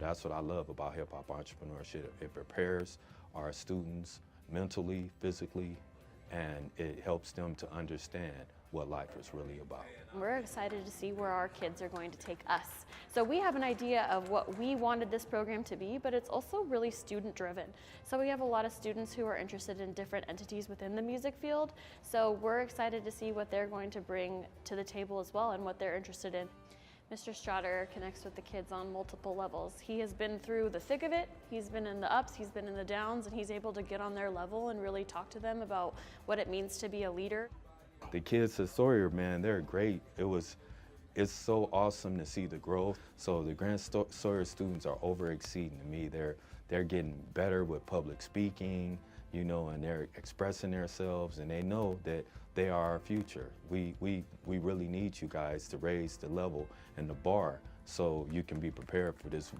that's what I love about hip-hop entrepreneurship. It prepares our students mentally, physically, and it helps them to understand what life is really about. We're excited to see where our kids are going to take us. So we have an idea of what we wanted this program to be, but it's also really student driven. So we have a lot of students who are interested in different entities within the music field. So we're excited to see what they're going to bring to the table as well and what they're interested in. Mr. Strotter connects with the kids on multiple levels. He has been through the thick of it, he's been in the ups, he's been in the downs, and he's able to get on their level and really talk to them about what it means to be a leader. The kids at Sawyer, man, they're great. It's so awesome to see the growth. So the Grand Sawyer students are over-exceeding to me. They're getting better with public speaking, you know, and they're expressing themselves, and they know that they are our future. We really need you guys to raise the level and the bar so you can be prepared for this,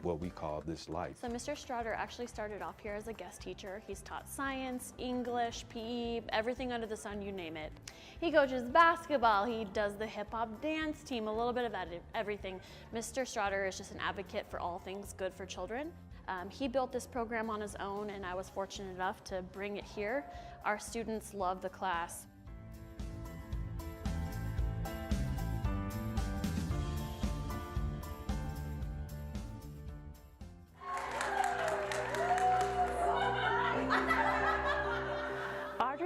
what we call this life. So Mr. Strotter actually started off here as a guest teacher. He's taught science, English, PE, everything under the sun, you name it. He coaches basketball, he does the hip hop dance team, a little bit of everything. Mr. Strotter is just an advocate for all things good for children. He built this program on his own, and I was fortunate enough to bring it here. Our students love the class.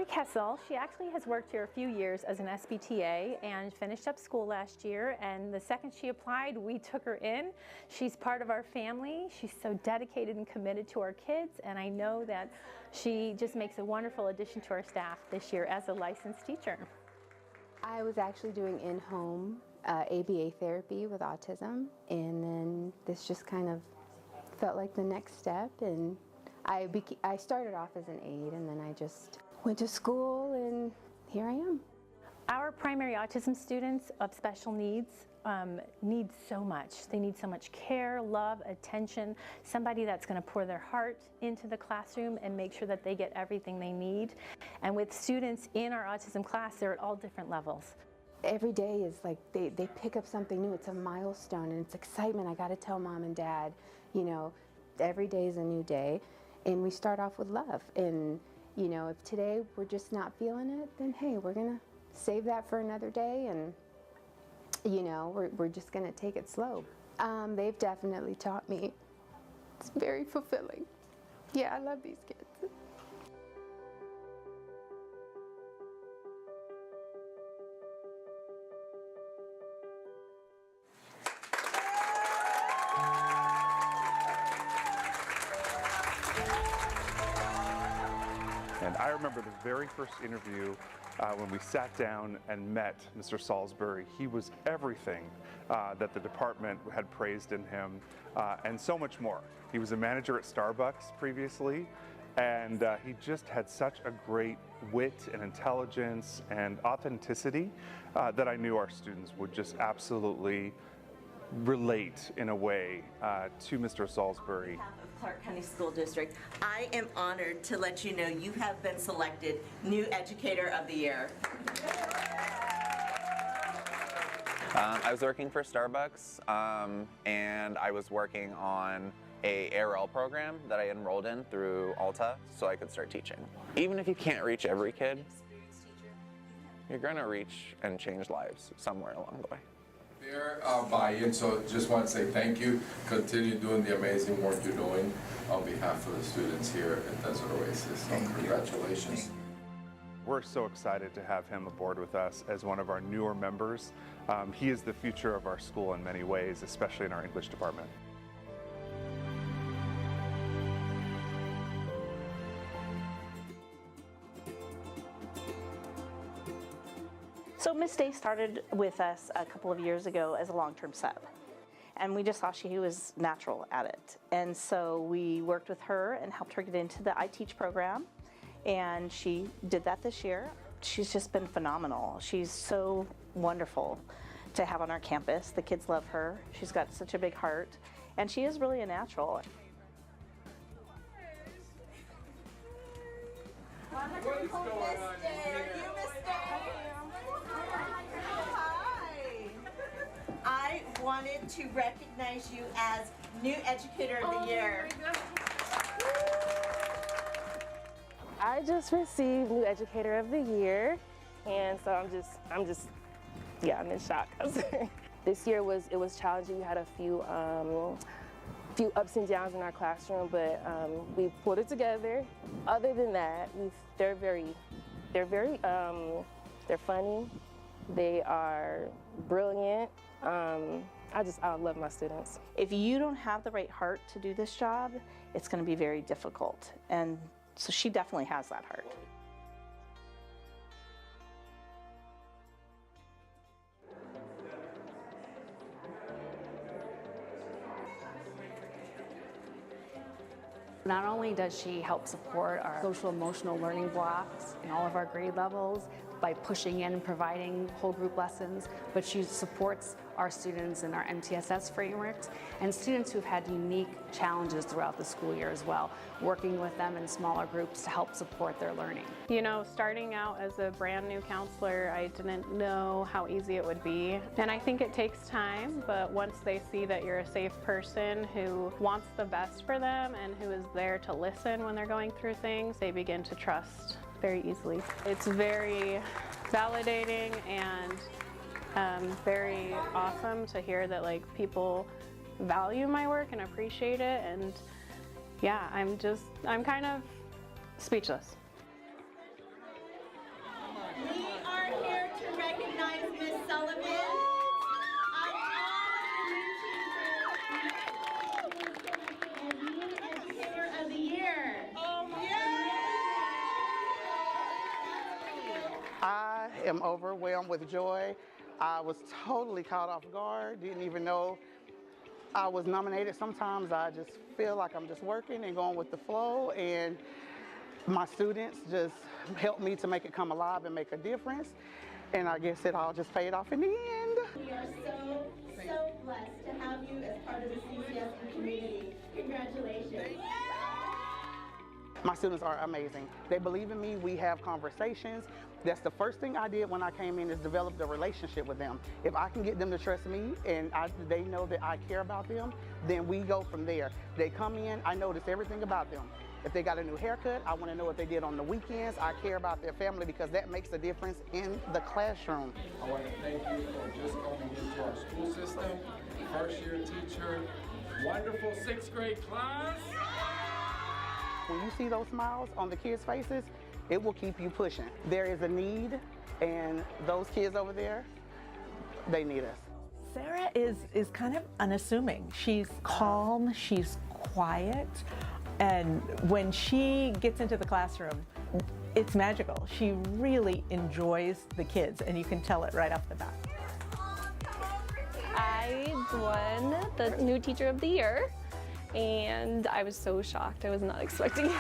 Kessel, she actually has worked here a few years as an SBTA and finished up school last year, and the second she applied, we took her in. She's part of our family. She's so dedicated and committed to our kids, and I know that she just makes a wonderful addition to our staff this year as a licensed teacher. I was actually doing in-home ABA therapy with autism, and then this just kind of felt like the next step, and I started off as an aide, and then I just went to school, and here I am. Our primary autism students of special needs need so much. They need so much care, love, attention, somebody that's going to pour their heart into the classroom and make sure that they get everything they need. And with students in our autism class, they're at all different levels. Every day is like they pick up something new. It's a milestone, and it's excitement. I got to tell mom and dad, you know, every day is a new day, and we start off with love. And you know, if today we're just not feeling it, then hey, we're gonna save that for another day, and you know, we're just gonna take it slow. They've definitely taught me. It's very fulfilling. Yeah, I love these kids. And I remember the very first interview when we sat down and met Mr. Salisbury. He was everything that the department had praised in him, and so much more. He was a manager at Starbucks previously, and he just had such a great wit and intelligence and authenticity that I knew our students would just absolutely relate in a way to Mr. Salisbury. Clark County School District, I am honored to let you know you have been selected New Educator of the Year. I was working for Starbucks, and I was working on a ARL program that I enrolled in through Alta so I could start teaching. Even if you can't reach every kid, you're going to reach and change lives somewhere along the way. Their buy-in, so just want to say thank you. Continue doing the amazing work you're doing on behalf of the students here at Desert Oasis. So congratulations. We're so excited to have him aboard with us as one of our newer members. He is the future of our school in many ways, especially in our English department. So Miss Day started with us a couple of years ago as a long-term sub, and we just saw she was natural at it. And so we worked with her and helped her get into the I Teach program, and she did that this year. She's just been phenomenal. She's so wonderful to have on our campus. The kids love her. She's got such a big heart, and she is really a natural. What is going on here? Hi. I wanted to recognize you as New Educator of the Year. I just received New Educator of the Year, and so I'm in shock. This year it was challenging. We had a few ups and downs in our classroom, but we pulled it together. Other than that, they're funny. They are brilliant. I love my students. If you don't have the right heart to do this job, it's going to be very difficult. And so she definitely has that heart. Not only does she help support our social emotional learning blocks in all of our grade levels by pushing in and providing whole group lessons, but she supports our students in our MTSS frameworks and students who've had unique challenges throughout the school year as well, working with them in smaller groups to help support their learning. You know, starting out as a brand new counselor, I didn't know how easy it would be. And I think it takes time, but once they see that you're a safe person who wants the best for them and who is there to listen when they're going through things, they begin to trust very easily. It's very validating and very awesome to hear that people value my work and appreciate it, and yeah, I'm kind of speechless. We are here to recognize Ms. Sullivan. New Educator of the Year. I am overwhelmed with joy. I was totally caught off guard, didn't even know I was nominated. Sometimes I just feel like I'm just working and going with the flow, and my students just helped me to make it come alive and make a difference, and I guess it all just paid off in the end. We are so blessed to have you as part of the CCSE community. Congratulations. My students are amazing. They believe in me. We have conversations. That's the first thing I did when I came in, is develop the relationship with them. If I can get them to trust me and they know that I care about them, then we go from there. They come in, I notice everything about them. If they got a new haircut, I want to know what they did on the weekends. I care about their family because that makes a difference in the classroom. I want to thank you for just coming into our school system, first year teacher, wonderful 6th grade class. When you see those smiles on the kids' faces, it will keep you pushing. There is a need, and those kids over there, they need us. Sarah is kind of unassuming. She's calm, she's quiet, and when she gets into the classroom, it's magical. She really enjoys the kids, and you can tell it right off the bat. I won the New Teacher of the Year, and I was so shocked. I was not expecting it.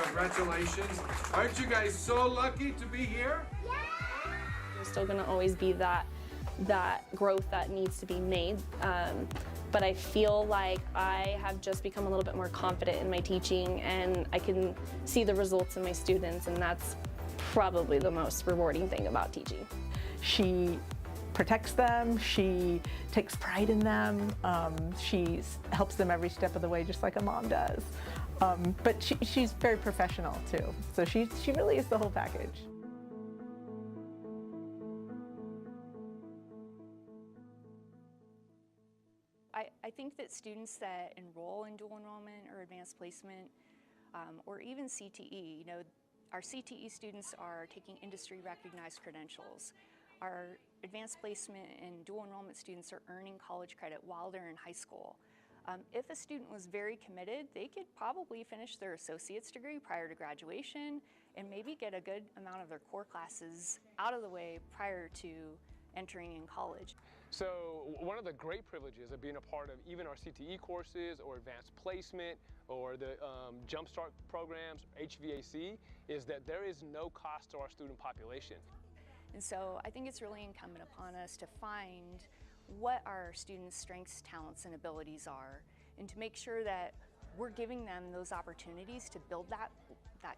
Congratulations. Aren't you guys so lucky to be here? There's still gonna always be that growth that needs to be made. But I feel like I have just become a little bit more confident in my teaching, and I can see the results in my students, and that's probably the most rewarding thing about teaching. She protects them, she takes pride in them, she helps them every step of the way just like a mom does. But she's very professional too, so she really is the whole package. I think that students that enroll in dual enrollment or advanced placement or even CTE, our CTE students are taking industry recognized credentials. Our advanced placement and dual enrollment students are earning college credit while they're in high school. If a student was very committed, they could probably finish their associate's degree prior to graduation and maybe get a good amount of their core classes out of the way prior to entering in college. So one of the great privileges of being a part of even our CTE courses or advanced placement or the Jumpstart programs, HVAC, is that there is no cost to our student population. And so I think it's really incumbent upon us to find what our students' strengths, talents, and abilities are, and to make sure that we're giving them those opportunities to build that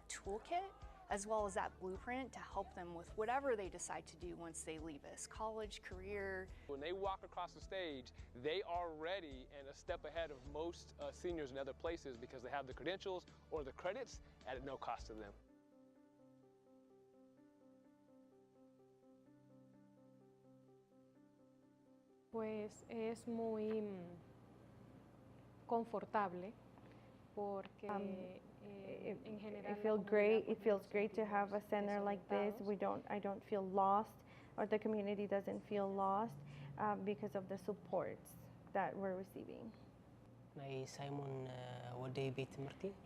toolkit as well as that blueprint to help them with whatever they decide to do once they leave us, college, career. When they walk across the stage, they are ready and a step ahead of most seniors in other places because they have the credentials or the credits at no cost to them. Pues es muy confortable porque en general it feels great to have a center like this. I don't feel lost, or the community doesn't feel lost because of the supports that we're receiving.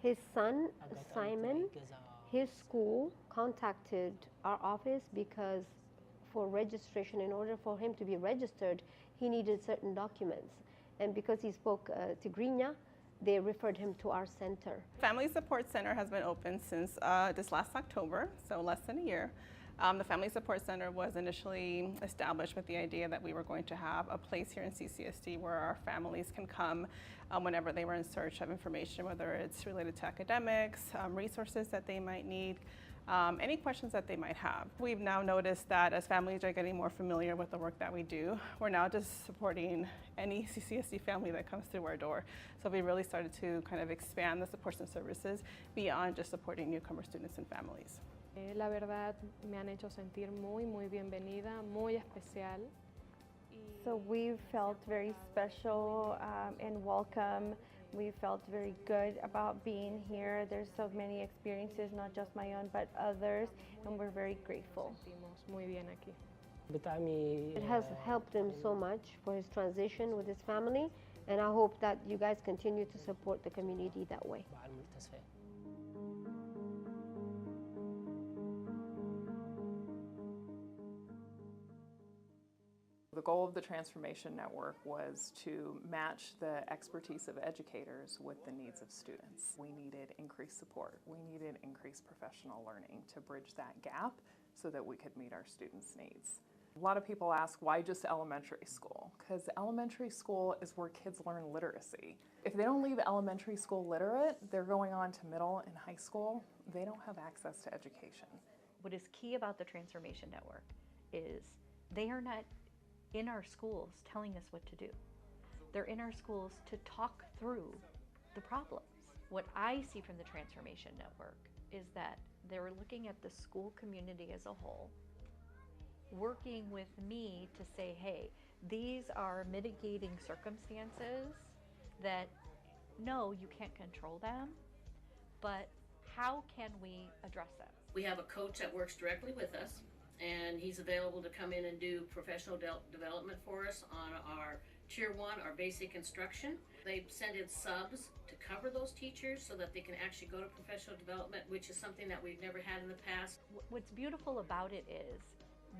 His son, Simon, his school contacted our office because for registration, in order for him to be registered, he needed certain documents. And because he spoke Tigrinya, they referred him to our center. Family Support Center has been open since this last October, so less than a year. The Family Support Center was initially established with the idea that we were going to have a place here in CCSD where our families can come whenever they were in search of information, whether it's related to academics, resources that they might need, any questions that they might have. We've now noticed that as families are getting more familiar with the work that we do, we're now just supporting any CCSD family that comes through our door. So we really started to kind of expand the supports and services beyond just supporting newcomer students and families. La verdad me han hecho sentir muy bienvenida, muy especial. So we felt very special and welcome. We felt very good about being here. There's so many experiences, not just my own, but others, and we're very grateful. Muy bien aquí. It has helped him so much for his transition with his family, and I hope that you guys continue to support the community that way. The goal of the Transformation Network was to match the expertise of educators with the needs of students. We needed increased support. We needed increased professional learning to bridge that gap so that we could meet our students' needs. A lot of people ask, why just elementary school? Because elementary school is where kids learn literacy. If they don't leave elementary school literate, they're going on to middle and high school. They don't have access to education. What is key about the Transformation Network is they are not in our schools telling us what to do. They're in our schools to talk through the problems. What I see from the Transformation Network is that they're looking at the school community as a whole, working with me to say, hey, these are mitigating circumstances that, no, you can't control them, but how can we address them? We have a coach that works directly with us, and he's available to come in and do professional development for us on our Tier 1, our basic instruction. They send in subs to cover those teachers so that they can actually go to professional development, which is something that we've never had in the past. What's beautiful about it is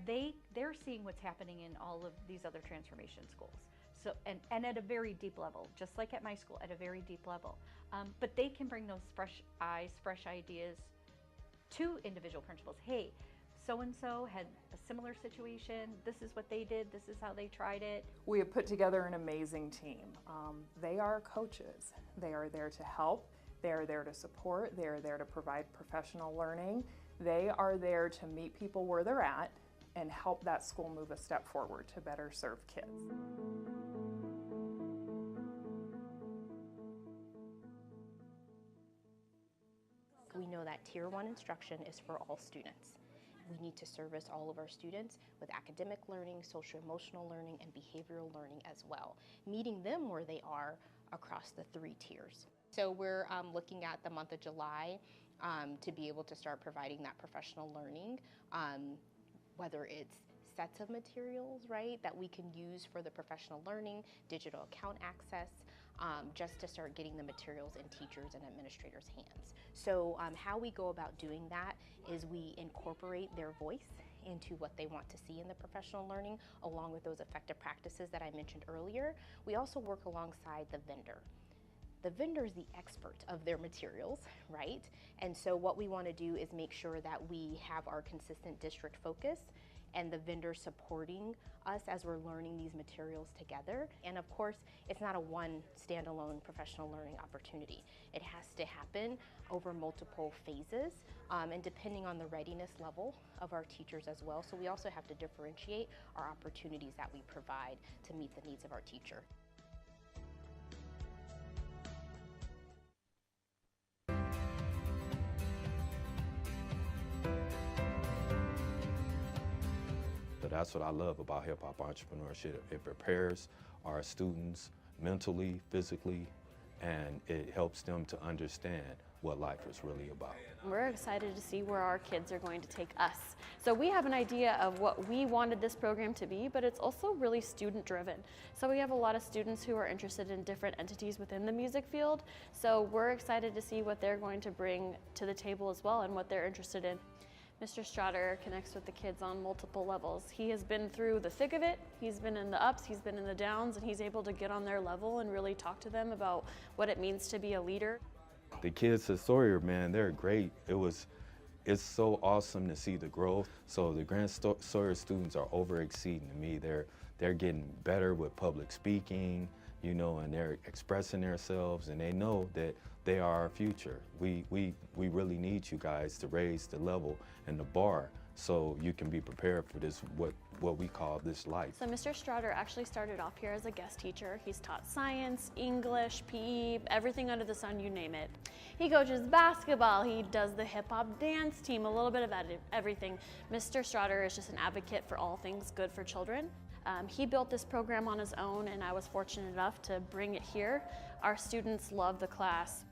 they're seeing what's happening in all of these other transformation schools. So, and at a very deep level, just like at my school, at a very deep level. But they can bring those fresh eyes, fresh ideas to individual principals. Hey, so-and-so had a similar situation, this is what they did, this is how they tried it. We have put together an amazing team. They are coaches. They are there to help, they are there to support, they are there to provide professional learning. They are there to meet people where they're at and help that school move a step forward to better serve kids. We know that Tier 1 instruction is for all students. We need to service all of our students with academic learning, social-emotional learning, and behavioral learning as well, meeting them where they are across the 3 tiers. So we're looking at the month of July to be able to start providing that professional learning, whether it's sets of materials, right, that we can use for the professional learning, digital account access, just to start getting the materials in teachers' and administrators' hands. So how we go about doing that is we incorporate their voice into what they want to see in the professional learning, along with those effective practices that I mentioned earlier. We also work alongside the vendor. The vendor is the expert of their materials, right? And so what we want to do is make sure that we have our consistent district focus and the vendor supporting us as we're learning these materials together. And of course, it's not a one standalone professional learning opportunity. It has to happen over multiple phases and depending on the readiness level of our teachers as well. So we also have to differentiate our opportunities that we provide to meet the needs of our teacher. So that's what I love about hip-hop entrepreneurship. It prepares our students mentally, physically, and it helps them to understand what life is really about. We're excited to see where our kids are going to take us. So we have an idea of what we wanted this program to be, but it's also really student driven. So we have a lot of students who are interested in different entities within the music field. So we're excited to see what they're going to bring to the table as well and what they're interested in. Mr. Strader connects with the kids on multiple levels. He has been through the thick of it, he's been in the ups, he's been in the downs, and he's able to get on their level and really talk to them about what it means to be a leader. The kids at Sawyer, man, they're great. It's so awesome to see the growth. So the Grand Sawyer students are over-exceeding me. They're getting better with public speaking, you know, and they're expressing themselves, and they know that they are our future. We really need you guys to raise the level and the bar so you can be prepared for this, what we call this life. So Mr. Strader actually started off here as a guest teacher. He's taught science, English, PE, everything under the sun, you name it. He coaches basketball, he does the hip hop dance team, a little bit of everything. Mr. Strader is just an advocate for all things good for children. He built this program on his own, and I was fortunate enough to bring it here. Our students love the class.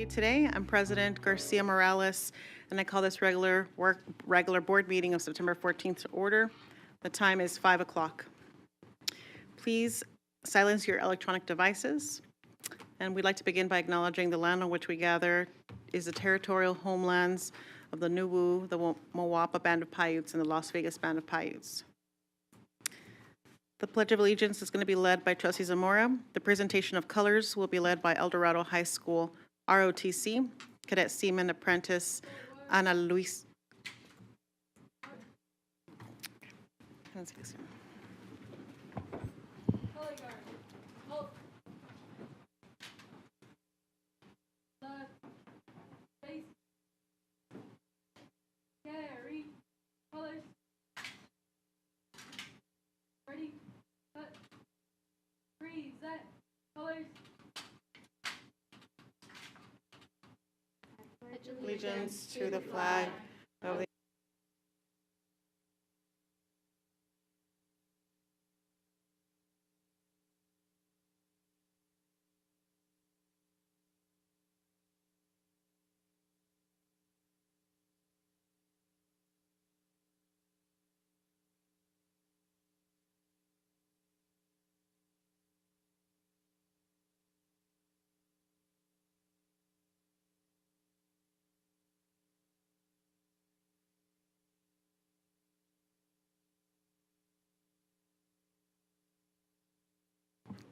you today. I'm President Garcia Morales, and I call this regular board meeting of September 14th to order. The time is 5 o'clock. Please silence your electronic devices. And we'd like to begin by acknowledging the land on which we gather is the territorial homelands of the Nuwu, the Mowapa Band of Paiutes, and the Las Vegas Band of Paiutes. The Pledge of Allegiance is going to be led by Trustee Zamora. The presentation of colors will be led by El Dorado High School ROTC, Cadet Seaman Apprentice Ana Luis. Carry colors. Ready, cut, present colors. Allegiance to the flag of the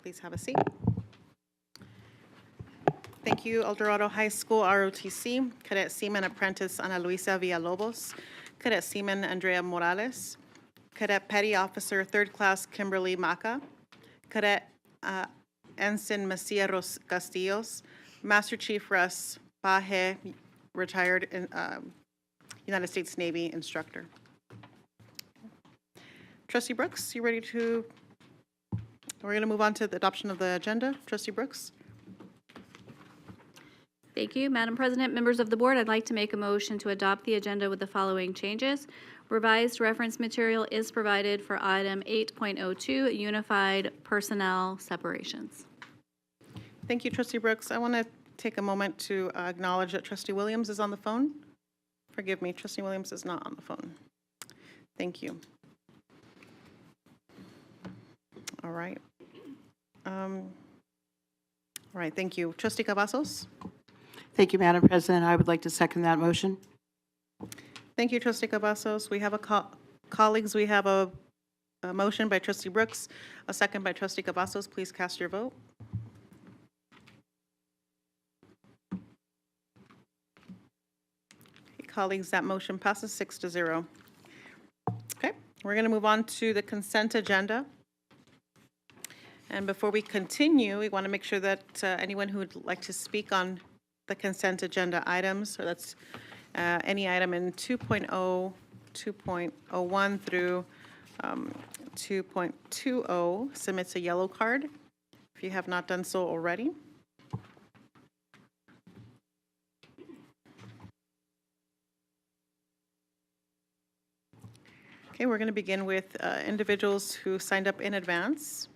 Please have a seat. Thank you, El Dorado High School ROTC, Cadet Seaman Apprentice Ana Luisa Villalobos, Cadet Seaman Andrea Morales, Cadet Petty Officer 3rd Class Kimberly Maca, Cadet Ensign Macia Castillos, Master Chief Russ Baje, retired United States Navy instructor. Trustee Brooks, you ready to? We're going to move on to the adoption of the agenda. Trustee Brooks. Thank you, Madam President. Members of the board, I'd like to make a motion to adopt the agenda with the following changes. Revised reference material is provided for item 8.02, unified personnel separations. Thank you, Trustee Brooks. I want to take a moment to acknowledge that Trustee Williams is on the phone. Forgive me, Trustee Williams is not on the phone. Thank you. All right. All right, thank you. Trustee Cavazos. Thank you, Madam President. I would like to second that motion. Thank you, Trustee Cavazos. We have colleagues, we have a motion by Trustee Brooks, a second by Trustee Cavazos. Please cast your vote. Okay, colleagues, that motion passes 6-0. Okay, we're going to move on to the consent agenda. And before we continue, we want to make sure that anyone who would like to speak on the consent agenda items, so that's any item in 2.0, 2.01 through 2.20 submits a yellow card if you have not done so already. Okay, we're going to begin with individuals who signed up in advance.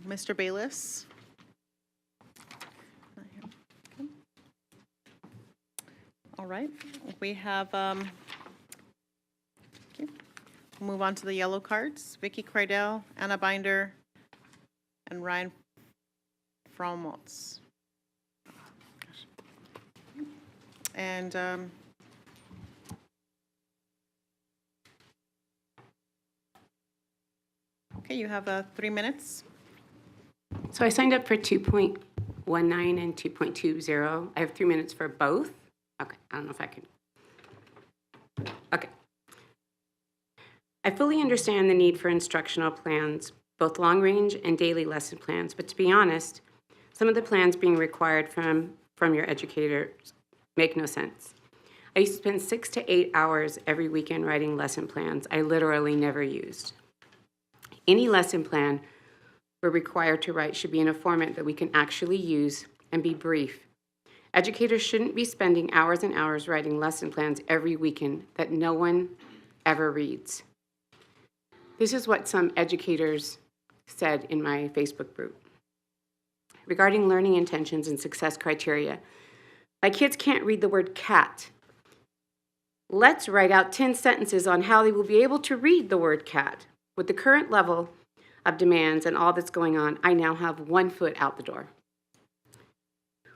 Mr. Bayless. Okay. All right, we have, okay. We'll move on to the yellow cards. Vicky Cridell, Anna Binder, and Ryan Fromholtz. And okay, you have 3 minutes. So I signed up for 2.19 and 2.20. I have 3 minutes for both. Okay, I don't know if I can. Okay. I fully understand the need for instructional plans, both long-range and daily lesson plans, but to be honest, some of the plans being required from your educators make no sense. I used to spend 6 to 8 hours every weekend writing lesson plans I literally never used. Any lesson plan we're required to write should be in a format that we can actually use and be brief. Educators shouldn't be spending hours and hours writing lesson plans every weekend that no one ever reads. This is what some educators said in my Facebook group. regarding learning intentions and success criteria. My kids can't read the word cat. Let's write out 10 sentences on how they will be able to read the word cat. With the current level of demands and all that's going on, I now have 1 foot out the door.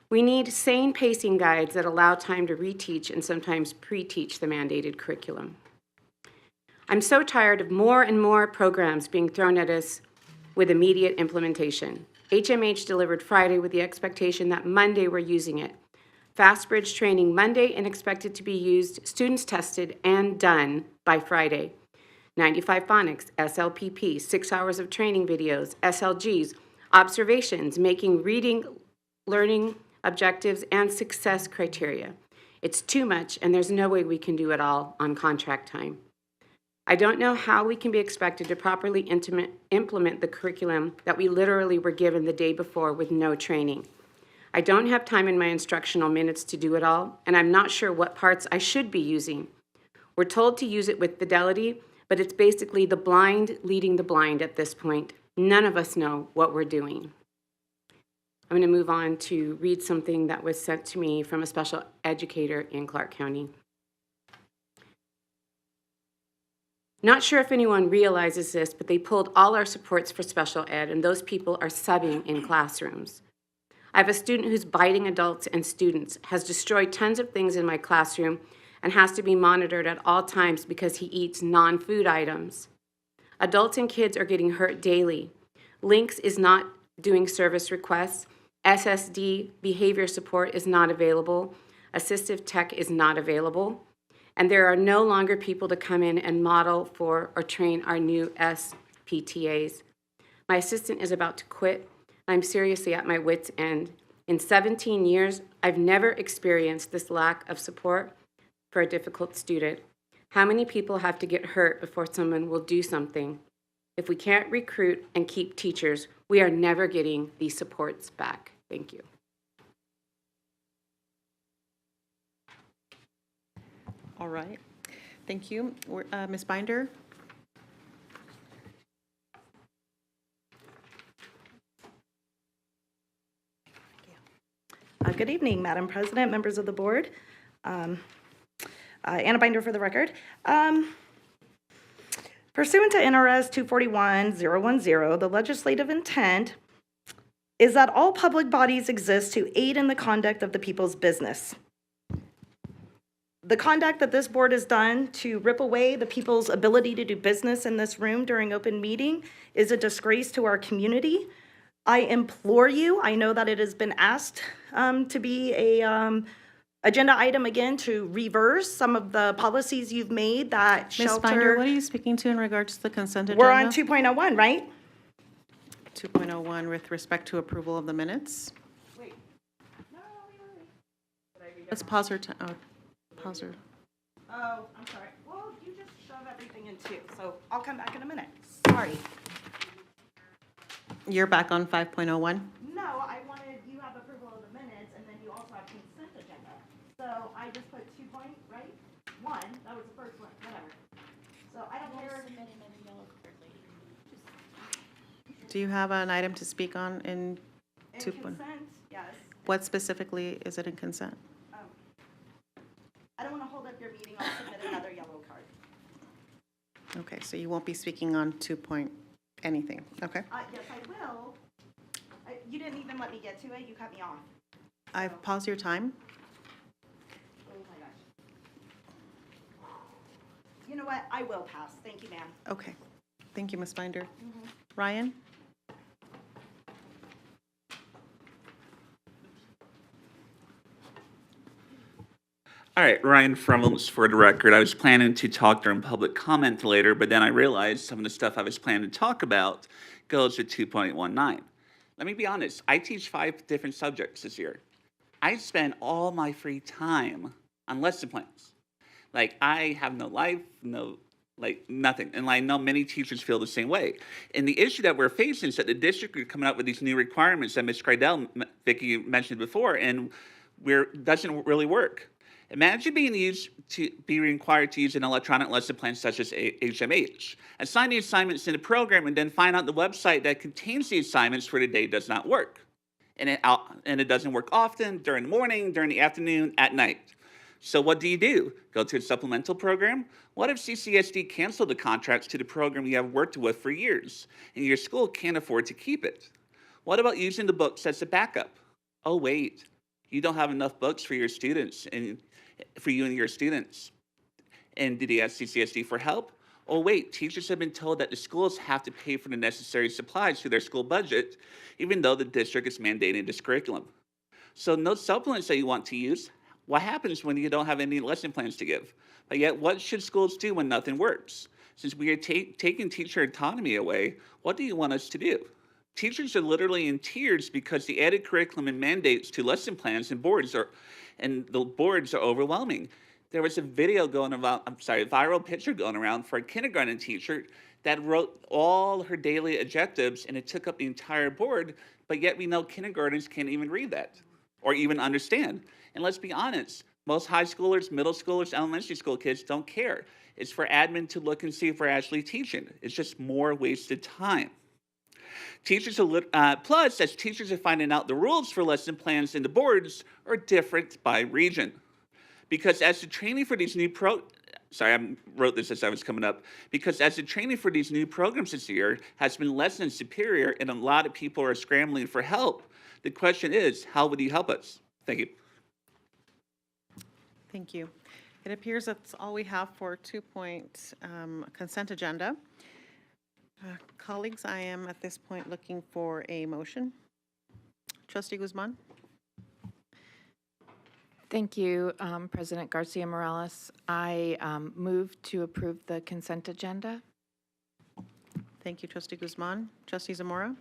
We need sane pacing guides that allow time to reteach and sometimes pre-teach the mandated curriculum. I'm so tired of more and more programs being thrown at us with immediate implementation. HMH delivered Friday with the expectation that Monday we're using it. FastBridge training Monday and expected to be used, students tested and done by Friday. 95 phonics, SLPP, 6 hours of training videos, SLGs, observations, making reading, learning objectives, and success criteria. It's too much, and there's no way we can do it all on contract time. I don't know how we can be expected to properly implement the curriculum that we literally were given the day before with no training. I don't have time in my instructional minutes to do it all, and I'm not sure what parts I should be using. We're told to use it with fidelity, but it's basically the blind leading the blind at this point. None of us know what we're doing. I'm going to move on to read something that was sent to me from a special educator in Clark County. Not sure if anyone realizes this, but they pulled all our supports for special ed, and those people are subbing in classrooms. I have a student who's biting adults and students, has destroyed tons of things in my classroom, and has to be monitored at all times because he eats non-food items. Adults and kids are getting hurt daily. Lynx is not doing service requests. SSD behavior support is not available. Assistive tech is not available. And there are no longer people to come in and model for or train our new SPTAs. My assistant is about to quit. I'm seriously at my wit's end. In 17 years, I've never experienced this lack of support for a difficult student. How many people have to get hurt before someone will do something? If we can't recruit and keep teachers, we are never getting these supports back. Thank you. All right. Thank you. Ms. Binder? Good evening, Madam President, members of the board. Anna Binder for the record. Pursuant to NRS 241-010, the legislative intent is that all public bodies exist to aid in the conduct of the people's business. The conduct that this board has done to rip away the people's ability to do business in this room during open meeting is a disgrace to our community. I implore you, I know that it has been asked to be a agenda item again to reverse some of the policies you've made that Ms. shelter. Binder, what are you speaking to in regards to the consent agenda? We're on 2.01, right? 2.01 with respect to approval of the minutes. Wait. Let's pause her. Pause her. Oh, I'm sorry. Well, you just shove everything in too, so I'll come back in a minute. Sorry. You're back on 5.01. No, I wanted, you have approval of the minutes, and then you also have consent agenda. So I just put 2.1, that was the first one, whatever. So I don't care. Do you have an item to speak on in 2. Consent, yes. What specifically is it in consent? I don't want to hold up your meeting, I'll submit another yellow card. Okay, so you won't be speaking on 2. Anything, okay? Yes, I will. You didn't even let me get to it, you cut me off. I've paused your time. Oh my gosh. You know what, I will pass, thank you, ma'am. Okay, thank you, Ms. Binder. Ryan? All right, Ryan Frumels for the record. I was planning to talk during public comment later, but then I realized some of the stuff I was planning to talk about goes to 2.19. Let me be honest, I teach 5 different subjects this year. I spend all my free time on lesson plans. Like, I have no life, nothing. And I know many teachers feel the same way. And the issue that we're facing is that the district are coming up with these new requirements that Ms. Kreidel, Vicki mentioned before, and doesn't really work. Imagine being required to use an electronic lesson plan such as HMH, assign the assignments in the program, and then find out the website that contains the assignments for the day does not work. and it doesn't work often, during the morning, during the afternoon, at night. So what do? Go to a supplemental program? What if CCSD canceled the contracts to the program you have worked with for years, and your school can't afford to keep it? What about using the books as a backup? Oh wait, you don't have enough books for your students and for you and your students. And did they ask CCSD for help? Oh wait, teachers have been told that the schools have to pay for the necessary supplies through their school budget, even though the district is mandating this curriculum. So no supplements that you want to use. What happens when you don't have any lesson plans to give? But yet, what should schools do when nothing works? Since we are taking teacher autonomy away, what do you want us to do? Teachers are literally in tears because the added curriculum and mandates to lesson plans and the boards are overwhelming. There was a video going around, viral picture going around for a kindergarten teacher that wrote all her daily objectives, and it took up the entire board, but yet we know kindergartners can't even read that or even understand. And let's be honest, most high schoolers, middle schoolers, elementary school kids don't care. It's for admin to look and see if we're actually teaching. It's just more wasted time. Plus, as teachers are finding out, the rules for lesson plans and the boards are different by region. Because as the training for these new I wrote this as I was coming up. Because as the training for these new programs this year has been less than superior and a lot of people are scrambling for help, the question is, how would you help us? Thank you. Thank you. It appears that's all we have for 2-point consent agenda. Colleagues, I am at this point looking for a motion. Trustee Guzman. Thank you, President Garcia Morales. I move to approve the consent agenda. Thank you, Trustee Guzman. Trustee Zamora.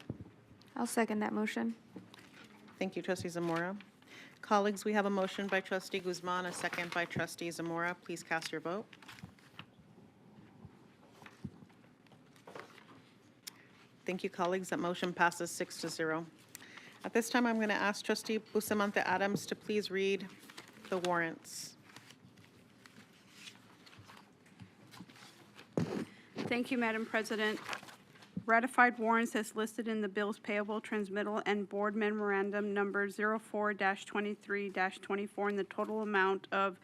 I'll second that motion. Thank you, Trustee Zamora. Colleagues, we have a motion by Trustee Guzman, a second by Trustee Zamora. Please cast your vote. Thank you, colleagues. That motion passes 6-0. At this time, I'm going to ask Trustee Bustamante Adams to please read the warrants. Thank you, Madam President. Ratified warrants as listed in the bills payable, transmittal, and board memorandum number 04-23-24 in the total amount of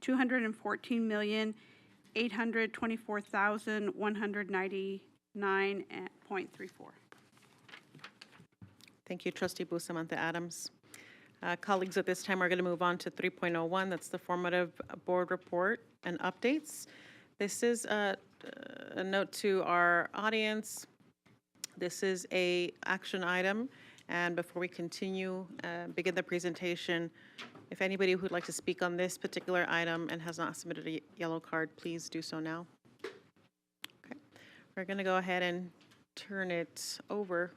$214,824,199.34. Thank you, Trustee Bustamante Adams. Colleagues, at this time, we're going to move on to 3.01. That's the formative board report and updates. This is a note to our audience. This is a action item, and before we continue, begin the presentation, if anybody who would like to speak on this particular item and has not submitted a yellow card, please do so now. Okay, we're going to go ahead and turn it over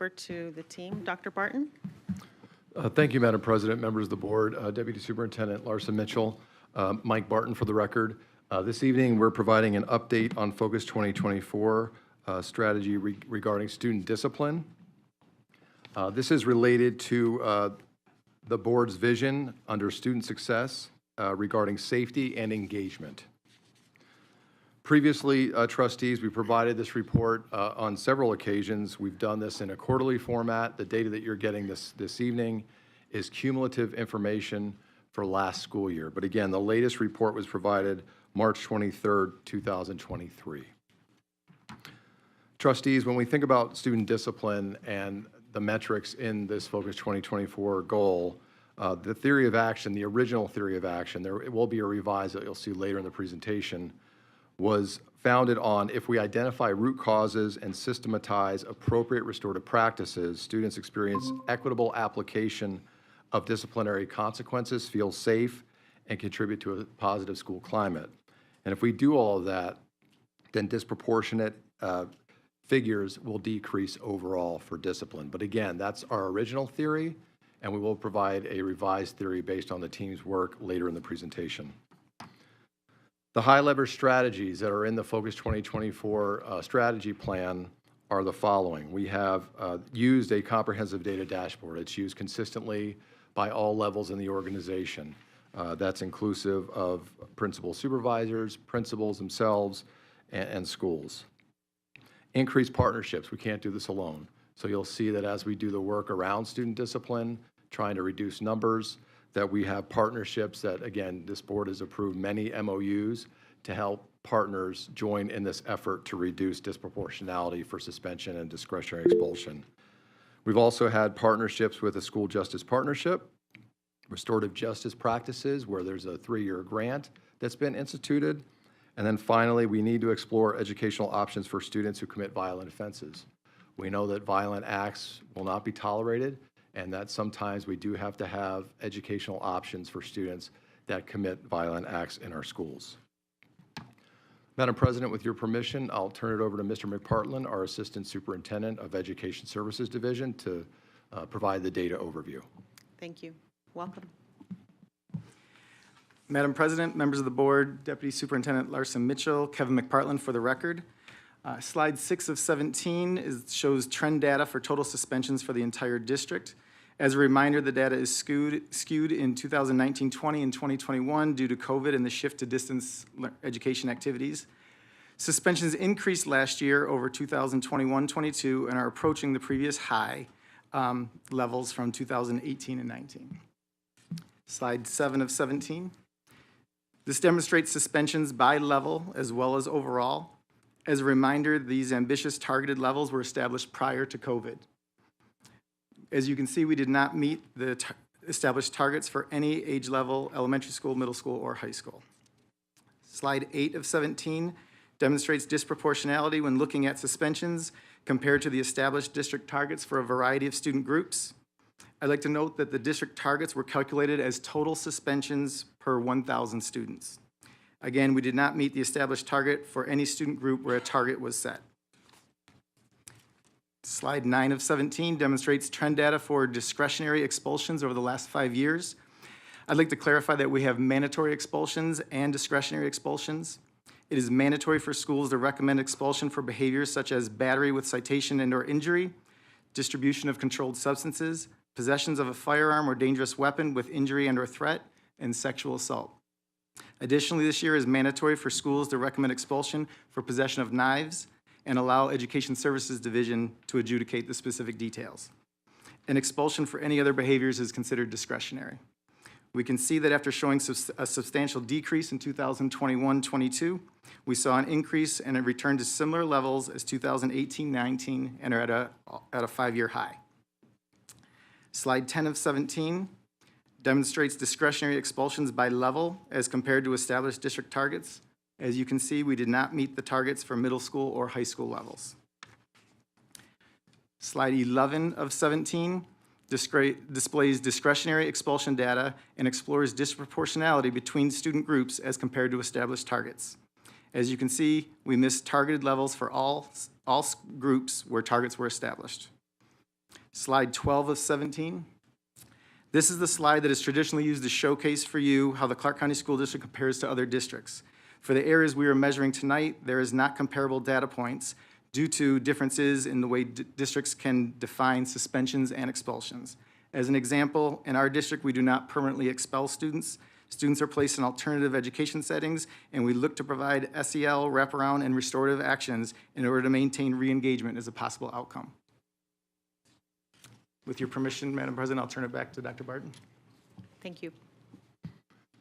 to the team. Dr. Barton. Thank you, Madam President, members of the board, Deputy Superintendent Larson Mitchell, Mike Barton for the record. This evening, we're providing an update on Focus 2024 strategy regarding student discipline. This is related to the board's vision under student success regarding safety and engagement. Previously, trustees, we provided this report on several occasions. We've done this in a quarterly format. The data that you're getting this evening is cumulative information for last school year. But again, the latest report was provided March 23rd, 2023. Trustees, when we think about student discipline and the metrics in this Focus 2024 goal, the theory of action, the original theory of action, it will be a revised that you'll see later in the presentation, was founded on if we identify root causes and systematize appropriate restorative practices, students experience equitable application of disciplinary consequences, feel safe, and contribute to a positive school climate. And if we do all of that, then disproportionate figures will decrease overall for discipline. But again, that's our original theory, and we will provide a revised theory based on the team's work later in the presentation. The high-level strategies that are in the Focus 2024 strategy plan are the following. We have used a comprehensive data dashboard. It's used consistently by all levels in the organization. That's inclusive of principal supervisors, principals themselves, and schools. Increased partnerships. We can't do this alone. So you'll see that as we do the work around student discipline, trying to reduce numbers, that we have partnerships that, again, this board has approved many MOUs to help partners join in this effort to reduce disproportionality for suspension and discretionary expulsion. We've also had partnerships with the School Justice Partnership, restorative justice practices, where there's a 3-year grant that's been instituted. And then finally, we need to explore educational options for students who commit violent offenses. We know that violent acts will not be tolerated, and that sometimes we do have to have educational options for students that commit violent acts in our schools. Madam President, with your permission, I'll turn it over to Mr. McPartland, our Assistant Superintendent of Education Services Division, to provide the data overview. Thank you. Welcome. Madam President, members of the board, Deputy Superintendent Larson Mitchell, Kevin McPartland for the record. Slide 6 of 17 shows trend data for total suspensions for the entire district. As a reminder, the data is skewed in 2019-20 and 2021 due to COVID and the shift to distance education activities. Suspensions increased last year over 2021-22 and are approaching the previous high levels from 2018 and 19. Slide 7 of 17. This demonstrates suspensions by level as well as overall. As a reminder, these ambitious targeted levels were established prior to COVID. As you can see, we did not meet the established targets for any age level, elementary school, middle school, or high school. Slide 8 of 17 demonstrates disproportionality when looking at suspensions compared to the established district targets for a variety of student groups. I'd like to note that the district targets were calculated as total suspensions per 1,000 students. Again, we did not meet the established target for any student group where a target was set. Slide 9 of 17 demonstrates trend data for discretionary expulsions over the last 5 years. I'd like to clarify that we have mandatory expulsions and discretionary expulsions. It is mandatory for schools to recommend expulsion for behaviors such as battery with citation and/or injury, distribution of controlled substances, possessions of a firearm or dangerous weapon with injury and/or threat, and sexual assault. Additionally, this year is mandatory for schools to recommend expulsion for possession of knives and allow Education Services Division to adjudicate the specific details. An expulsion for any other behaviors is considered discretionary. We can see that after showing a substantial decrease in 2021-22, we saw an increase and a return to similar levels as 2018-19 and are at a 5-year high. Slide 10 of 17 demonstrates discretionary expulsions by level as compared to established district targets. As you can see, we did not meet the targets for middle school or high school levels. Slide 11 of 17 displays discretionary expulsion data and explores disproportionality between student groups as compared to established targets. As you can see, we missed targeted levels for all groups where targets were established. Slide 12 of 17. This is the slide that is traditionally used to showcase for you how the Clark County School District compares to other districts. For the areas we are measuring tonight, there is not comparable data points due to differences in the way districts can define suspensions and expulsions. As an example, in our district, we do not permanently expel students. Students are placed in alternative education settings, and we look to provide SEL, wraparound, and restorative actions in order to maintain re-engagement as a possible outcome. With your permission, Madam President, I'll turn it back to Dr. Barton. Thank you.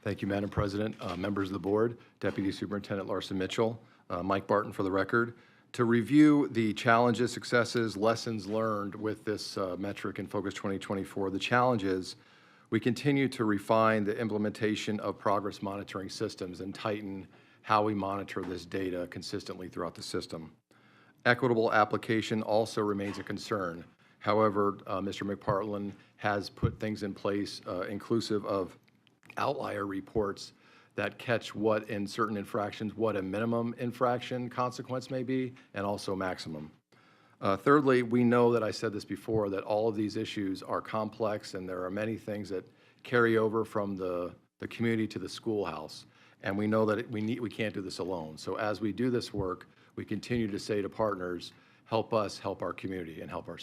Thank you, Madam President, members of the board, Deputy Superintendent Larson Mitchell, Mike Barton for the record. To review the challenges, successes, lessons learned with this metric in Focus 2024, the challenges, we continue to refine the implementation of progress monitoring systems and tighten how we monitor this data consistently throughout the system. Equitable application also remains a concern. However, Mr. McPartland has put things in place inclusive of outlier reports that catch what in certain infractions, what a minimum infraction consequence may be, and also maximum. Thirdly, we know that I said this before, that all of these issues are complex and there are many things that carry over from the community to the schoolhouse. And we know that we can't do this alone. So as we do this work, we continue to say to partners, help us help our community and help our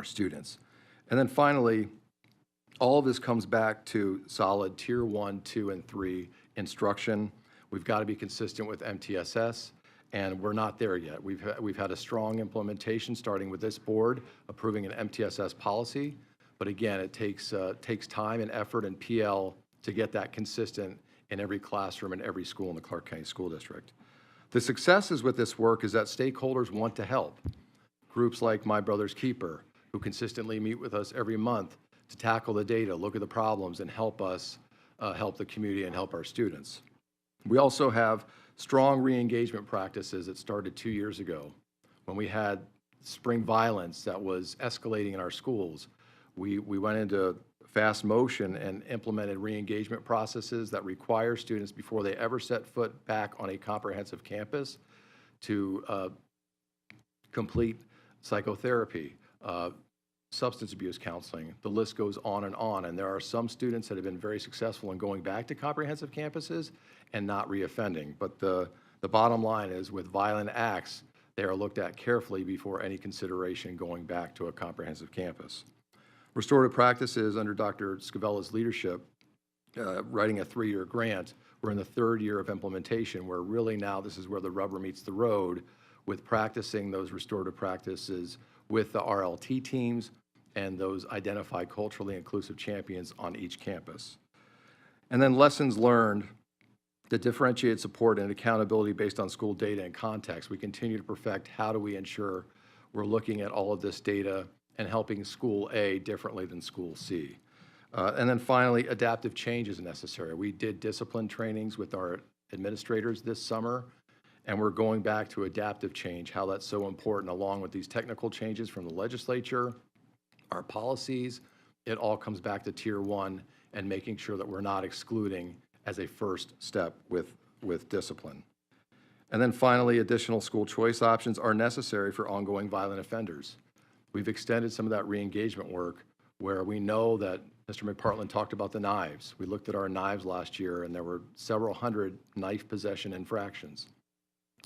students. And then finally, all of this comes back to solid Tier 1, 2, and 3 instruction. We've got to be consistent with MTSS, and we're not there yet. We've had a strong implementation, starting with this board approving an MTSS policy, but again, it takes time and effort and PL to get that consistent in every classroom and every school in the Clark County School District. The successes with this work is that stakeholders want to help. Groups like My Brother's Keeper, who consistently meet with us every month to tackle the data, look at the problems, and help us help the community and help our students. We also have strong re-engagement practices that started 2 years ago when we had spring violence that was escalating in our schools. We went into fast motion and implemented re-engagement processes that require students, before they ever set foot back on a comprehensive campus, to complete psychotherapy, substance abuse counseling. The list goes on, and there are some students that have been very successful in going back to comprehensive campuses and not reoffending. But the bottom line is, with violent acts, they are looked at carefully before any consideration going back to a comprehensive campus. Restorative practices under Dr. Scavella's leadership, writing a 3-year grant. We're in the 3rd year of implementation, where really now this is where the rubber meets the road with practicing those restorative practices with the RLT teams and those identified culturally inclusive champions on each campus. And then lessons learned, the differentiated support and accountability based on school data and context. We continue to perfect how do we ensure we're looking at all of this data and helping School A differently than School C. And then finally, adaptive change is necessary. We did discipline trainings with our administrators this summer, and we're going back to adaptive change, how that's so important, along with these technical changes from the legislature, our policies. It all comes back to Tier 1 and making sure that we're not excluding as a first step with discipline. And then finally, additional school choice options are necessary for ongoing violent offenders. We've extended some of that re-engagement work, where we know that Mr. McPartland talked about the knives. We looked at our knives last year, and there were several hundred knife possession infractions.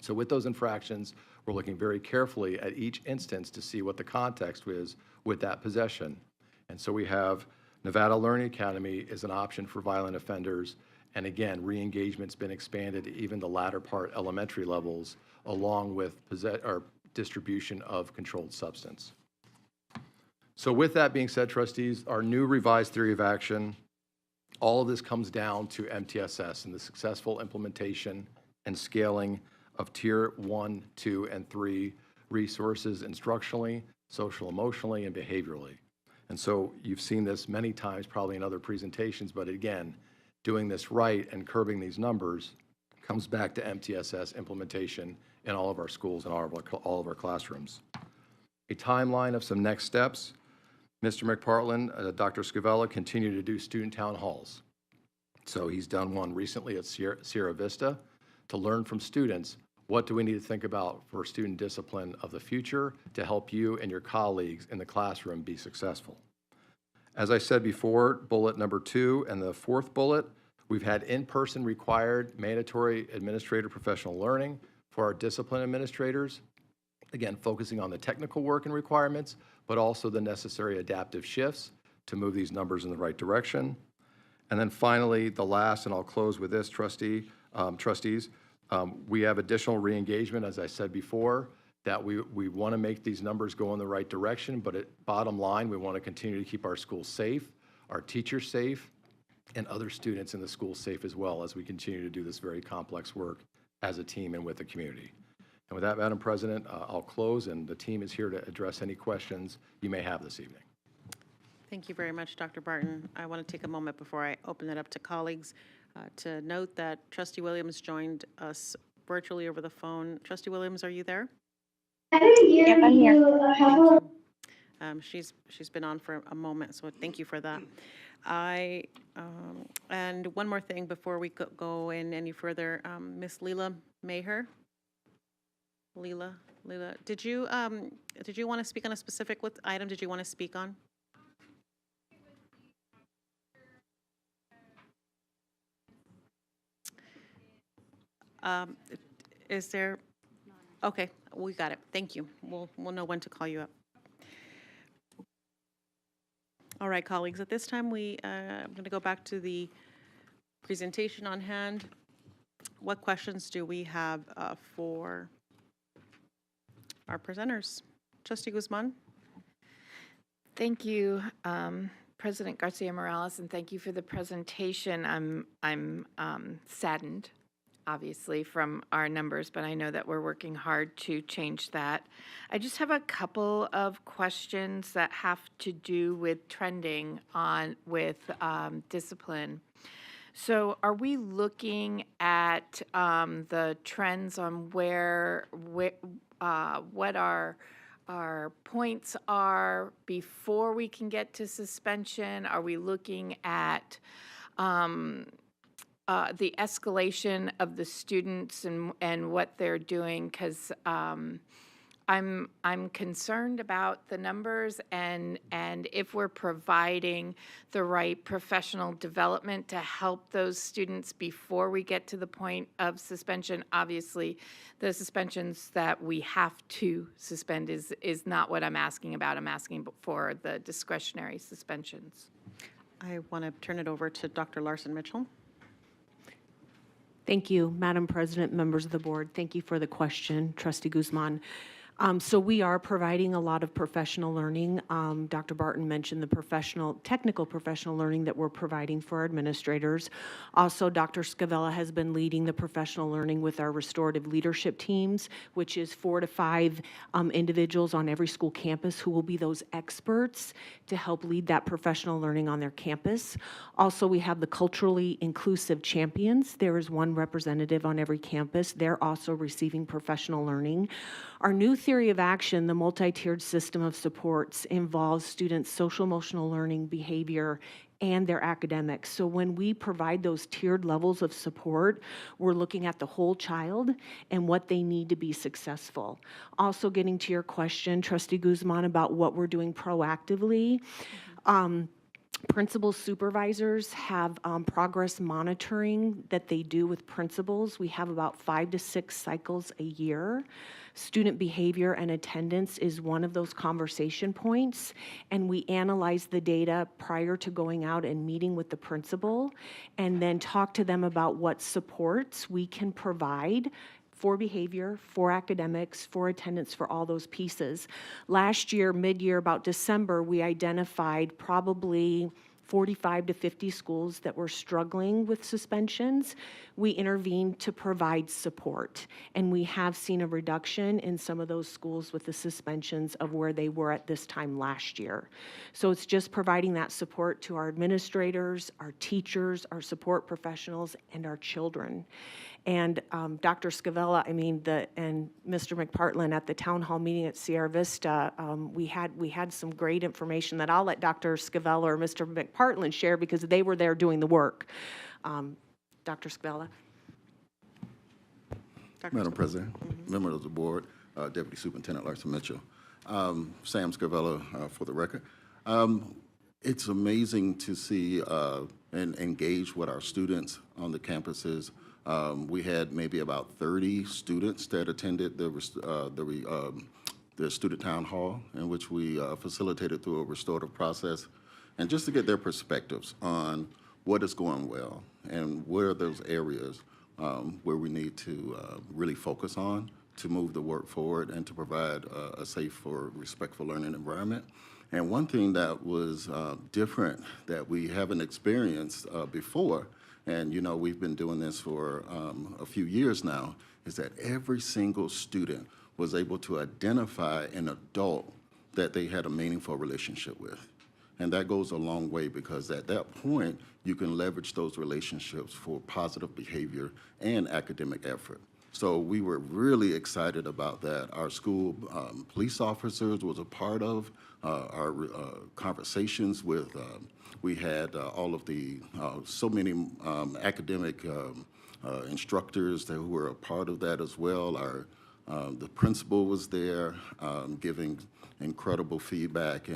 So with those infractions, we're looking very carefully at each instance to see what the context is with that possession. And so we have Nevada Learning Academy is an option for violent offenders. And again, re-engagement's been expanded to even the latter part elementary levels, along with distribution of controlled substance. So with that being said, trustees, our new revised theory of action, all of this comes down to MTSS and the successful implementation and scaling of Tier 1, 2, and 3 resources instructionally, social, emotionally, and behaviorally. And so you've seen this many times, probably in other presentations, but again, doing this right and curbing these numbers comes back to MTSS implementation in all of our schools and all of our classrooms. A timeline of some next steps. Mr. McPartland, Dr. Scavella continue to do student town halls. So he's done one recently at Sierra Vista to learn from students, what do we need to think about for student discipline of the future to help you and your colleagues in the classroom be successful. As I said before, bullet number 2 and the 4th bullet, we've had in-person required mandatory administrator professional learning for our discipline administrators. Again, focusing on the technical work and requirements, but also the necessary adaptive shifts to move these numbers in the right direction. And then finally, the last, and I'll close with this, trustees, we have additional re-engagement, as I said before, that we want to make these numbers go in the right direction, but at bottom line, we want to continue to keep our schools safe, our teachers safe, and other students in the school safe as well, as we continue to do this very complex work as a team and with the community. And with that, Madam President, I'll close, and the team is here to address any questions you may have this evening. Thank you very much, Dr. Barton. I want to take a moment before I open it up to colleagues to note that Trustee Williams joined us virtually over the phone. Trustee Williams, are you there? Yep, I'm here. She's been on for a moment, so thank you for that. And one more thing before we go in any further, Miss Leela Maher. Leela, did you want to speak on a specific item? Did you want to speak on? Is there? Okay, we got it. Thank you. We'll know when to call you up. All right, colleagues. At this time, I'm going to go back to the presentation on hand. What questions do we have for our presenters? Trustee Guzman? Thank you, President Garcia Morales, and thank you for the presentation. I'm saddened, obviously, from our numbers, but I know that we're working hard to change that. I just have a couple of questions that have to do with trending with discipline. So are we looking at the trends on what our points are before we can get to suspension? Are we looking at the escalation of the students and what they're doing? Because I'm concerned about the numbers and if we're providing the right professional development to help those students before we get to the point of suspension. Obviously, the suspensions that we have to suspend is not what I'm asking about. I'm asking for the discretionary suspensions. I want to turn it over to Dr. Larson Mitchell. Thank you, Madam President, members of the board. Thank you for the question, Trustee Guzman. So we are providing a lot of professional learning. Dr. Barton mentioned the technical professional learning that we're providing for our administrators. Also, Dr. Scavella has been leading the professional learning with our restorative leadership teams, which is 4 to 5 individuals on every school campus who will be those experts to help lead that professional learning on their campus. Also, we have the culturally inclusive champions. There is one representative on every campus. They're also receiving professional learning. Our new theory of action, the multi-tiered system of supports, involves students' social emotional learning, behavior, and their academics. So when we provide those tiered levels of support, we're looking at the whole child and what they need to be successful. Also getting to your question, Trustee Guzman, about what we're doing proactively. Principal supervisors have progress monitoring that they do with principals. We have about 5 to 6 cycles a year. Student behavior and attendance is one of those conversation points, and we analyze the data prior to going out and meeting with the principal, and then talk to them about what supports we can provide for behavior, for academics, for attendance, for all those pieces. Last year, mid-year, about December, we identified probably 45 to 50 schools that were struggling with suspensions. We intervened to provide support, and we have seen a reduction in some of those schools with the suspensions of where they were at this time last year. So it's just providing that support to our administrators, our teachers, our support professionals, and our children. And Dr. Scavella, and Mr. McPartland at the town hall meeting at Sierra Vista, we had some great information that I'll let Dr. Scavella or Mr. McPartland share because they were there doing the work. Dr. Scavella. Madam President, members of the board, Deputy Superintendent Larson Mitchell, Sam Scavella for the record. It's amazing to see and engage with our students on the campuses. We had maybe about 30 students that attended the student town hall, in which we facilitated through a restorative process, and just to get their perspectives on what is going well and where are those areas where we need to really focus on to move the work forward and to provide a safe or respectful learning environment. And one thing that was different that we haven't experienced before, and we've been doing this for a few years now, is that every single student was able to identify an adult that they had a meaningful relationship with. And that goes a long way because at that point, you can leverage those relationships for positive behavior and academic effort. So we were really excited about that. Our school police officers was a part of our conversations with, we had all of the, so many academic instructors who were a part of that as well. The principal was there giving incredible feedback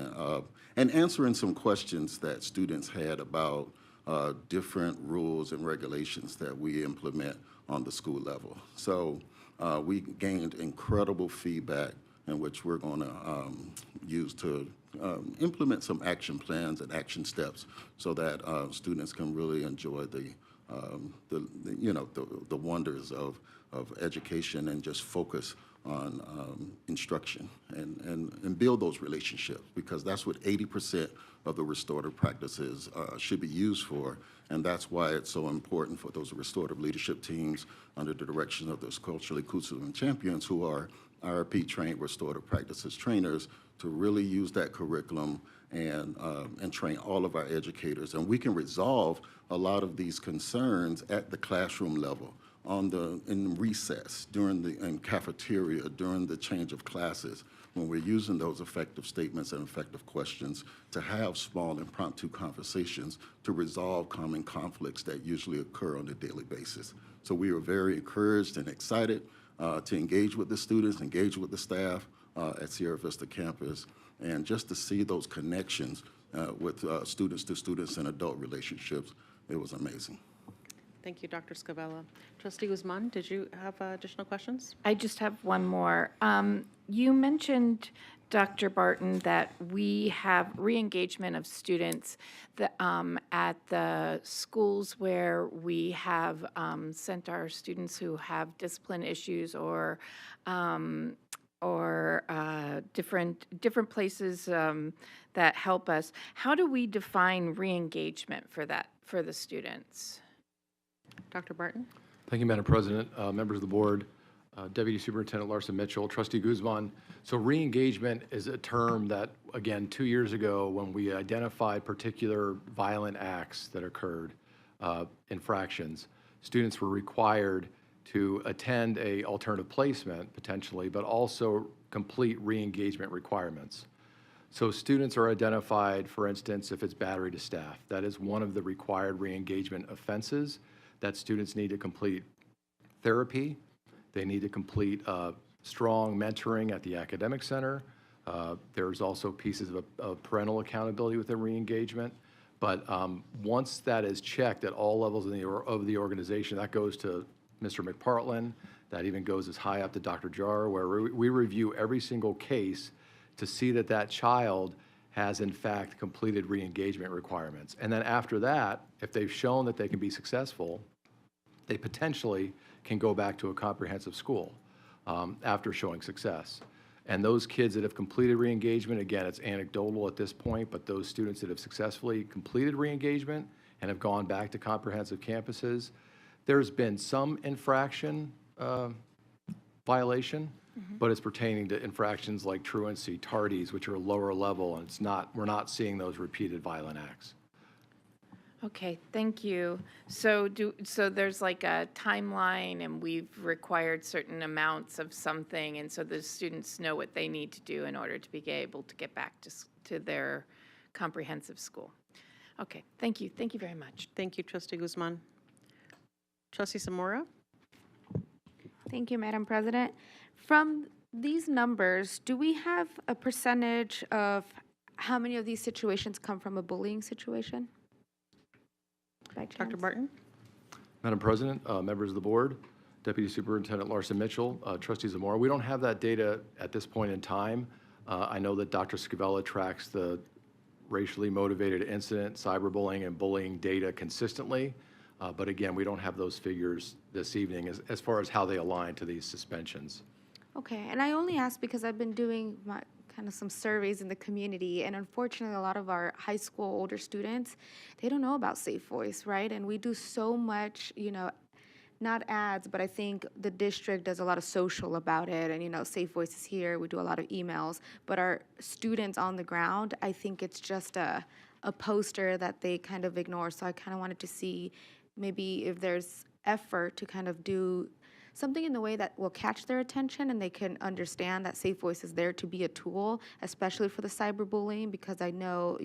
and answering some questions that students had about different rules and regulations that we implement on the school level. So we gained incredible feedback in which we're going to use to implement some action plans and action steps so that students can really enjoy the the wonders of education and just focus on instruction and build those relationships, because that's what 80% of the restorative practices should be used for. And that's why it's so important for those restorative leadership teams under the direction of those culturally inclusive champions who are IRP trained restorative practices trainers to really use that curriculum and train all of our educators. And we can resolve a lot of these concerns at the classroom level, in recess, in cafeteria, during the change of classes, when we're using those effective statements and effective questions to have small impromptu conversations to resolve common conflicts that usually occur on a daily basis. So we are very encouraged and excited to engage with the students, engage with the staff at Sierra Vista campus, and just to see those connections with students to students and adult relationships. It was amazing. Thank you, Dr. Scavella. Trustee Guzman, did you have additional questions? I just have one more. You mentioned, Dr. Barton, that we have re-engagement of students at the schools where we have sent our students who have discipline issues or different places that help us. How do we define re-engagement for the students? Dr. Barton? Thank you, Madam President, members of the board, Deputy Superintendent Larson Mitchell, Trustee Guzman. So re-engagement is a term that, again, 2 years ago, when we identified particular violent acts that occurred, infractions, students were required to attend a alternative placement, potentially, but also complete re-engagement requirements. So students are identified, for instance, if it's battery to staff. That is one of the required re-engagement offenses that students need to complete therapy. They need to complete strong mentoring at the academic center. There's also pieces of parental accountability with the re-engagement. But once that is checked at all levels of the organization, that goes to Mr. McPartland, that even goes as high up to Dr. Jar, where we review every single case to see that that child has in fact completed re-engagement requirements. And then after that, if they've shown that they can be successful, they potentially can go back to a comprehensive school after showing success. And those kids that have completed re-engagement, again, it's anecdotal at this point, but those students that have successfully completed re-engagement and have gone back to comprehensive campuses, there's been some infraction violation, but it's pertaining to infractions like truancy, tardies, which are lower level, and we're not seeing those repeated violent acts. Okay, thank you. So there's like a timeline, and we've required certain amounts of something, and so the students know what they need to do in order to be able to get back to their comprehensive school. Okay, thank you. Thank you very much. Thank you, Trustee Guzman. Trustee Zamora? Thank you, Madam President. From these numbers, do we have a percentage of how many of these situations come from a bullying situation? Dr. Barton? Madam President, members of the board, Deputy Superintendent Larson Mitchell, Trustee Zamora, we don't have that data at this point in time. I know that Dr. Scavella tracks the racially motivated incident, cyberbullying, and bullying data consistently. But again, we don't have those figures this evening as far as how they align to these suspensions. Okay, and I only ask because I've been doing some surveys in the community, and unfortunately a lot of our high school older students, they don't know about Safe Voice, right? And we do so much, not ads, but I think the district does a lot of social about it, and Safe Voice is here, we do a lot of emails, but our students on the ground, I think it's just a poster that they kind of ignore. So I kind of wanted to see maybe if there's effort to kind of do something in the way that will catch their attention and they can understand that Safe Voice is there to be a tool, especially for the cyberbullying, because I know,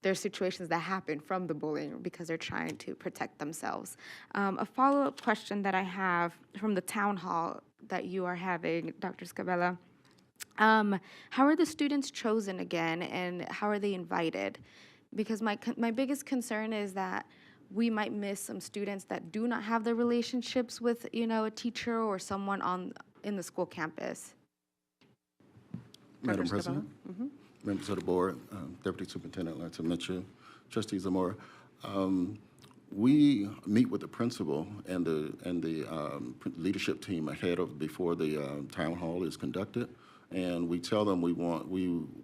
there's situations that happen from the bullying because they're trying to protect themselves. A follow-up question that I have from the town hall that you are having, Dr. Scavella, how are the students chosen again, and how are they invited? Because my biggest concern is that we might miss some students that do not have the relationships with, a teacher or someone in the school campus. Madam President, members of the board, Deputy Superintendent Larson Mitchell, Trustee Zamora, we meet with the principal and the leadership team before the town hall is conducted, and we tell them we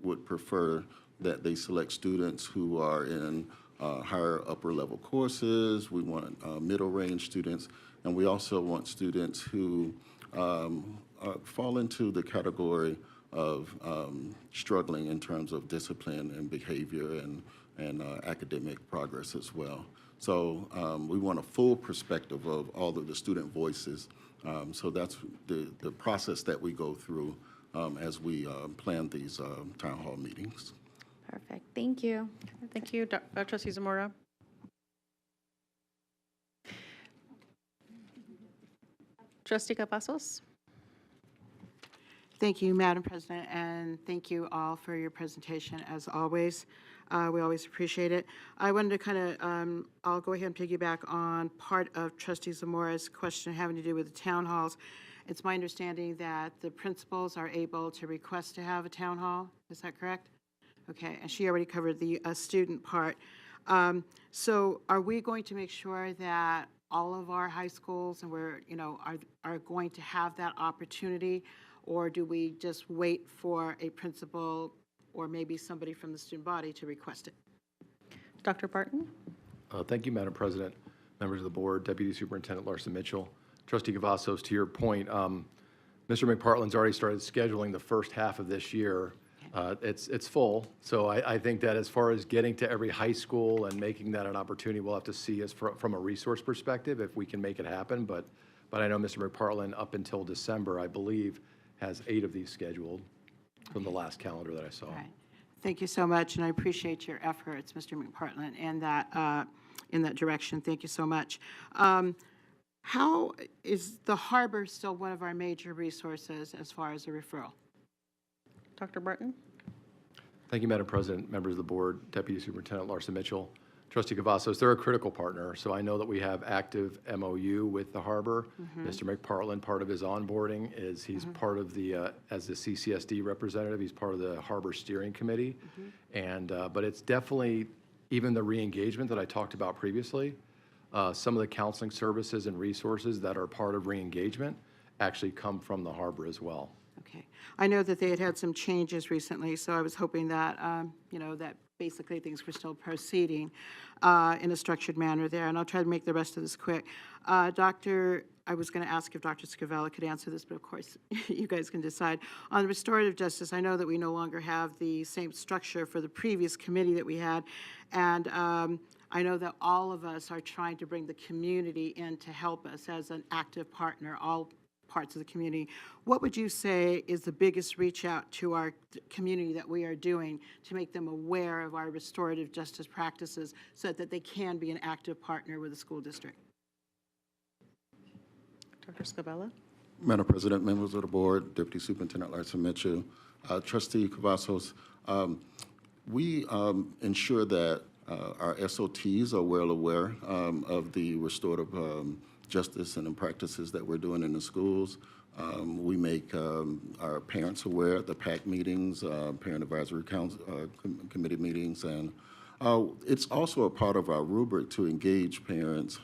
would prefer that they select students who are in higher upper level courses. We want middle range students, and we also want students who fall into the category of struggling in terms of discipline and behavior and academic progress as well. So we want a full perspective of all of the student voices. So that's the process that we go through as we plan these town hall meetings. Perfect. Thank you. Thank you, Trustee Zamora. Trustee Cavazos. Thank you, Madam President, and thank you all for your presentation, as always. We always appreciate it. I wanted to kind of, I'll go ahead and piggyback on part of Trustee Zamora's question having to do with the town halls. It's my understanding that the principals are able to request to have a town hall. Is that correct? Okay, and she already covered the student part. So are we going to make sure that all of our high schools and are going to have that opportunity, or do we just wait for a principal or maybe somebody from the student body to request it? Dr. Barton? Thank you, Madam President, members of the board, Deputy Superintendent Larson Mitchell. Trustee Cavazos, to your point, Mr. McPartland's already started scheduling the first half of this year. It's full, so I think that as far as getting to every high school and making that an opportunity, we'll have to see as from a resource perspective if we can make it happen. But I know Mr. McPartland, up until December, I believe, has 8 of these scheduled from the last calendar that I saw. All right. Thank you so much, and I appreciate your efforts, Mr. McPartland, and that in that direction. Thank you so much. How is the harbor still one of our major resources as far as a referral? Dr. Barton? Thank you, Madam President, members of the board, Deputy Superintendent Larson Mitchell. Trustee Cavazos, they're a critical partner, so I know that we have active MOU with the harbor. Mr. McPartland, part of his onboarding is he's part of the, as the CCSD representative, he's part of the harbor steering committee. And, but it's definitely, even the re-engagement that I talked about previously, some of the counseling services and resources that are part of re-engagement actually come from the harbor as well. Okay. I know that they had some changes recently, so I was hoping that, that basically things were still proceeding in a structured manner there, and I'll try to make the rest of this quick. I was going to ask if Dr. Scavella could answer this, but of course, you guys can decide. On restorative justice, I know that we no longer have the same structure for the previous committee that we had, and I know that all of us are trying to bring the community in to help us as an active partner, all parts of the community. What would you say is the biggest reach out to our community that we are doing to make them aware of our restorative justice practices so that they can be an active partner with the school district? Dr. Scavella? Madam President, members of the board, Deputy Superintendent Larson Mitchell, Trustee Cavazos, we ensure that our SOTs are well aware of the restorative justice and the practices that we're doing in the schools. We make our parents aware at the PAC meetings, Parent Advisory Council Committee meetings, and it's also a part of our rubric to engage parents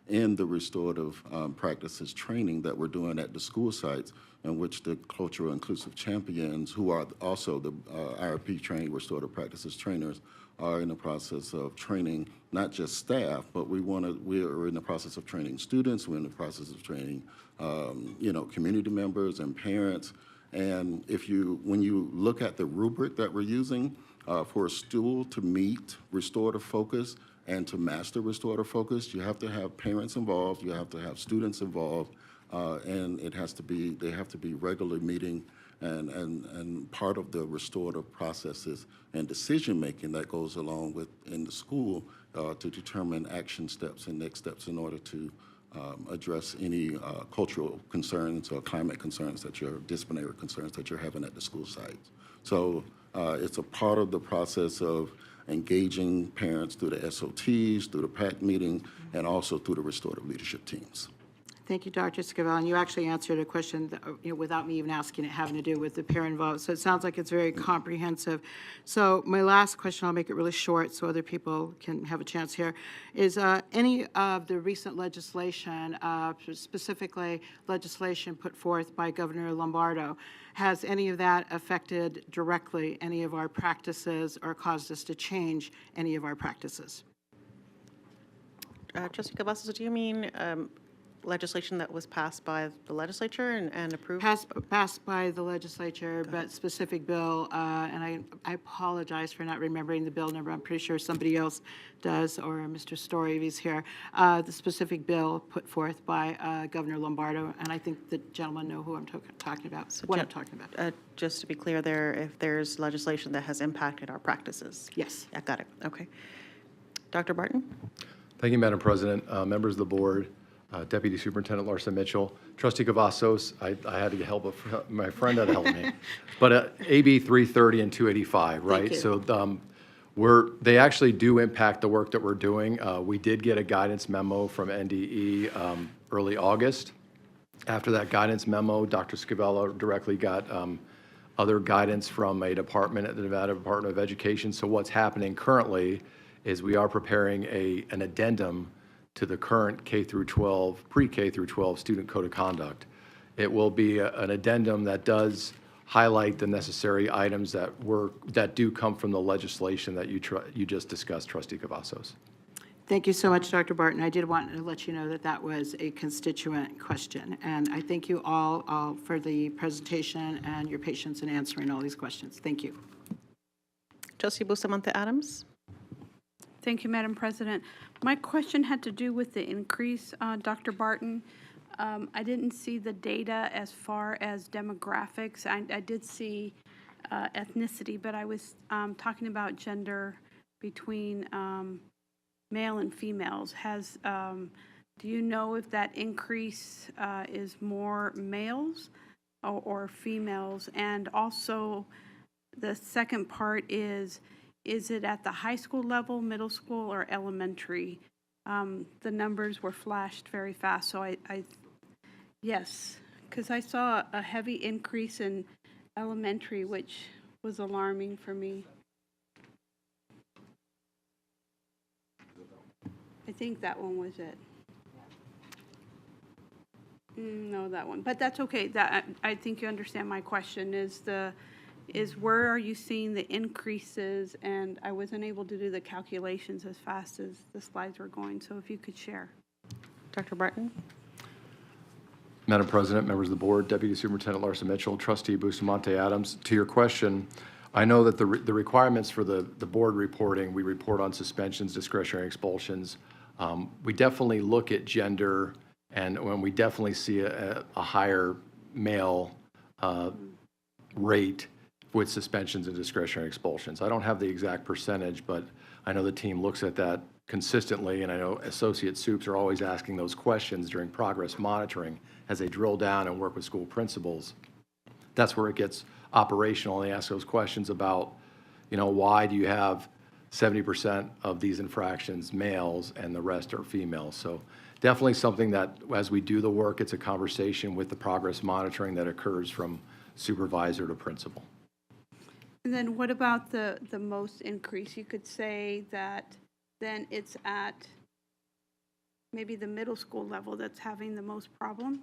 in the restorative practices training that we're doing at the school sites, in which the cultural inclusive champions, who are also the IRP trained restorative practices trainers, are in the process of training not just staff, but we are in the process of training students. We're in the process of training, community members and parents. And when you look at the rubric that we're using for a school to meet restorative focus and to master restorative focus, you have to have parents involved, you have to have students involved, and they have to be regularly meeting and part of the restorative processes and decision-making that goes along with in the school to determine action steps and next steps in order to address any cultural concerns or climate concerns disciplinary concerns that you're having at the school sites. So it's a part of the process of engaging parents through the SOTs, through the PAC meetings, and also through the restorative leadership teams. Thank you, Dr. Scavell. And you actually answered a question that, without me even asking it, having to do with the parent involved. So it sounds like it's very comprehensive. So my last question, I'll make it really short so other people can have a chance here, is any of the recent legislation, specifically legislation put forth by Governor Lombardo, has any of that affected directly any of our practices or caused us to change any of our practices? Trustee Cavazos, do you mean legislation that was passed by the legislature and approved? Passed by the legislature, but specific bill, and I apologize for not remembering the bill number. I'm pretty sure somebody else does, or Mr. Story if he's here. The specific bill put forth by Governor Lombardo, and I think the gentleman know who I'm talking about, I'm talking about. Just to be clear there, if there's legislation that has impacted our practices? Yes. Yeah, got it. Okay. Dr. Barton? Thank you, Madam President, members of the board, Deputy Superintendent Larson Mitchell, Trustee Cavazos. I had to get help. My friend had to help me. But AB 330 and 285, right? So they actually do impact the work that we're doing. We did get a guidance memo from NDE early August. After that guidance memo, Dr. Scavella directly got other guidance from a department at the Nevada Department of Education. So what's happening currently is we are preparing an addendum to the current K through 12, pre-K through 12 student code of conduct. It will be an addendum that does highlight the necessary items that do come from the legislation that you just discussed, Trustee Cavazos. Thank you so much, Dr. Barton. I did want to let you know that that was a constituent question, and I thank you all for the presentation and your patience in answering all these questions. Thank you. Trustee Bustamante Adams? Thank you, Madam President. My question had to do with the increase, Dr. Barton. I didn't see the data as far as demographics. I did see ethnicity, but I was talking about gender between male and females. Do you know if that increase is more males or females? And also, the second part is it at the high school level, middle school, or elementary? The numbers were flashed very fast, so yes, because I saw a heavy increase in elementary, which was alarming for me. I think that one was it. No, that one, but that's okay. I think you understand my question is where are you seeing the increases? And I wasn't able to do the calculations as fast as the slides were going, so if you could share. Dr. Barton? Madam President, members of the board, Deputy Superintendent Larson Mitchell, Trustee Bustamante Adams, to your question, I know that the requirements for the board reporting, we report on suspensions, discretionary expulsions. We definitely look at gender, and when we definitely see a higher male rate with suspensions and discretionary expulsions. I don't have the exact percentage, but I know the team looks at that consistently, and I know Associate Soups are always asking those questions during progress monitoring as they drill down and work with school principals. That's where it gets operational, and they ask those questions about, why do you have 70% of these infractions males and the rest are females? So definitely something that, as we do the work, it's a conversation with the progress monitoring that occurs from supervisor to principal. And then what about the most increase? You could say that then it's at maybe the middle school level that's having the most problem?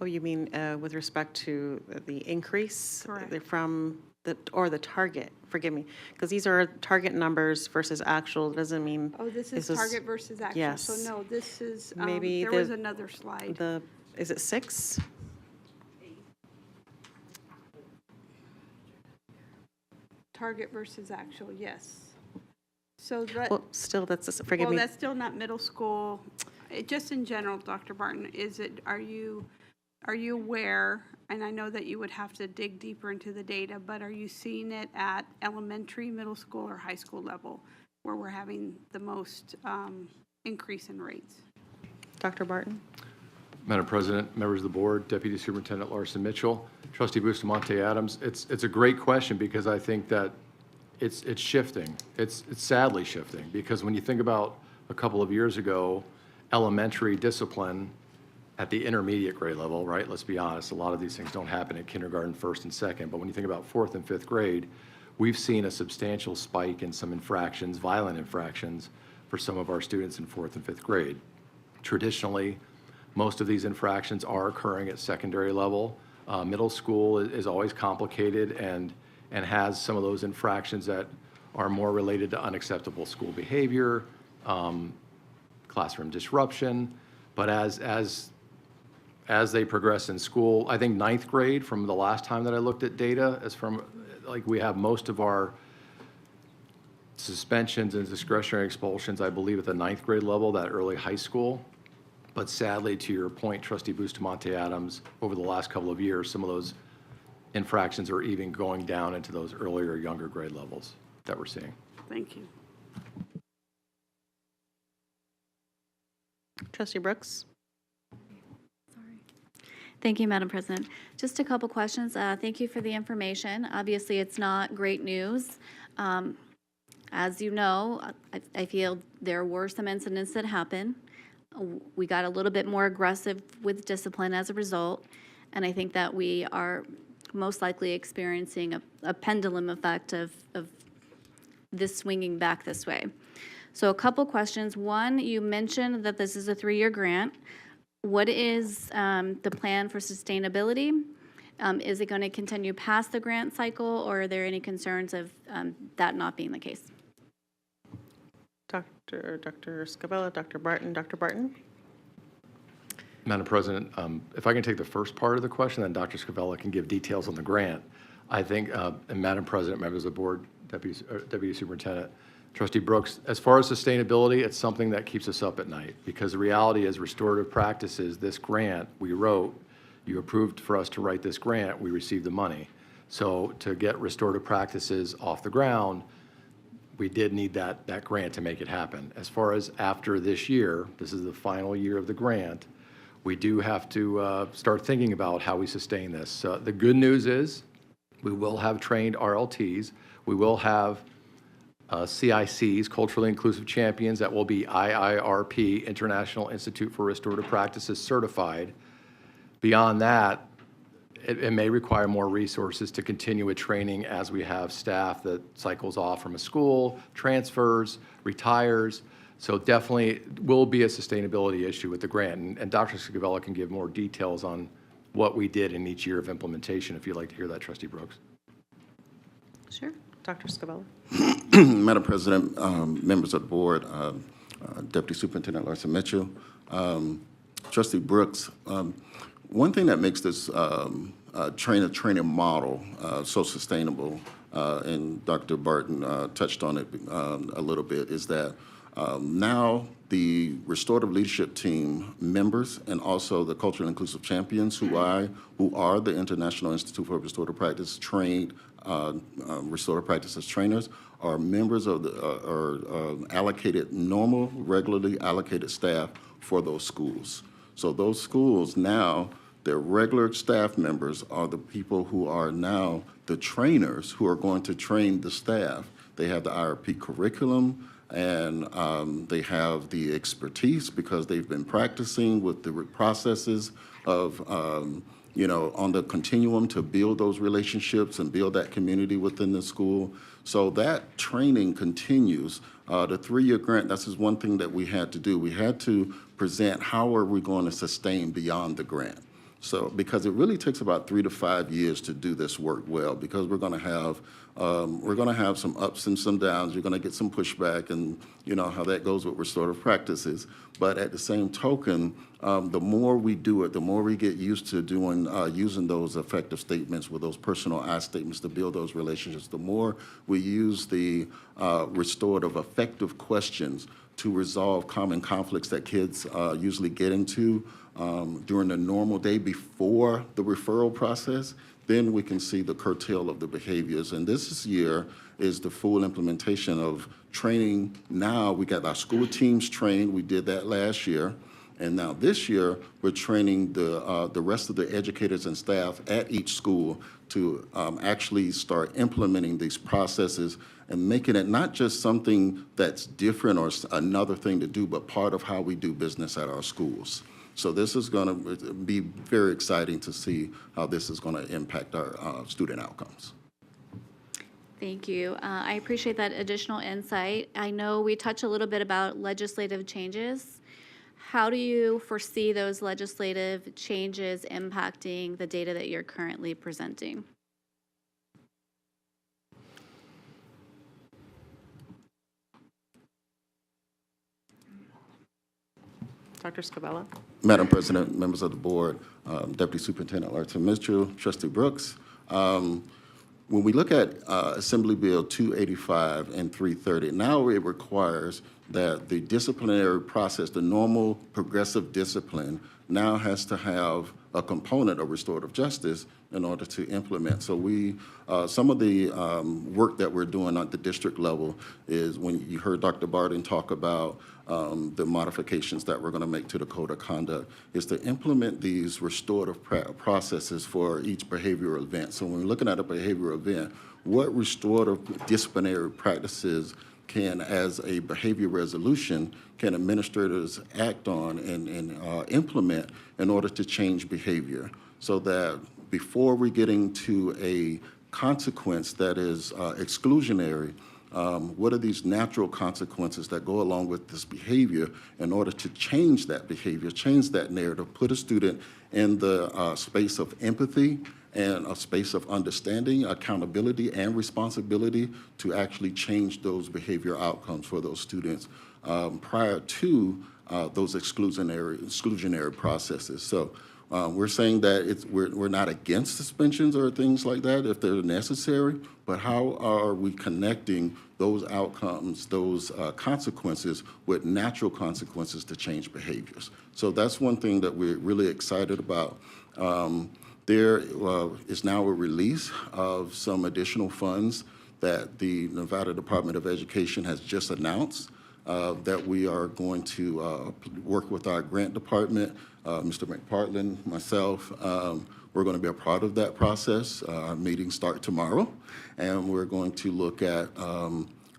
Oh, you mean with respect to the increase? Correct. From the target, forgive me, because these are target numbers versus actual, doesn't mean. Oh, this is target versus actual. Yes. So no, this is, Maybe there was another slide. Is it 6? Target versus actual, yes. So that. Well, still, forgive me. Well, that's still not middle school. Just in general, Dr. Barton, are you aware, and I know that you would have to dig deeper into the data, but are you seeing it at elementary, middle school, or high school level where we're having the most increase in rates? Dr. Barton? Madam President, members of the board, Deputy Superintendent Larson Mitchell, Trustee Bustamante Adams, it's a great question because I think that it's shifting. It's sadly shifting because when you think about a couple of years ago, elementary discipline at the intermediate grade level, right? Let's be honest, a lot of these things don't happen at kindergarten, first and second, but when you think about fourth and fifth grade, we've seen a substantial spike in some infractions, violent infractions, for some of our students in fourth and fifth grade. Traditionally, most of these infractions are occurring at secondary level. Middle school is always complicated and has some of those infractions that are more related to unacceptable school behavior, classroom disruption. But as they progress in school, I think ninth grade, from the last time that I looked at data, is from, like, we have most of our suspensions and discretionary expulsions, I believe, at the ninth grade level, that early high school. But sadly, to your point, Trustee Bustamante Adams, over the last couple of years, some of those infractions are even going down into those earlier, younger grade levels that we're seeing. Thank you. Trustee Brooks? Thank you, Madam President. Just a couple questions. Thank you for the information. Obviously, it's not great news. As you know, I feel there were some incidents that happened. We got a little bit more aggressive with discipline as a result, and I think that we are most likely experiencing a pendulum effect of this swinging back this way. So a couple questions. One, you mentioned that this is a 3-year grant. What is the plan for sustainability? Is it going to continue past the grant cycle, or are there any concerns of that not being the case? Dr. Scavella, Dr. Barton. Dr. Barton? Madam President, if I can take the first part of the question, then Dr. Scavella can give details on the grant. I think, and Madam President, members of the board, Deputy Superintendent, Trustee Brooks, as far as sustainability, it's something that keeps us up at night, because the reality is restorative practices, this grant we wrote, you approved for us to write this grant, we received the money. So to get restorative practices off the ground, we did need that grant to make it happen. As far as after this year, this is the final year of the grant, we do have to start thinking about how we sustain this. The good news is we will have trained RLTs. We will have CICs, Culturally Inclusive Champions, that will be IIRP, International Institute for Restorative Practices certified. Beyond that, it may require more resources to continue with training as we have staff that cycles off from a school, transfers, retires. So definitely will be a sustainability issue with the grant. And Dr. Scavella can give more details on what we did in each year of implementation, if you'd like to hear that, Trustee Brooks. Sure. Dr. Scavella. Madam President, members of the board, Deputy Superintendent Larson Mitchell, Trustee Brooks, one thing that makes this training model so sustainable, and Dr. Barton touched on it a little bit, is that now the restorative leadership team members and also the culturally inclusive champions who are the International Institute for Restorative Practice trained restorative practices trainers are members of the allocated regularly allocated staff for those schools. So those schools now, their regular staff members are the people who are now the trainers who are going to train the staff. They have the IRP curriculum, and they have the expertise because they've been practicing with the processes of, on the continuum to build those relationships and build that community within the school. So that training continues. The 3-year grant, this is one thing that we had to do. We had to present how are we going to sustain beyond the grant. So, because it really takes about 3 to 5 years to do this work well, because we're going to have some ups and some downs. You're going to get some pushback, and you know how that goes with restorative practices. But at the same token, the more we do it, the more we get used to doing using those effective statements with those personal I statements to build those relationships. The more we use the restorative effective questions to resolve common conflicts that kids usually get into during the normal day before the referral process, then we can see the curtail of the behaviors. And this year is the full implementation of training. Now we got our school teams trained. We did that last year. And now this year, we're training the rest of the educators and staff at each school to actually start implementing these processes and making it not just something that's different or another thing to do, but part of how we do business at our schools. So this is going to be very exciting to see how this is going to impact our student outcomes. Thank you. I appreciate that additional insight. I know we touched a little bit about legislative changes. How do you foresee those legislative changes impacting the data that you're currently presenting? Dr. Scabella. Madam President, members of the board, Deputy Superintendent Larson Mitchell, Trustee Brooks. When we look at Assembly Bill 285 and 330, now it requires that the disciplinary process, the normal progressive discipline, now has to have a component of restorative justice in order to implement. So some of the work that we're doing at the district level is when you heard Dr. Barton talk about the modifications that we're going to make to the code of conduct, is to implement these restorative processes for each behavioral event. So when we're looking at a behavioral event, what restorative disciplinary practices can, as a behavior resolution, can administrators act on and implement in order to change behavior, so that before we're getting to a consequence that is exclusionary, what are these natural consequences that go along with this behavior in order to change that behavior, change that narrative, put a student in the space of empathy and a space of understanding, accountability, and responsibility to actually change those behavior outcomes for those students prior to those exclusionary processes. So we're saying that we're not against suspensions or things like that if they're necessary, but how are we connecting those outcomes, those consequences, with natural consequences to change behaviors? So that's one thing that we're really excited about. There is now a release of some additional funds that the Nevada Department of Education has just announced that we are going to work with our grant department, Mr. McPartland, myself. We're going to be a part of that process. Our meetings start tomorrow, and we're going to look at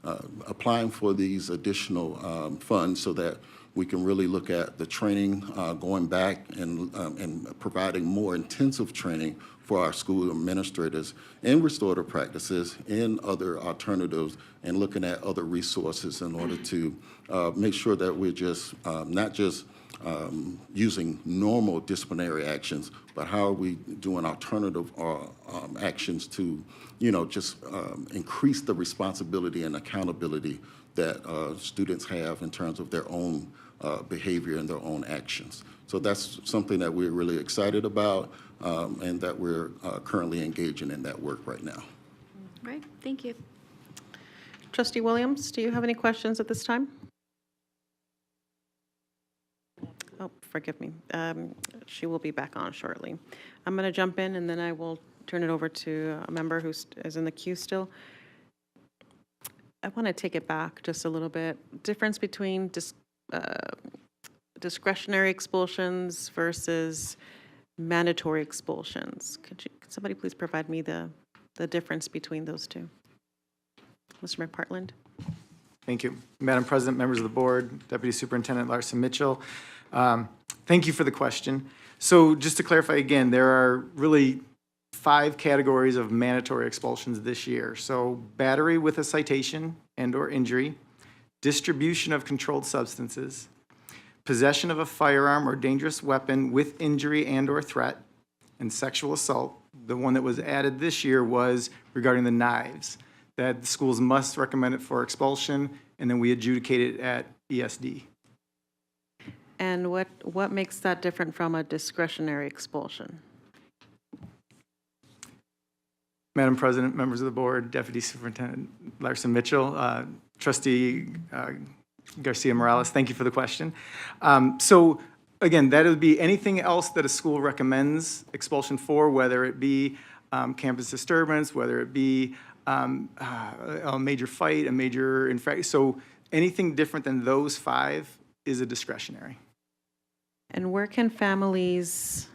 applying for these additional funds so that we can really look at the training, going back and providing more intensive training for our school administrators in restorative practices, in other alternatives, and looking at other resources in order to make sure that we're just not just using normal disciplinary actions, but how are we doing alternative actions to, just increase the responsibility and accountability that students have in terms of their own behavior and their own actions. So that's something that we're really excited about and that we're currently engaging in that work right now. Right, thank you. Trustee Williams, do you have any questions at this time? Oh, forgive me. She will be back on shortly. I'm going to jump in, and then I will turn it over to a member who is in the queue still. I want to take it back just a little bit. Difference between discretionary expulsions versus mandatory expulsions. Could somebody please provide me the difference between those two? Mr. McPartland. Thank you. Madam President, members of the board, Deputy Superintendent Larson Mitchell. Thank you for the question. So just to clarify again, there are really 5 categories of mandatory expulsions this year. So battery with a citation and/or injury, distribution of controlled substances, possession of a firearm or dangerous weapon with injury and/or threat, and sexual assault. The one that was added this year was regarding the knives, that the schools must recommend it for expulsion, and then we adjudicate it at ESD. And what makes that different from a discretionary expulsion? Madam President, members of the board, Deputy Superintendent Larson Mitchell, Trustee Garcia Morales, thank you for the question. So again, that would be anything else that a school recommends expulsion for, whether it be campus disturbance, whether it be a major fight, a major infraction. So anything different than those 5 is a discretionary. And where can families,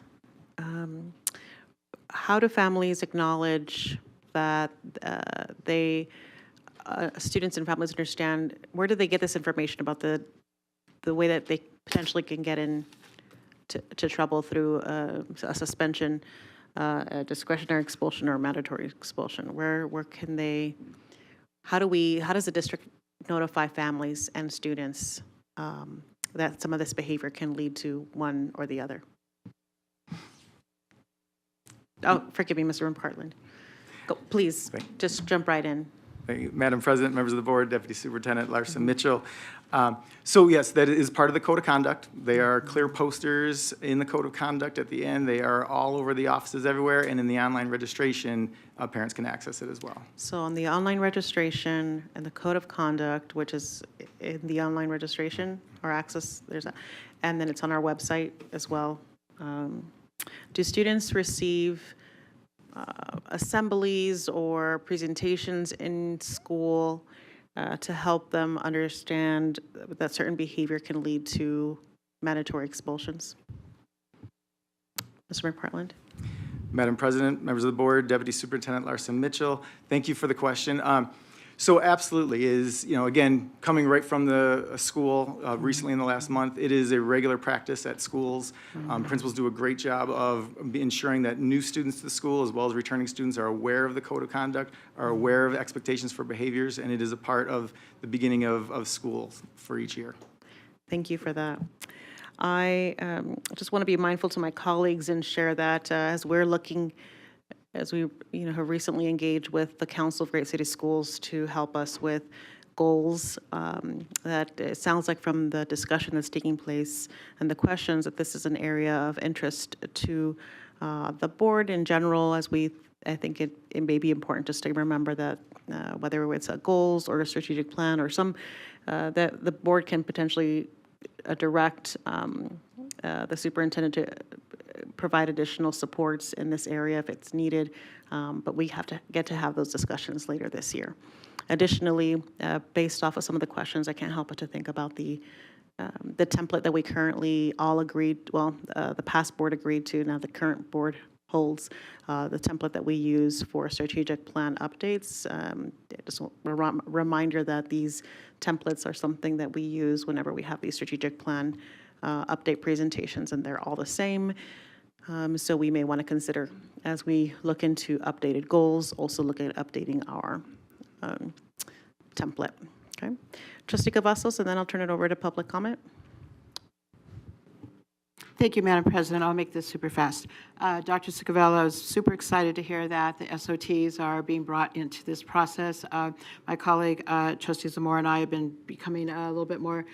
how do families acknowledge that students and families understand, where do they get this information about the way that they potentially can get to trouble through a suspension, a discretionary expulsion, or a mandatory expulsion? Where can they, how does the district notify families and students that some of this behavior can lead to one or the other? Oh, forgive me, Mr. McPartland. Go, please, just jump right in. Thank you, Madam President, members of the board, Deputy Superintendent Larson Mitchell. So yes, that is part of the Code of Conduct. They are clear posters in the Code of Conduct at the end. They are all over the offices everywhere, and in the online registration, parents can access it as well. So on the online registration and the Code of Conduct, which is in the online registration or access, there's that, and then it's on our website as well. Do students receive assemblies or presentations in school to help them understand that certain behavior can lead to mandatory expulsions? Mr. McPartland. Madam President, members of the board, Deputy Superintendent Larson Mitchell, thank you for the question. So absolutely is, again, coming right from the school recently in the last month, it is a regular practice at schools. Principals do a great job of ensuring that new students to the school as well as returning students are aware of the Code of Conduct, are aware of expectations for behaviors, and it is a part of the beginning of schools for each year. Thank you for that. I just want to be mindful to my colleagues and share that as we're looking, as we have recently engaged with the Council of Great City Schools to help us with goals, that it sounds like from the discussion that's taking place and the questions that this is an area of interest to the board in general. I think it may be important just to remember that whether it's a goals or a strategic plan or some, that the board can potentially direct the superintendent to provide additional supports in this area if it's needed, but we have to get to have those discussions later this year. Additionally, based off of some of the questions, I can't help but to think about the template that we currently all agreed, the past board agreed to, now the current board holds, the template that we use for strategic plan updates. Just a reminder that these templates are something that we use whenever we have these strategic plan update presentations, and they're all the same. So we may want to consider, as we look into updated goals, also look at updating our template. Okay, Trustee Cavazos, and then I'll turn it over to public comment. Thank you, Madam President. I'll make this super fast. Dr. Cicavella, I was super excited to hear that the SOTs are being brought into this process. My colleague, Trustee Zamora, and I have been becoming a little bit more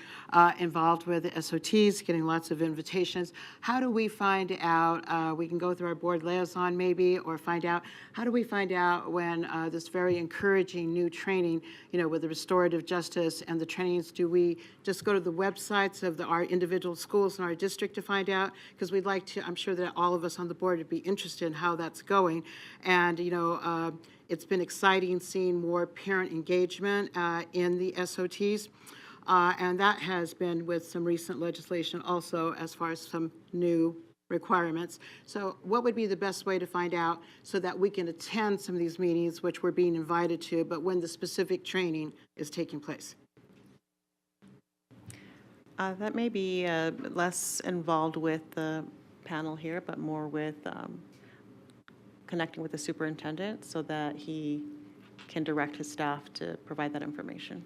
involved with the SOTs, getting lots of invitations. How do we find out, we can go through our board liaison maybe, or find out, how do we find out when this very encouraging new training, with the restorative justice and the trainings, do we just go to the websites of our individual schools in our district to find out? Because we'd like to, I'm sure that all of us on the board would be interested in how that's going. And, it's been exciting seeing more parent engagement in the SOTs. And that has been with some recent legislation also as far as some new requirements. So what would be the best way to find out so that we can attend some of these meetings, which we're being invited to, but when the specific training is taking place? That may be less involved with the panel here, but more with connecting with the superintendent so that he can direct his staff to provide that information.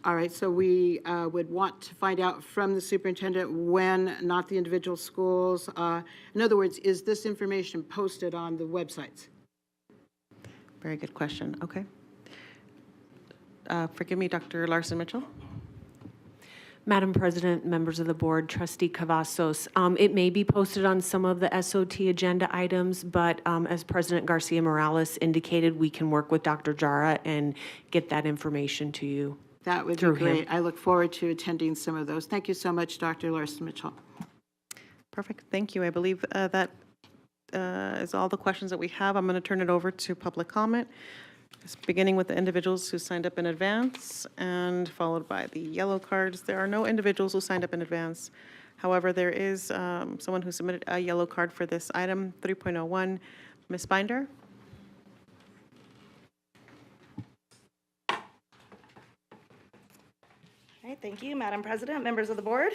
All right, so we would want to find out from the superintendent when, not the individual schools. In other words, is this information posted on the websites? Very good question. Okay. Forgive me, Dr. Larson Mitchell. Madam President, members of the board, Trustee Cavazos, it may be posted on some of the SOT agenda items, but as President Garcia Morales indicated, we can work with Dr. Jara and get that information to you. That would be great. I look forward to attending some of those. Thank you so much, Dr. Larson Mitchell. Perfect. Thank you. I believe that is all the questions that we have. I'm going to turn it over to public comment, beginning with the individuals who signed up in advance and followed by the yellow cards. There are no individuals who signed up in advance. However, there is someone who submitted a yellow card for this item, 3.01. Ms. Binder? All right, thank you, Madam President, members of the board.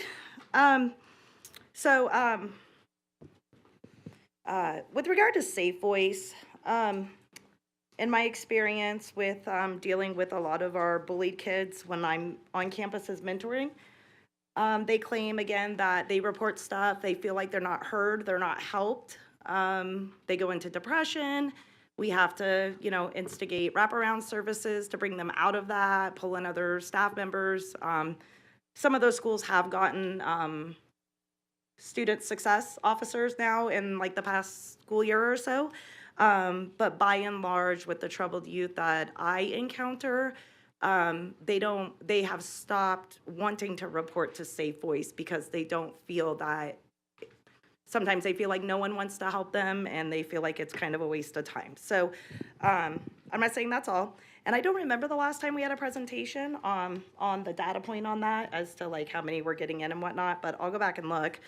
With regard to Safe Voice, in my experience with dealing with a lot of our bullied kids when I'm on campus as mentoring, they claim again that they report stuff, they feel like they're not heard, they're not helped. They go into depression. We have to, instigate wraparound services to bring them out of that, pull in other staff members. Some of those schools have gotten student success officers now in like the past school year or so. But by and large, with the troubled youth that I encounter, they have stopped wanting to report to Safe Voice because they don't feel that, sometimes they feel like no one wants to help them and they feel like it's kind of a waste of time. So I'm not saying that's all. And I don't remember the last time we had a presentation on the data point on that as to like how many we're getting in and whatnot, but I'll go back and look.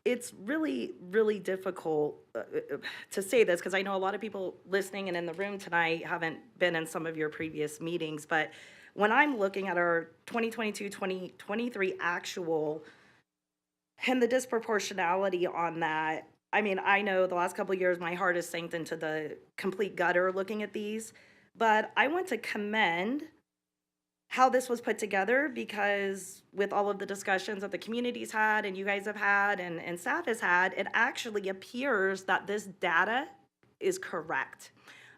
It's really, really difficult to say this because I know a lot of people listening and in the room tonight haven't been in some of your previous meetings, but when I'm looking at our 2022-2023 actual and the disproportionality on that, I mean, I know the last couple of years my heart has sank into the complete gutter looking at these, but I want to commend how this was put together because with all of the discussions that the community's had and you guys have had and staff has had, it actually appears that this data is correct.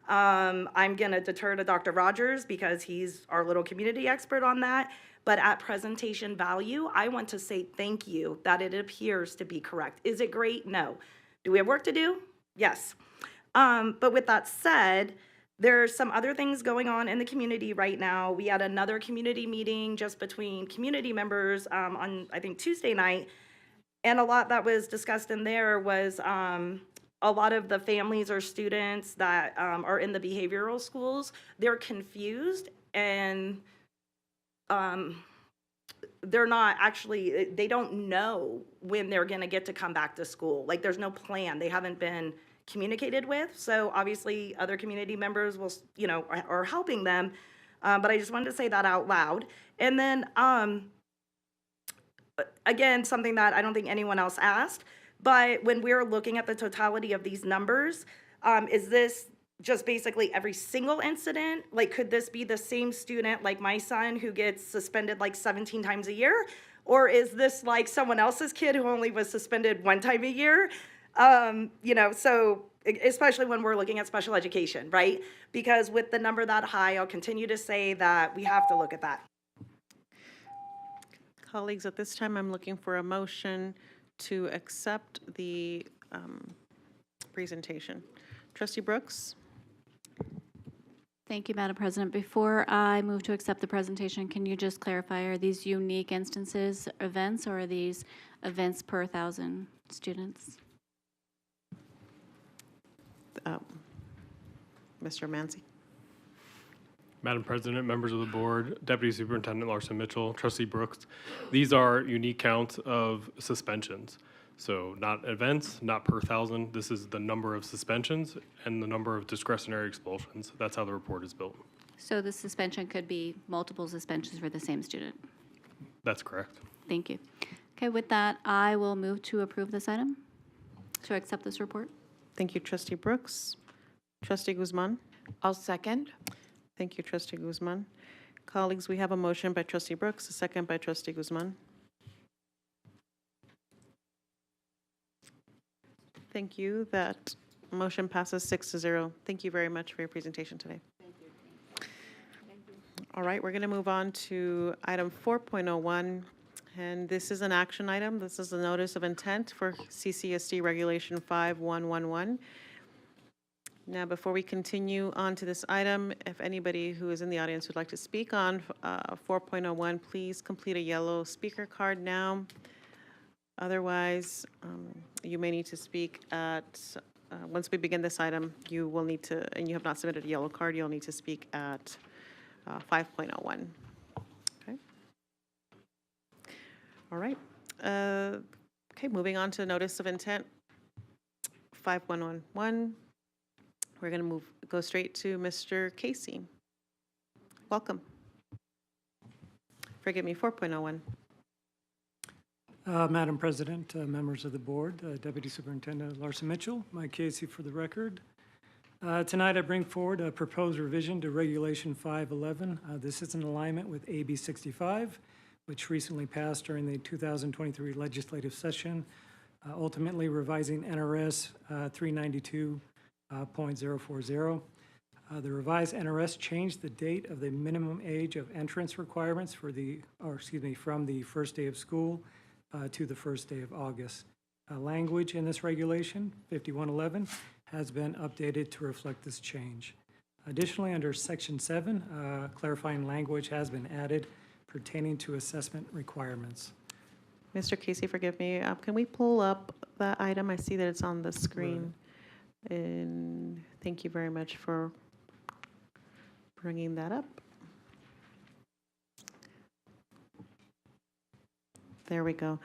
I'm gonna defer to Dr. Rogers because he's our little community expert on that, but at presentation value, I want to say thank you that it appears to be correct. Is it great? No. Do we have work to do? Yes. But with that said, there's some other things going on in the community right now. We had another community meeting just between community members on, I think, Tuesday night. And a lot that was discussed in there was a lot of the families or students that are in the behavioral schools, they're confused and they're not actually, they don't know when they're gonna get to come back to school. Like there's no plan, they haven't been communicated with. So obviously other community members will, are helping them. But I just wanted to say that out loud. And then again, something that I don't think anyone else asked, but when we're looking at the totality of these numbers, is this just basically every single incident? Like, could this be the same student like my son who gets suspended like 17 times a year? Or is this like someone else's kid who only was suspended one time a year? So especially when we're looking at special education, right? Because with the number that high, I'll continue to say that we have to look at that. Colleagues, at this time, I'm looking for a motion to accept the presentation. Trustee Brooks? Thank you, Madam President. Before I move to accept the presentation, can you just clarify, are these unique instances events or are these events per 1,000 students? Mr. Manzi. Madam President, members of the board, Deputy Superintendent Larson Mitchell, Trustee Brooks, these are unique counts of suspensions. So not events, not per 1,000. This is the number of suspensions and the number of discretionary expulsions. That's how the report is built. So the suspension could be multiple suspensions for the same student? That's correct. Thank you. Okay, with that, I will move to approve this item, to accept this report. Thank you, Trustee Brooks. Trustee Guzman? I'll second. Thank you, Trustee Guzman. Colleagues, we have a motion by Trustee Brooks, a second by Trustee Guzman. Thank you. That motion passes 6-0. Thank you very much for your presentation today. Thank you. All right, we're going to move on to item 4.01, and this is an action item. This is a notice of intent for CCSD Regulation 5111. Now, before we continue on to this item, if anybody who is in the audience would like to speak on 4.01, please complete a yellow speaker card now. Otherwise, you may need to speak at, once we begin this item, you will need to, and you have not submitted a yellow card, you'll need to speak at 5.01. Okay. All right. Okay, moving on to notice of intent, 5111. We're going to go straight to Mr. Casey. Welcome. Forgive me, 4.01. Madam President, members of the board, Deputy Superintendent Larson Mitchell, Mike Casey for the record. Tonight I bring forward a proposed revision to Regulation 511. This is in alignment with AB 65, which recently passed during the 2023 legislative session, ultimately revising NRS 392.040. The revised NRS changed the date of the minimum age of entrance requirements from the first day of school to the first day of August. Language in this regulation, 5111, has been updated to reflect this change. Additionally, under Section 7, clarifying language has been added pertaining to assessment requirements. Mr. Casey, forgive me. Can we pull up that item? I see that it's on the screen. Right. And thank you very much for bringing that up. There we go.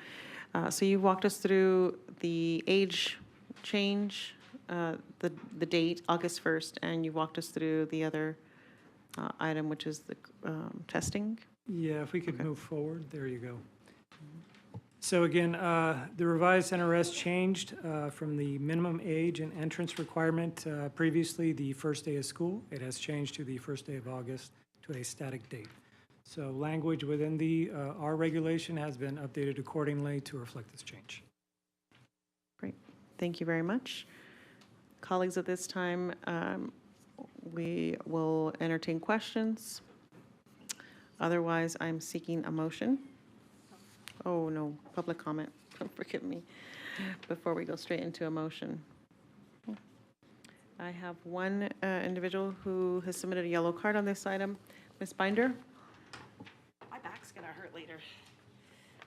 So you walked us through the age change, the date, August 1st, and you walked us through the other item, which is the testing. Yeah, if we could move forward. There you go. So again, the revised NRS changed from the minimum age and entrance requirement previously the first day of school. It has changed to the first day of August to a static date. So language within the our regulation has been updated accordingly to reflect this change. Great. Thank you very much. Colleagues, at this time, we will entertain questions. Otherwise, I'm seeking a motion. Oh, no, public comment. Forgive me. Before we go straight into a motion. I have one individual who has submitted a yellow card on this item. Ms. Binder? My back's going to hurt later.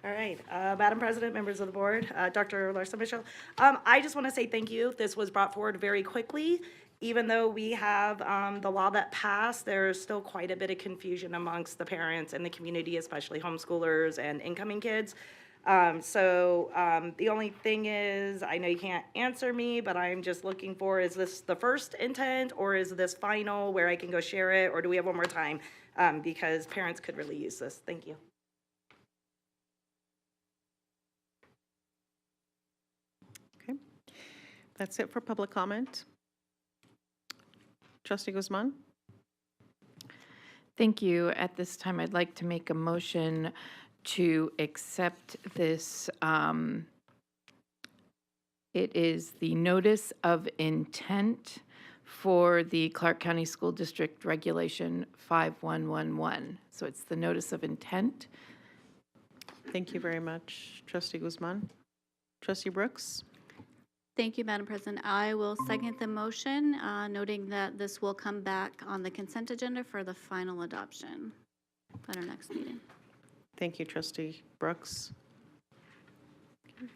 All right, Madam President, members of the board, Dr. Larson Mitchell, I just want to say thank you. This was brought forward very quickly. Even though we have the law that passed, there's still quite a bit of confusion amongst the parents and the community, especially homeschoolers and incoming kids. The only thing is, I know you can't answer me, but I'm just looking for, is this the first intent or is this final where I can go share it, or do we have one more time? Because parents could really use this. Thank you. Okay, that's it for public comment. Trustee Guzman? Thank you. At this time, I'd like to make a motion to accept this. It is the notice of intent for the Clark County School District Regulation 5111. So it's the notice of intent. Thank you very much, Trustee Guzman. Trustee Brooks? Thank you, Madam President. I will second the motion, noting that this will come back on the consent agenda for the final adoption at our next meeting. Thank you, Trustee Brooks.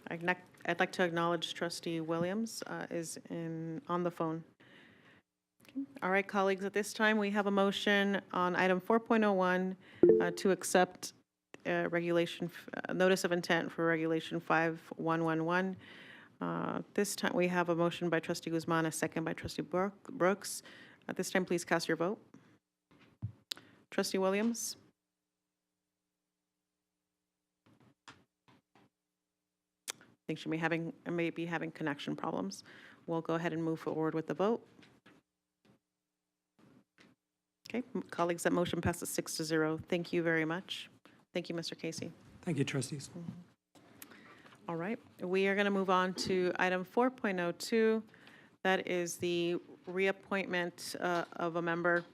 I'd like to acknowledge Trustee Williams is on the phone. Okay. All right, colleagues, at this time we have a motion on item 4.01 to accept notice of intent for Regulation 5111. This time we have a motion by Trustee Guzman, a second by Trustee Brooks. At this time, please cast your vote. Trustee Williams? I think she may be having connection problems. We'll go ahead and move forward with the vote. Okay, colleagues, that motion passes 6-0. Thank you very much. Thank you, Mr. Casey. Thank you, trustees. All right, we are going to move on to item 4.02. That is the reappointment of a member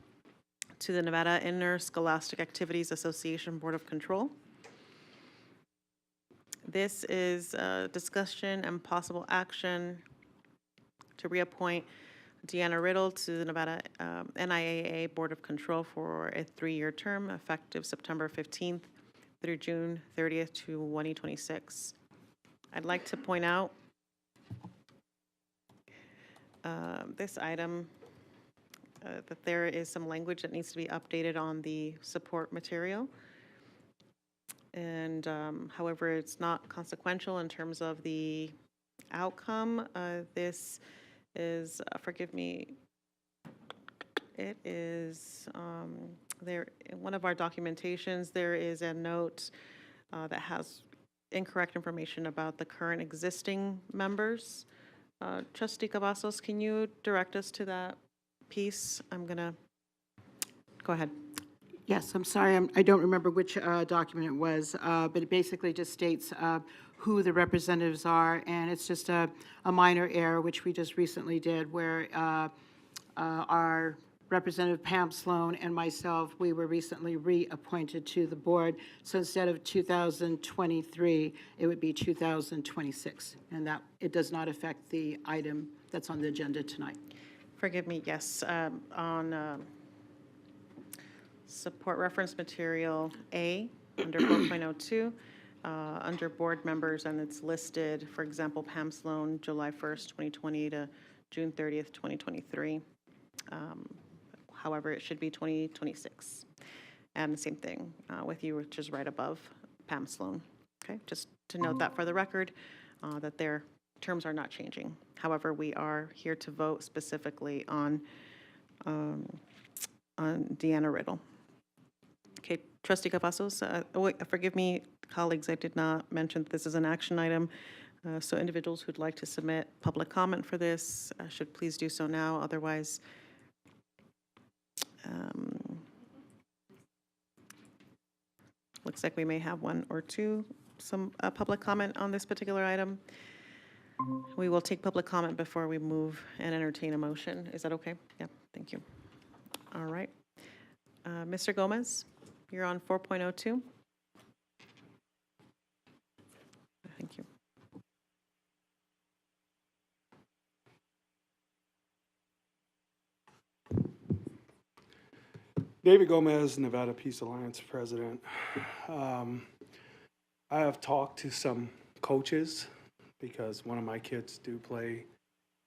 to the Nevada Interscholastic Activities Association Board of Control. This is discussion and possible action to reappoint Deanna Riddle to the Nevada NIAA Board of Control for a 3-year term effective September 15th through June 30th to 2026. I'd like to point out this item, that there is some language that needs to be updated on the support material. And however, it's not consequential in terms of the outcome. This is, forgive me, it is, there, in one of our documentations, there is a note that has incorrect information about the current existing members. Trustee Cavazos, can you direct us to that piece? I'm gonna, go ahead. Yes, I'm sorry, I don't remember which document it was, but it basically just states who the representatives are, and it's just a minor error, which we just recently did, where our Representative Pam Sloan and myself, we were recently reappointed to the board, so instead of 2023, it would be 2026, and that, it does not affect the item that's on the agenda tonight. Forgive me, yes, on support reference material A, under 4.02, under board members, and it's listed, for example, Pam Sloan, July 1st, 2020 to June 30th, 2023. However, it should be 2026. And the same thing with you, which is right above Pam Sloan. Okay, just to note that for the record, that their terms are not changing. However, we are here to vote specifically on Deanna Riddle. Okay, Trustee Cavazos, forgive me, colleagues, I did not mention that this is an action item. So individuals who'd like to submit public comment for this should please do so now. Otherwise, looks like we may have one or two, some public comment on this particular item. We will take public comment before we move and entertain a motion. Is that okay? Yeah, thank you. All right. Mr. Gomez, you're on 4.02. Thank you. David Gomez, Nevada Peace Alliance president. I have talked to some coaches because one of my kids do play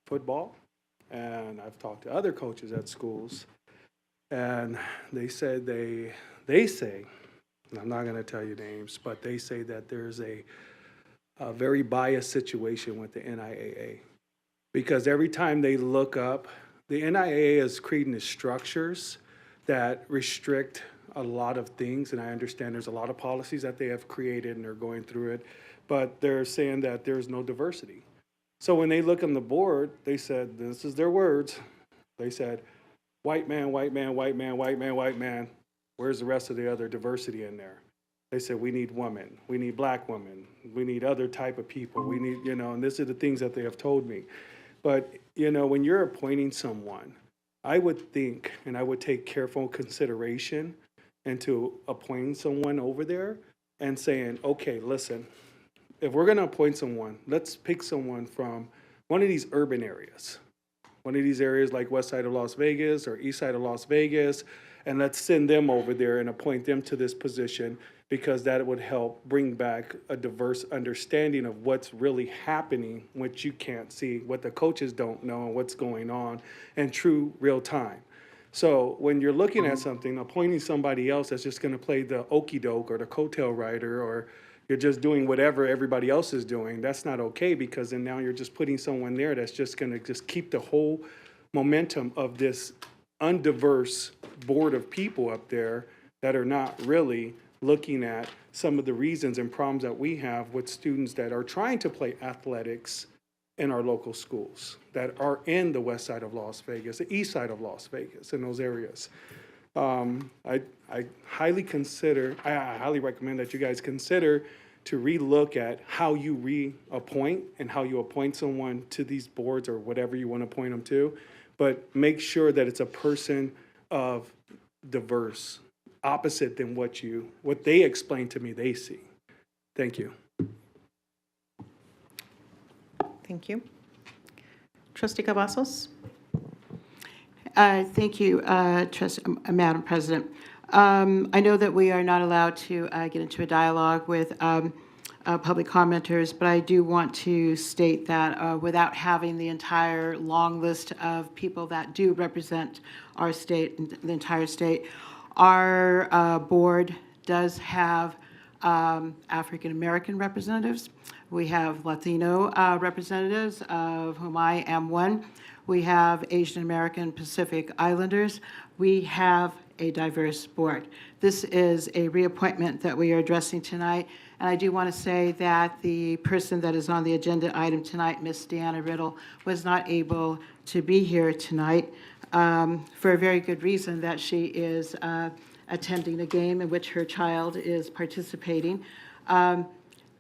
football, and I've talked to other coaches at schools, and they said they say, and I'm not going to tell you names, but they say that there's a very biased situation with the NIAA, because every time they look up, the NIAA is creating the structures that restrict a lot of things, and I understand there's a lot of policies that they have created and they're going through it, but they're saying that there's no diversity. So when they look on the board, they said, this is their words, they said, white man, white man, white man, white man, white man, where's the rest of the other diversity in there? They said, we need women, we need black women, we need other type of people, we need, and this are the things that they have told me. But, when you're appointing someone, I would think, and I would take careful consideration into appointing someone over there and saying, okay, listen, if we're going to appoint someone, let's pick someone from one of these urban areas, one of these areas like west side of Las Vegas or east side of Las Vegas, and let's send them over there and appoint them to this position, because that would help bring back a diverse understanding of what's really happening, which you can't see, what the coaches don't know, and what's going on in true real time. So when you're looking at something, appointing somebody else that's just going to play the okie doke or the coattail rider, or you're just doing whatever everybody else is doing, that's not okay, because then now you're just putting someone there that's just going to just keep the whole momentum of this undiverse board of people up there that are not really looking at some of the reasons and problems that we have with students that are trying to play athletics in our local schools that are in the west side of Las Vegas, the east side of Las Vegas, in those areas. I highly recommend that you guys consider to relook at how you reappoint and how you appoint someone to these boards or whatever you want to appoint them to, but make sure that it's a person of diverse, opposite than what they explain to me they see. Thank you. Thank you. Trustee Cavazos? Thank you, Madam President. I know that we are not allowed to get into a dialogue with public commenters, but I do want to state that without having the entire long list of people that do represent our state, the entire state, our board does have African American representatives. We have Latino representatives, of whom I am one. We have Asian American Pacific Islanders. We have a diverse board. This is a reappointment that we are addressing tonight. And I do want to say that the person that is on the agenda item tonight, Ms. Deanna Riddle, was not able to be here tonight for a very good reason, that she is attending a game in which her child is participating.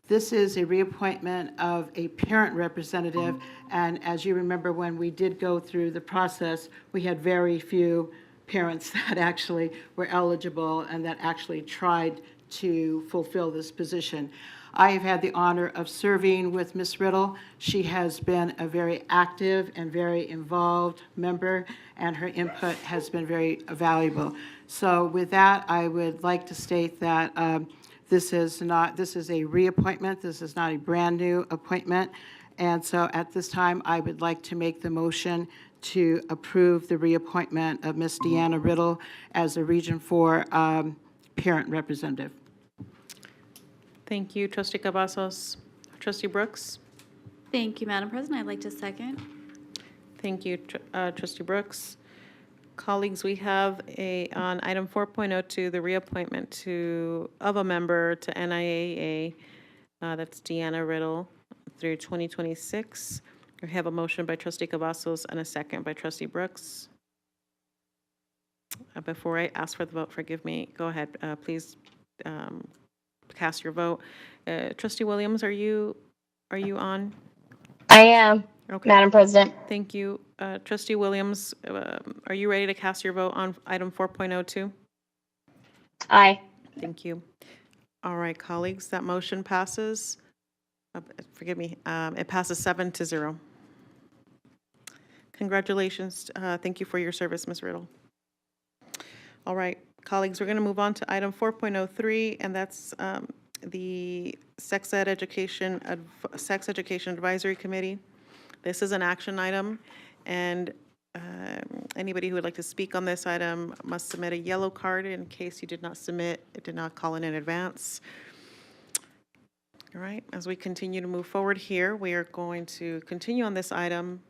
This is a reappointment of a parent representative, and as you remember, when we did go through the process, we had very few parents that actually were eligible and that actually tried to fulfill this position. I have had the honor of serving with Ms. Riddle. She has been a very active and very involved member, and her input has been very valuable. So with that, I would like to state that this is a reappointment. This is not a brand-new appointment. And so at this time, I would like to make the motion to approve the reappointment of Ms. Deanna Riddle as a Region 4 parent representative. Thank you, Trustee Cavazos. Trustee Brooks? Thank you, Madam President. I'd like to second. Thank you, Trustee Brooks. Colleagues, we have on item 4.02, the reappointment of a member to NIAA, that's Deanna Riddle, through 2026. We have a motion by Trustee Cavazos and a second by Trustee Brooks. Before I ask for the vote, forgive me, go ahead, please cast your vote. Trustee Williams, are you on? I am, Okay. Madam President. Thank you. Trustee Williams, are you ready to cast your vote on item 4.02? Aye. Thank you. All right, colleagues, that motion passes. Forgive me, it passes 7-0. Congratulations. Thank you for your service, Ms. Riddle. All right, colleagues, we're going to move on to item 4.03, and that's the Sex Education Advisory Committee. This is an action item, and anybody who would like to speak on this item must submit a yellow card in case you did not call in advance. All right, as we continue to move forward here, we are going to continue on this item.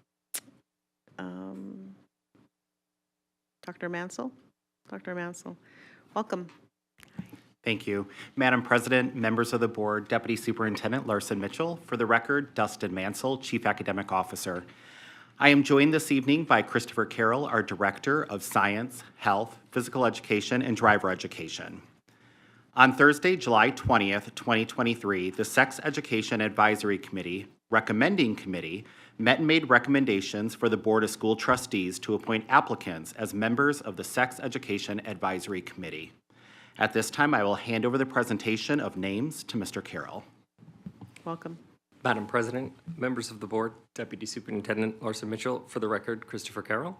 Dr. Mansell? Dr. Mansell, welcome. Thank you. Madam President, members of the board, Deputy Superintendent Larson Mitchell. For the record, Dustin Mansell, Chief Academic Officer. I am joined this evening by Christopher Carroll, our Director of Science, Health, Physical Education, and Driver Education. On Thursday, July 20th, 2023, the Sex Education Advisory Committee, recommending committee, met and made recommendations for the Board of School Trustees to appoint applicants as members of the Sex Education Advisory Committee. At this time, I will hand over the presentation of names to Mr. Carroll. Welcome. Madam President, members of the board, Deputy Superintendent Larson Mitchell, for the record, Christopher Carroll.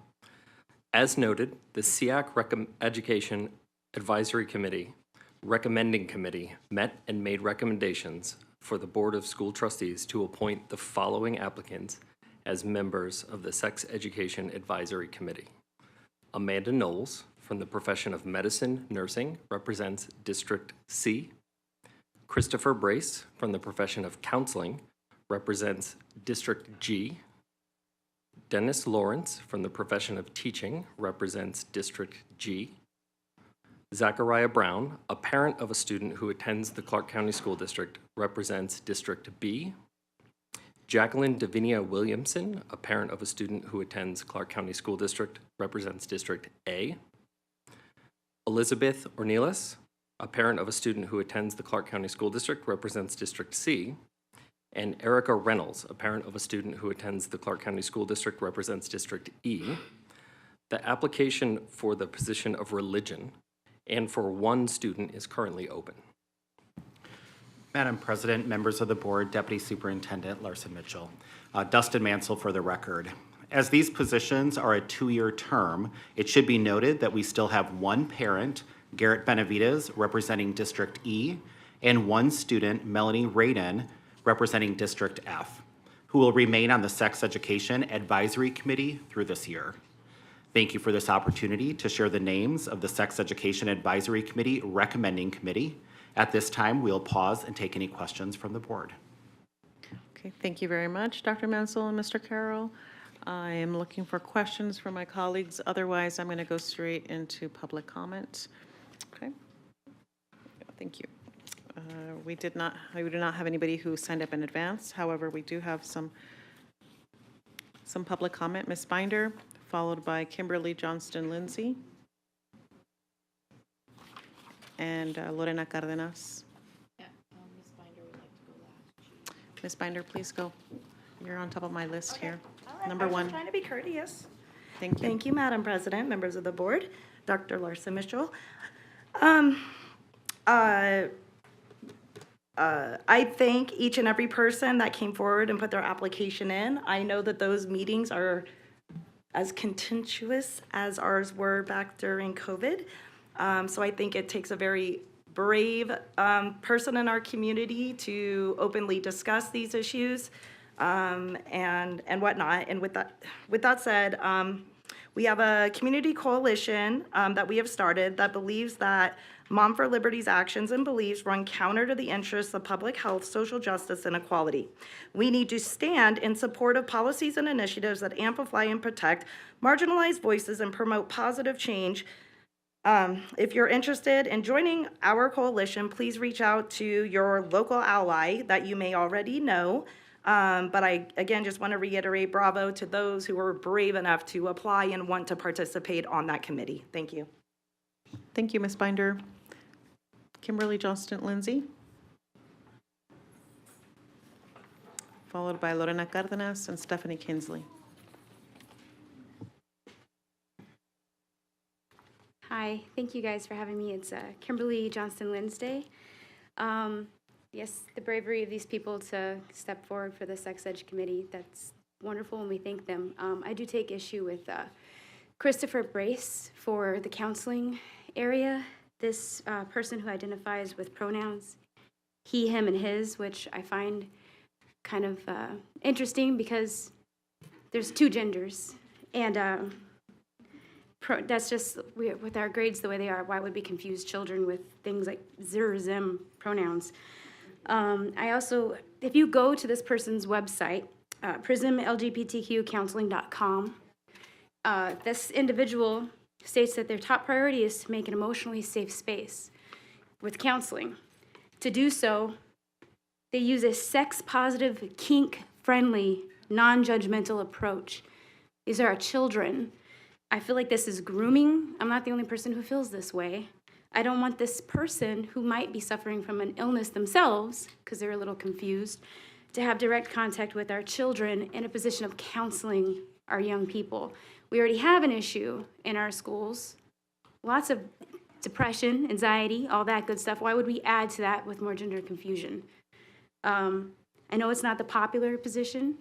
As noted, the SEAC Education Advisory Committee, recommending committee, met and made recommendations for the Board of School Trustees to appoint the following applicants as members of the Sex Education Advisory Committee. Amanda Knowles, from the profession of medicine, nursing, represents District C. Christopher Brace, from the profession of counseling, represents District G. Dennis Lawrence, from the profession of teaching, represents District G. Zachariah Brown, a parent of a student who attends the Clark County School District, represents District B. Jacqueline Davinia Williamson, a parent of a student who attends Clark County School District, represents District A. Elizabeth Ornelas, a parent of a student who attends the Clark County School District, represents District C. And Erica Reynolds, a parent of a student who attends the Clark County School District, represents District E. The application for the position of religion and for one student is currently open. Madam President, members of the board, Deputy Superintendent Larson Mitchell. Dustin Mansell for the record. As these positions are a 2-year term, it should be noted that we still have one parent, Garrett Benavides, representing District E, and one student, Melanie Radin, representing District F, who will remain on the Sex Education Advisory Committee through this year. Thank you for this opportunity to share the names of the Sex Education Advisory Committee recommending committee At this time, we'll pause and take any questions from the board. Okay, thank you very much, Dr. Mansell and Mr. Carroll. I am looking for questions from my colleagues. Otherwise, I'm going to go straight into public comment. Okay. Thank you. We do not have anybody who signed up in advance. However, we do have some public comment. Ms. Binder, followed by Kimberly Johnston-Lindsay and Lorena Cardenas. Ms. Binder, please go. You're on top of my list here. Number I was one. just trying to be courteous. Thank you. Thank you, Madam President, members of the board, Dr. Larson Mitchell. I thank each and every person that came forward and put their application in. I know that those meetings are as contentious as ours were back during COVID. So I think it takes a very brave person in our community to openly discuss these issues and whatnot. And with that said, we have a community coalition that we have started that believes that Mom for Liberty's actions and beliefs run counter to the interests of public health, social justice, and equality. We need to stand in support of policies and initiatives that amplify and protect marginalized voices and promote positive change. If you're interested in joining our coalition, please reach out to your local ally that you may already know. But I, again, just want to reiterate bravo to those who were brave enough to apply and want to participate on that committee. Thank you. Thank you, Ms. Binder. Kimberly Johnston-Lindsay, followed by Lorena Cardenas and Stephanie Kinsley. Hi, thank you guys for having me. It's Kimberly Johnston-Lindsay. Yes, the bravery of these people to step forward for the Sex Ed Committee, that's wonderful, and we thank them. I do take issue with Christopher Brace for the counseling area. This person who identifies with pronouns he, him, and his, which I find kind of interesting because there's two genders. And that's just, with our grades the way they are, why would we confuse children with things like zir, zim pronouns? I also, if you go to this person's website, prismlgbtqcounseling.com, this individual states that their top priority is to make an emotionally safe space with counseling. To do so, they use a sex-positive, kink-friendly, non-judgmental approach. These are our children. I feel like this is grooming. I'm not the only person who feels this way. I don't want this person who might be suffering from an illness themselves, because they're a little confused, to have direct contact with our children in a position of counseling our young people. We already have an issue in our schools, lots of depression, anxiety, all that good stuff. Why would we add to that with more gender confusion? I know it's not the popular position,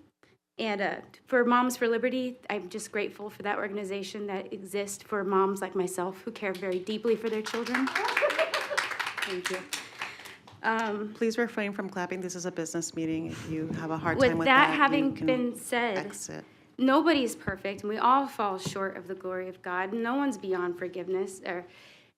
and for Moms for Liberty, I'm just grateful for that organization that exists for moms like myself who care very deeply for their children. Thank you. Please refrain from clapping. This is a business meeting. If you have a hard With time with that that, having you can been said, exit. nobody's perfect, and we all fall short of the glory of God. No one's beyond forgiveness.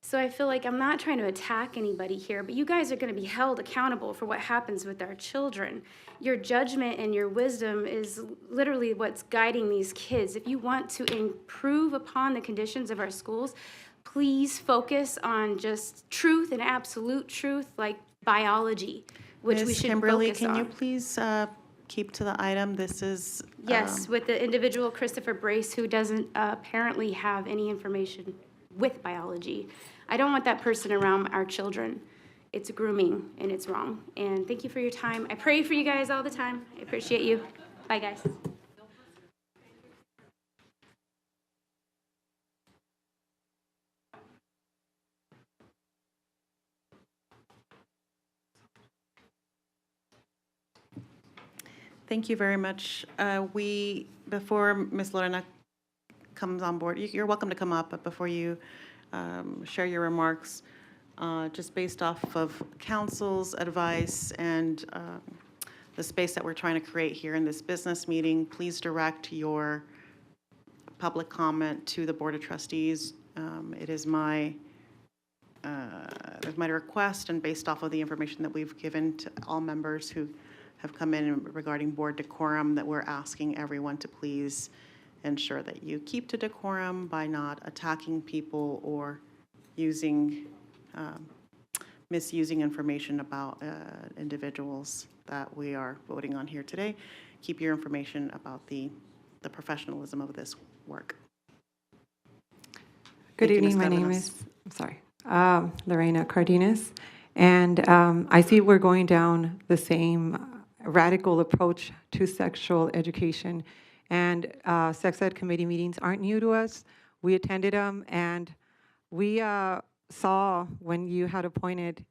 So I feel like I'm not trying to attack anybody here, but you guys are going to be held accountable for what happens with our children. Your judgment and your wisdom is literally what's guiding these kids. If you want to improve upon the conditions of our schools, please focus on just truth and absolute truth, like biology, which we Ms. should Kimberly, focus can on. you please keep to the item? This is Yes, with the individual Christopher Brace, who doesn't apparently have any information with biology. I don't want that person around our children. It's grooming, and it's wrong. And thank you for your time. I pray for you guys all the time. I appreciate you. Bye, guys. Thank you very much. Before Ms. Lorena comes on board, you're welcome to come up, but before you share your remarks, just based off of council's advice and the space that we're trying to create here in this business meeting, please direct your public comment to the Board of Trustees. It is my is my request, and based off of the information that we've given to all members who have come in regarding board decorum, that we're asking everyone to please ensure that you keep to decorum by not attacking people or using, misusing information about individuals that we are voting on here today. Keep your information about the professionalism of this work. Good Thank you, evening. Ms. My name Cardenas. is, I'm sorry, Lorena Cardenas. And I see we're going down the same radical approach to sexual education. And sex ed committee meetings aren't new to us. We attended them, and we saw when you had approved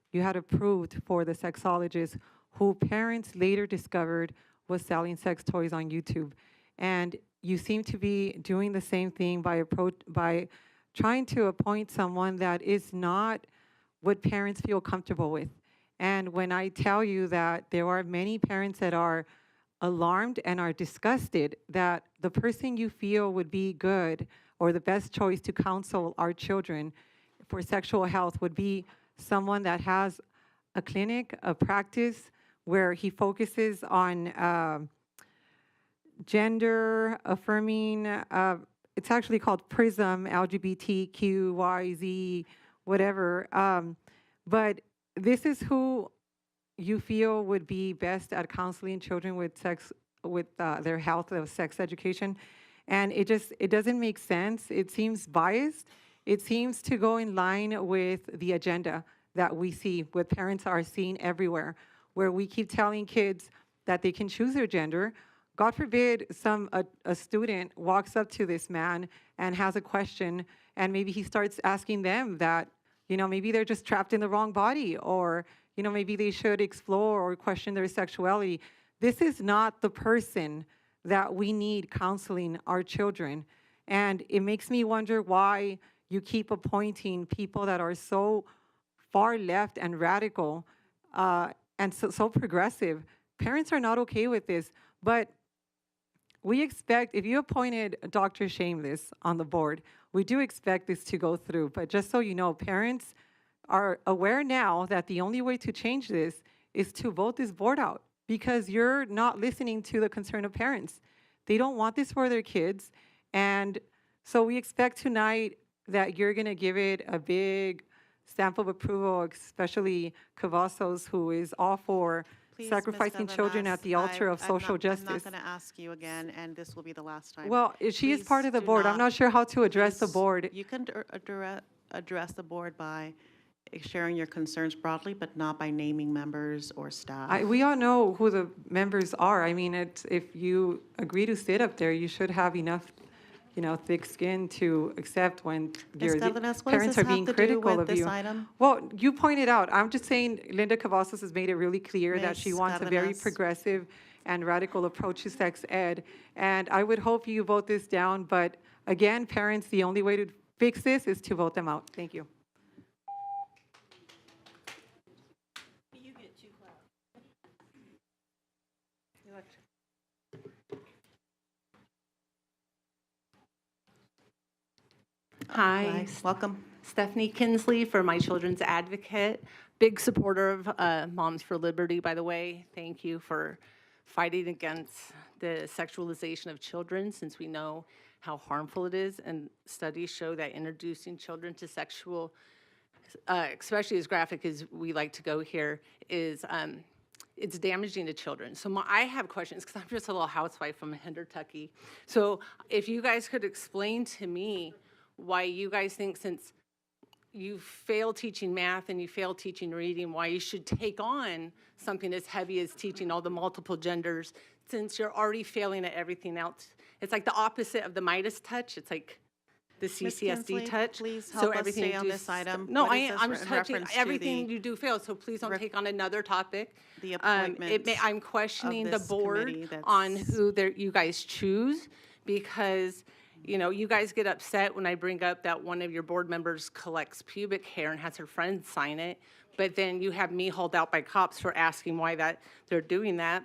for the sexologist who parents later discovered was selling sex toys on YouTube. And you seem to be doing the same thing by trying to appoint someone that is not what parents feel comfortable with. And when I tell you that there are many parents that are alarmed and are disgusted that the person you feel would be good or the best choice to counsel our children for sexual health would be someone that has a clinic, a practice where he focuses on gender affirming, it's actually called PRISM, LGBTQYZ, whatever. But this is who you feel would be best at counseling children with their health of sex education. And it doesn't make sense. It seems biased. It seems to go in line with the agenda that we see, what parents are seeing everywhere, where we keep telling kids that they can choose their gender. God forbid a student walks up to this man and has a question, and maybe he starts asking them that, maybe they're just trapped in the wrong body, or, maybe they should explore or question their sexuality. This is not the person that we need counseling our children. And it makes me wonder why you keep appointing people that are so far left and radical and so progressive. Parents are not okay with this, but we expect, if you appointed Dr. Shameless on the board, we do expect this to go through. But just so you know, parents are aware now that the only way to change this is to vote this board out, because you're not listening to the concern of parents. They don't want this for their kids. And so we expect tonight that you're going to give it a big stamp of approval, especially Cavazos, who is all for Please, sacrificing Ms. children at the altar of social justice. I'm not going to ask you again, and this will be the last time. Well, she is Please part of the do board. I'm not sure how to address the please, board. You can address the board by sharing your concerns broadly, but not by naming members or staff. We all know who the members are. I mean, if you agree to sit up there, you should have enough, thick skin to accept when Ms. Cardenas, what does parents this are being have to do critical with of this you. item? Well, you pointed out. I'm just saying Linda Cavazos has made it really clear that she Ms. wants a very Cardenas. progressive and radical approach to sex ed. And I would hope you vote this down. But again, parents, the only way to fix this is to vote them out. Thank you. Hi, welcome. Stephanie Kinsley for My Children's Advocate. Big supporter of Moms for Liberty, by the way. Thank you for fighting against the sexualization of children, since we know how harmful it is. And studies show that introducing children to sexual, especially as graphic as we like to go here, is it's damaging to children. So I have questions, because I'm just a little housewife from Hendertucky. So if you guys could explain to me why you guys think, since you fail teaching math and you fail teaching reading, why you should take on something as heavy as teaching all the multiple genders, since you're already failing at everything else. It's like the opposite of the Midas touch. It's like the Ms. CCSD Kinsley, touch. please help us stay on this item. No, What is this I'm in just touching reference to everything the you do fail, so please don't take on another topic. The appointment I'm questioning the this board committee that's- on who you guys choose, because you guys get upset when I bring up that one of your board members collects pubic hair and has her friends sign it, but then you have me hauled out by cops for asking why they're doing that.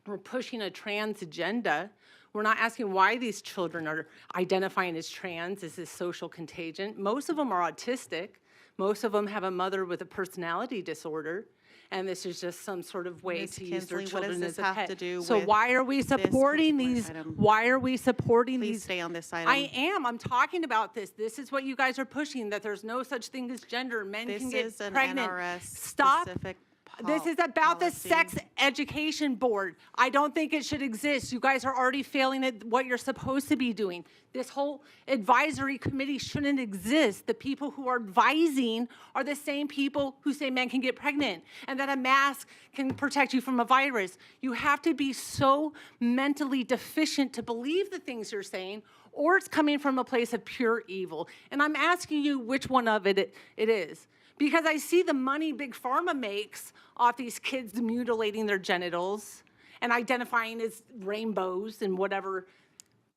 We're pushing a trans agenda. We're not asking why these children are identifying as trans. Is this social contagion? Most of them are autistic, Most of them have a mother with a personality disorder, and this is just some sort of way Ms. to use their Kinsley, what does children this as a have pet. to do So with why are we supporting particular these? item? Why are we supporting Please these? stay on this item. I am. I'm talking about this. This is what you guys are pushing, that there's no such thing as gender. Men This can get is an pregnant. NRS Stop. specific This is about the policy. sex education board. I don't think it should exist. You guys are already failing at what you're supposed to be doing. This whole advisory committee shouldn't exist. The people who are advising are the same people who say men can get pregnant and that a mask can protect you from a virus. You have to be so mentally deficient to believe the things you're saying, or it's coming from a place of pure evil. And I'm asking you which one of it is. Because I see the money Big Pharma makes off these kids mutilating their genitals and identifying as rainbows and whatever.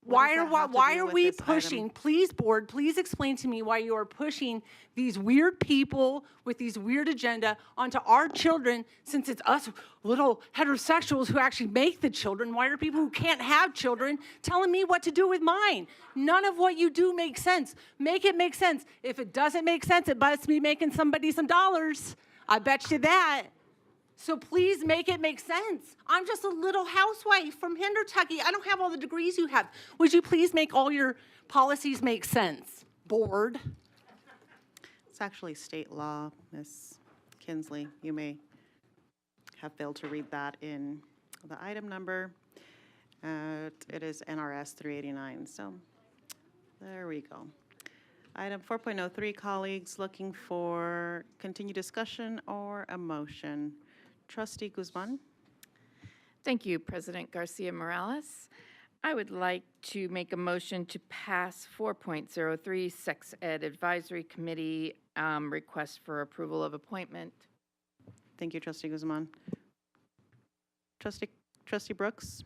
Why are we pushing? Please, board, please explain to me why you are pushing these weird people with these weird agenda onto our children, since it's us little heterosexuals who actually make the children. Why are people who can't have children telling me what to do with mine? None of what you do makes sense. Make it make sense. If it doesn't make sense, it must be making somebody some dollars. I bet you that. So please make it make sense. I'm just a little housewife from Kentucky. I don't have all the degrees you have. Would you please make all your policies make sense, board? It's actually state law, Ms. Kinsley. You may have failed to read that in the item number. It is NRS 389, so there we go. Item 4.03, colleagues, looking for continued discussion or a motion. Trustee Guzman. Thank you, President Garcia Morales. I would like to make a motion to pass 4.03 Sex Ed Advisory Committee request for approval of appointment. Thank you, Trustee Guzman. Trustee Brooks.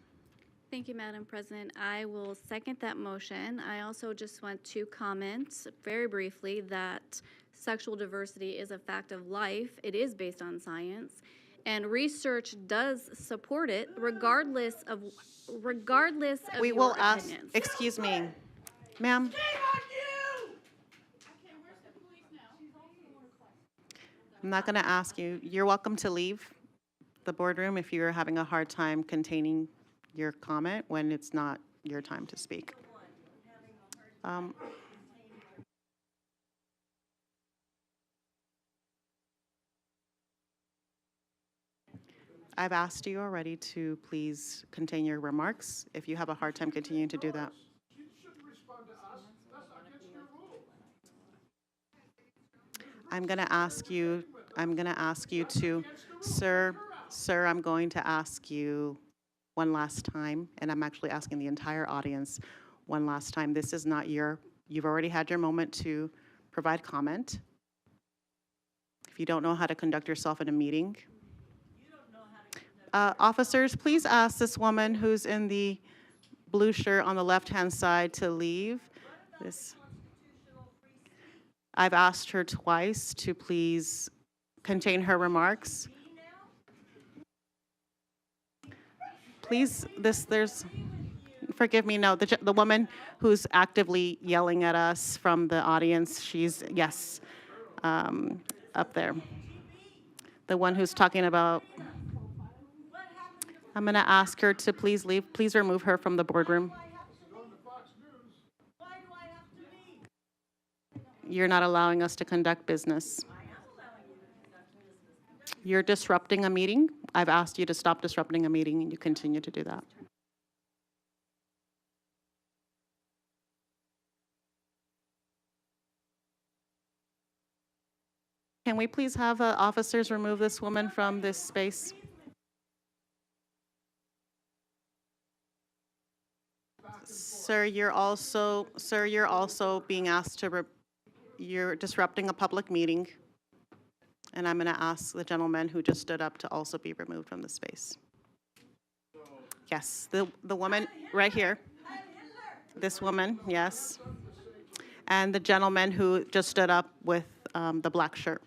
Thank you, Madam President. I will second that motion. I also just want to comment very briefly that sexual diversity is a fact of life. It is based on science, and research does support it, regardless of We your will ask, opinions. excuse me, ma'am. I'm not going to ask you. You're welcome to leave the boardroom if you're having a hard time containing your comment when it's not your time to speak. I've asked you already to please contain your remarks if you have a hard time continuing to do that. I'm going to ask you to, sir, I'm going to ask you one last time, and I'm actually asking the entire audience one last time. This is not you've already had your moment to provide comment. If you don't know how to conduct yourself in a meeting. Officers, please ask this woman who's in the blue shirt on the left-hand side to leave. I've asked her twice to please contain her remarks. Please, forgive me, no, the woman who's actively yelling at us from the audience, she's, yes, up there. The one who's talking about, I'm going to ask her to please leave. Please remove her from the boardroom. You're not allowing us to conduct business. You're disrupting a meeting. I've asked you to stop disrupting a meeting, and you continue to do that. Can we please have officers remove this woman from this space? Sir, you're also being asked to, you're disrupting a public meeting. And I'm going to ask the gentleman who just stood up to also be removed from the space. Yes, the woman right here. This woman, yes. And the gentleman who just stood up with the black shirt.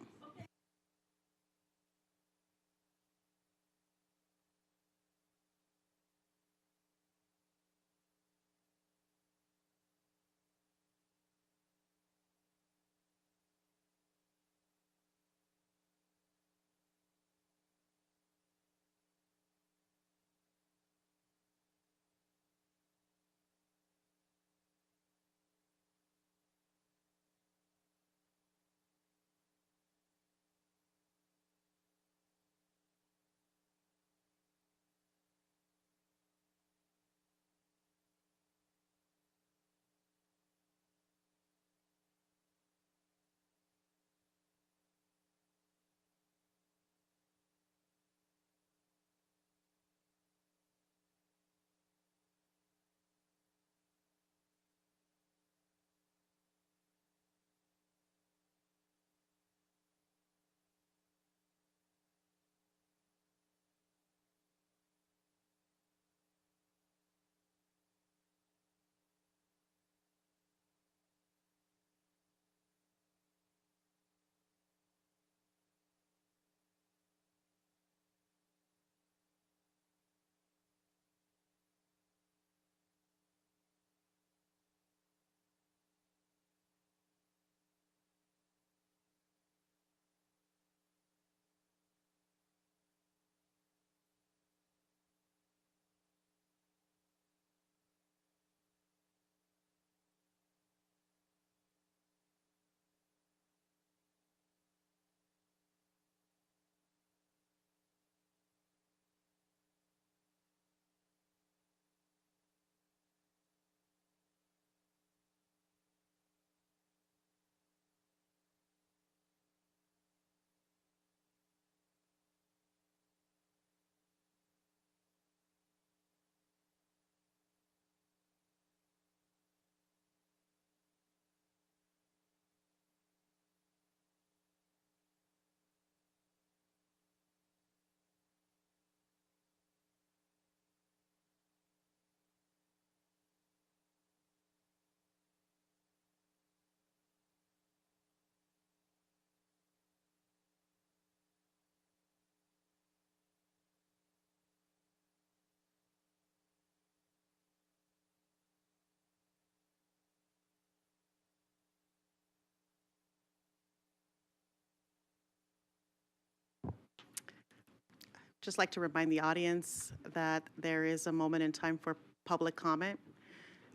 just like to remind the audience that there is a moment in time for public comment,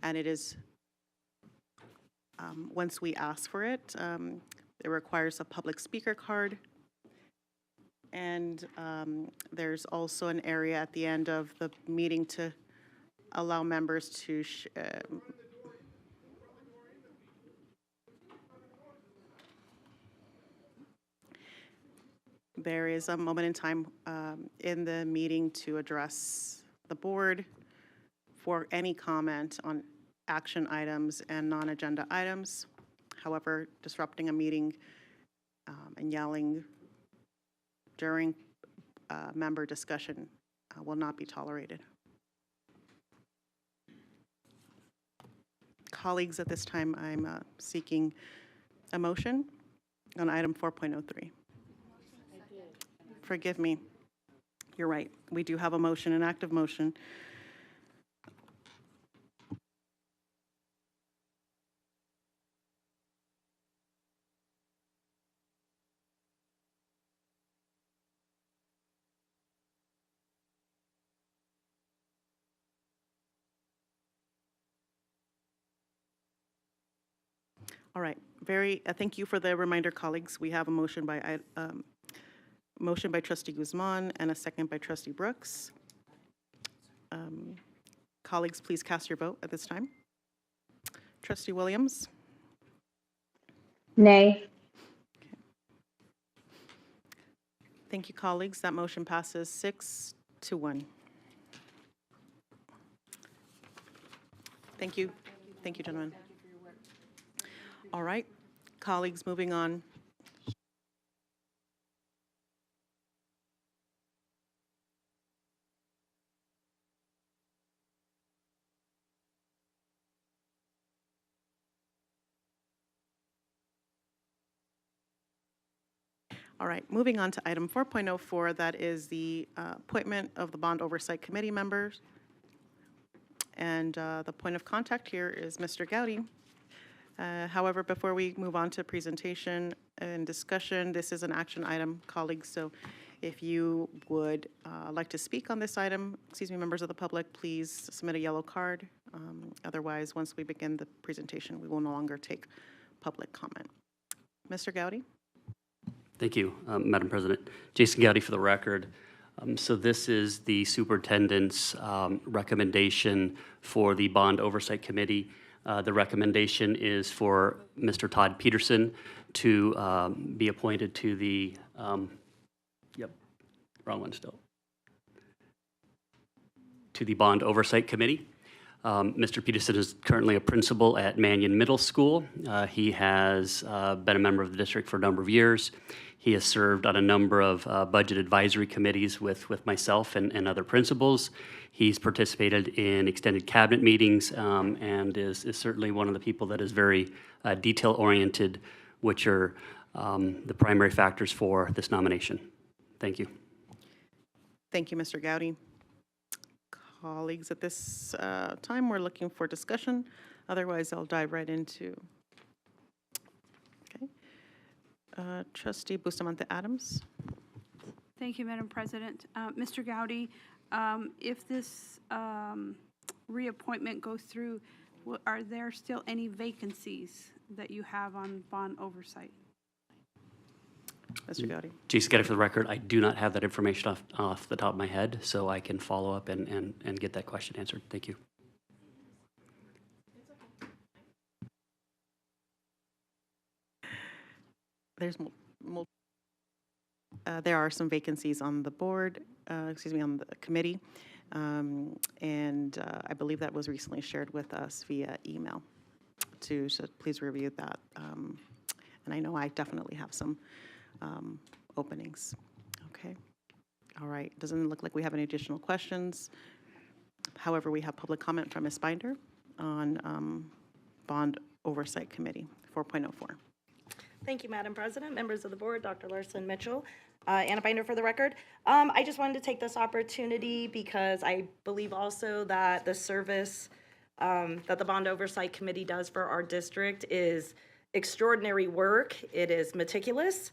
and it is, once we ask for it, it requires a public speaker card. And there's also an area at the end of the meeting to allow members to there is a moment in time in the meeting to address the board for any comment on action items and non-agenda items. However, disrupting a meeting and yelling during member discussion will not be tolerated. Colleagues, at this time, I'm seeking a motion on item 4.03. Forgive me. You're right. We do have a motion, an active motion. All right. Thank you for the reminder, colleagues. We have a motion by Trustee Guzman and a second by Trustee Brooks. Colleagues, please cast your vote at this time. Trustee Williams? Nay. Okay. Thank you, colleagues. That motion passes 6-1. Thank you. Thank you, gentlemen. All right, colleagues, moving on. All right, moving on to item 4.04, that is the appointment of the Bond Oversight Committee members. And the point of contact here is Mr. Gowdy. However, before we move on to presentation and discussion, this is an action item, colleagues, so if you would like to speak on this item, members of the public, please submit a yellow card. Otherwise, once we begin the presentation, we will no longer take public comment. Mr. Gowdy? Thank you, Madam President. Jason Gowdy for the record. So this is the superintendent's recommendation for the Bond Oversight Committee. The recommendation is for Mr. Todd Peterson to be appointed to the, wrong one still, to the Bond Oversight Committee. Mr. Peterson is currently a principal at Mannion Middle School. He has been a member of the district for a number of years. He has served on a number of budget advisory committees with myself and other principals. He's participated in extended cabinet meetings and is certainly one of the people that is very detail-oriented, which are the primary factors for this nomination. Thank you. Thank you, Mr. Gowdy. Colleagues, at this time, we're looking for discussion. Otherwise, I'll dive right into. Okay. Trustee Bustamante Adams. Thank you, Madam President. Mr. Gowdy, if this reappointment goes through, are there still any vacancies that you have on bond oversight? Mr. Gowdy. Jason Gowdy for the record. I do not have that information off the top of my head, so I can follow up and get that question answered. Thank you. There are some vacancies on the board, on the committee, and I believe that was recently shared with us via email too, so please review that. And I know I definitely have some openings. Okay. All right. Doesn't look like we have any additional questions. However, we have public comment from Ms. Binder on Bond Oversight Committee 4.04. Thank you, Madam President, members of the board, Dr. Larson Mitchell, Anna Binder for the record. I just wanted to take this opportunity because I believe also that the service that the Bond Oversight Committee does for our district is extraordinary work. It is meticulous.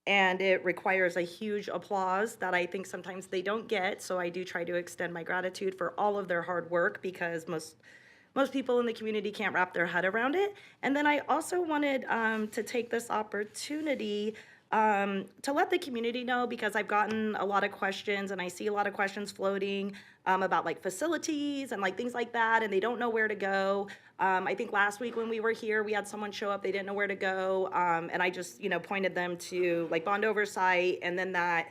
and it requires a huge applause that I think sometimes they don't get. So I do try to extend my gratitude for all of their hard work, because most people in the community can't wrap their head around it. And then I also wanted to take this opportunity to let the community know, because I've gotten a lot of questions and I see a lot of questions floating about like facilities and like things like that, and they don't know where to go. I think last week when we were here, we had someone show up, they didn't know where to go, and I just, pointed them to like Bond Oversight, and then that,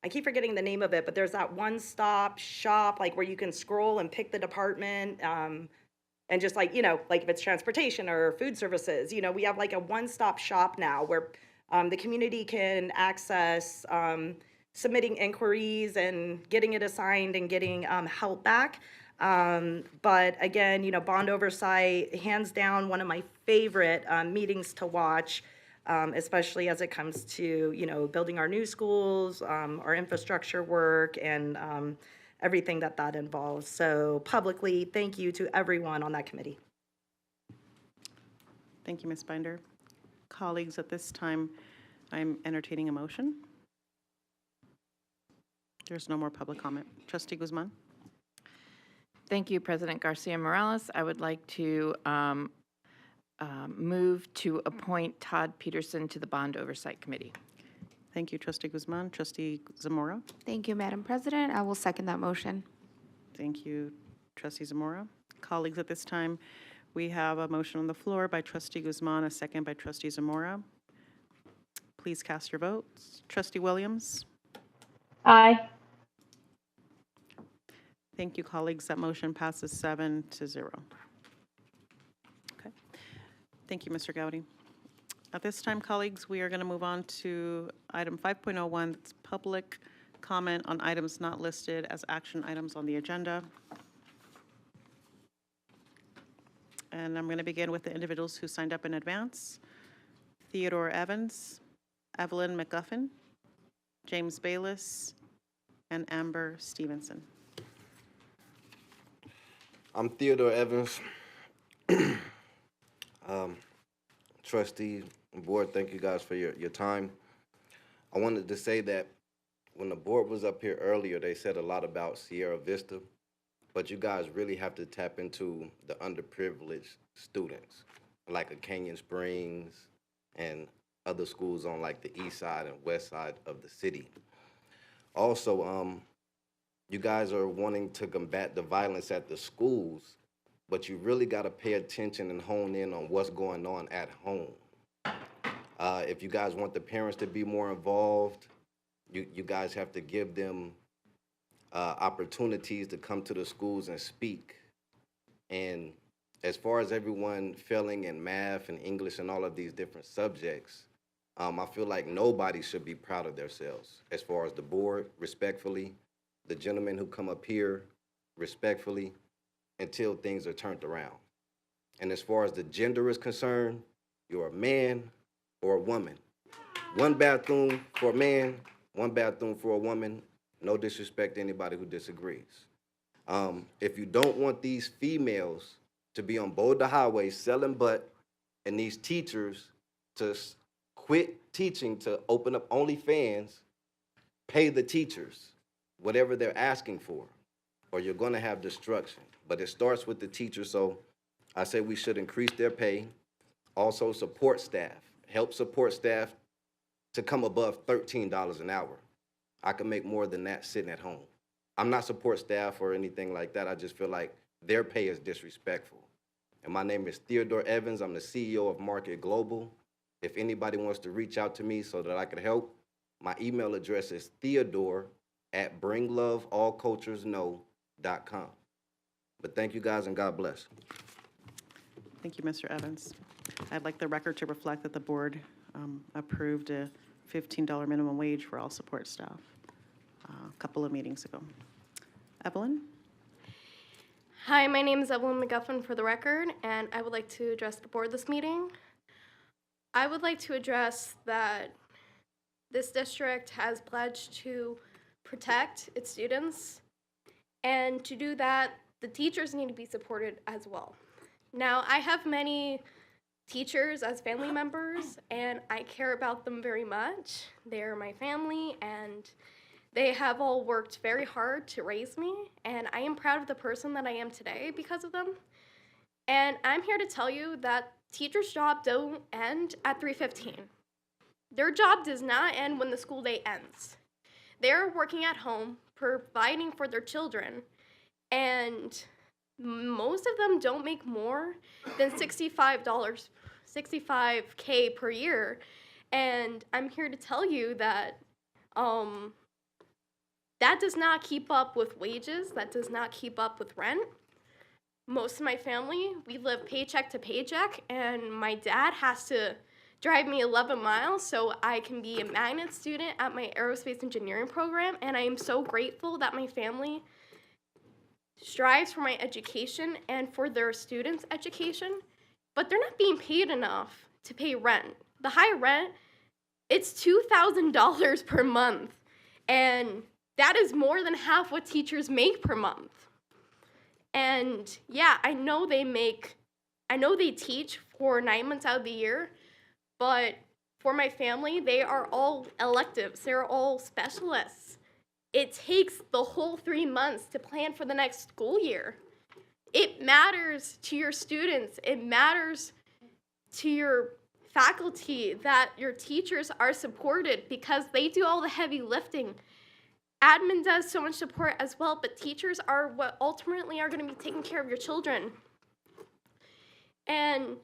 I keep forgetting the name of it, but there's that one-stop shop, like where you can scroll and pick the department, and just like, like if it's transportation or food services, we have like a one-stop shop now where the community can access submitting inquiries and getting it assigned and getting help back. But again, Bond Oversight, hands down, one of my favorite meetings to watch, especially as it comes to, building our new schools, our infrastructure work, and everything that involves. So publicly, thank you to everyone on that committee. Thank you, Ms. Binder. Colleagues, at this time, I'm entertaining a motion. There's no more public comment. Trustee Guzman? Thank you, President Garcia Morales. I would like to move to appoint Todd Peterson to the Bond Oversight Committee. Thank you, Trustee Guzman. Trustee Zamora? Thank you, Madam President. I will second that motion. Thank you, Trustee Zamora. Colleagues, at this time, we have a motion on the floor by Trustee Guzman, a second by Trustee Zamora. Please cast your votes. Trustee Williams? Aye. Thank you, colleagues. That motion passes 7-0. Okay. Thank you, Mr. Gowdy. At this time, colleagues, we are going to move on to item 5.01. That's public comment on items not listed as action items on the agenda. And I'm going to begin with the individuals who signed up in advance. Theodore Evans, Evelyn McGuffin, James Bayless, and Amber Stevenson. I'm Theodore Evans. Trustee and board, thank you guys for your time. I wanted to say that when the board was up here earlier, they said a lot about Sierra Vista, but you guys really have to tap into the underprivileged students, like a Canyon Springs and other schools on like the east side and west side of the city. Also, you guys are wanting to combat the violence at the schools, but you really got to pay attention and hone in on what's going on at home. If you guys want the parents to be more involved, you guys have to give them opportunities to come to the schools and speak. And as far as everyone failing in math and English and all of these different subjects, I feel like nobody should be proud of themselves. As far as the board, respectfully, the gentlemen who come up here, respectfully, until things are turned around. And as far as the gender is concerned, you're a man or a woman. One bathroom for a man, one bathroom for a woman. No disrespect to anybody who disagrees. If you don't want these females to be on both the highways selling butt, and these teachers to quit teaching to open up OnlyFans, pay the teachers whatever they're asking for, or you're going to have destruction. But it starts with the teachers, so I say we should increase their pay. Also support staff, help support staff to come above $13 an hour. I can make more than that sitting at home. I'm not support staff or anything like that. I just feel like their pay is disrespectful. And my name is Theodore Evans. I'm the CEO of Market Global. If anybody wants to reach out to me so that I can help, my email address is theodore@bringloveallculturesknow.com. But thank you guys and God bless. Thank you, Mr. Evans. I'd like the record to reflect that the board approved a $15 minimum wage for all support staff a couple of meetings ago. Evelyn? Hi, my name is Evelyn McGuffin for the record, and I would like to address the board this meeting. I would like to address that this district has pledged to protect its students, and to do that, the teachers need to be supported as well. Now, I have many teachers as family members, and I care about them very much. They're my family, and they have all worked very hard to raise me, and I am proud of the person that I am today because of them. And I'm here to tell you that teachers' job don't end at 3:15. Their job does not end when the school day ends. They're working at home, providing for their children, and most of them don't make more than $65K per year. And I'm here to tell you that that does not keep up with wages, that does not keep up with rent. Most of my family, we live paycheck to paycheck, and my dad has to drive me 11 miles so I can be a magnet student at my aerospace engineering program, and I am so grateful that my family strives for my education and for their students' education, but they're not being paid enough to pay rent. The high rent, it's $2,000 per month, and that is more than half what teachers make per month. And yeah, I know they teach for 9 months out of the year, but for my family, they are all electives, they're all specialists. It takes the whole 3 months to plan for the next school year. It matters to your students, it matters to your faculty that your teachers are supported because they do all the heavy lifting. Admin does so much support as well, but teachers are what ultimately are going to be taking care of your children. And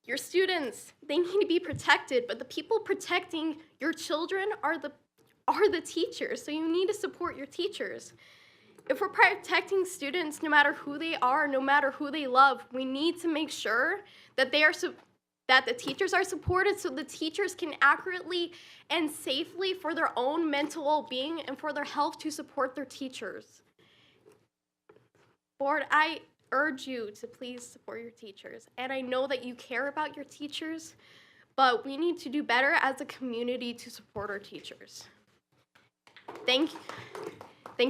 your students, they need to be protected, but the people protecting your children are the teachers, so you need to support your teachers. If we're protecting students, no matter who they are, no matter who they love, we need to make sure that that the teachers are supported so the teachers can accurately and safely for their own mental well-being and for their health to support their teachers. Board, I urge you to please support your teachers. And I know that you care about your teachers, but we need to do better as a community to support our teachers. Thank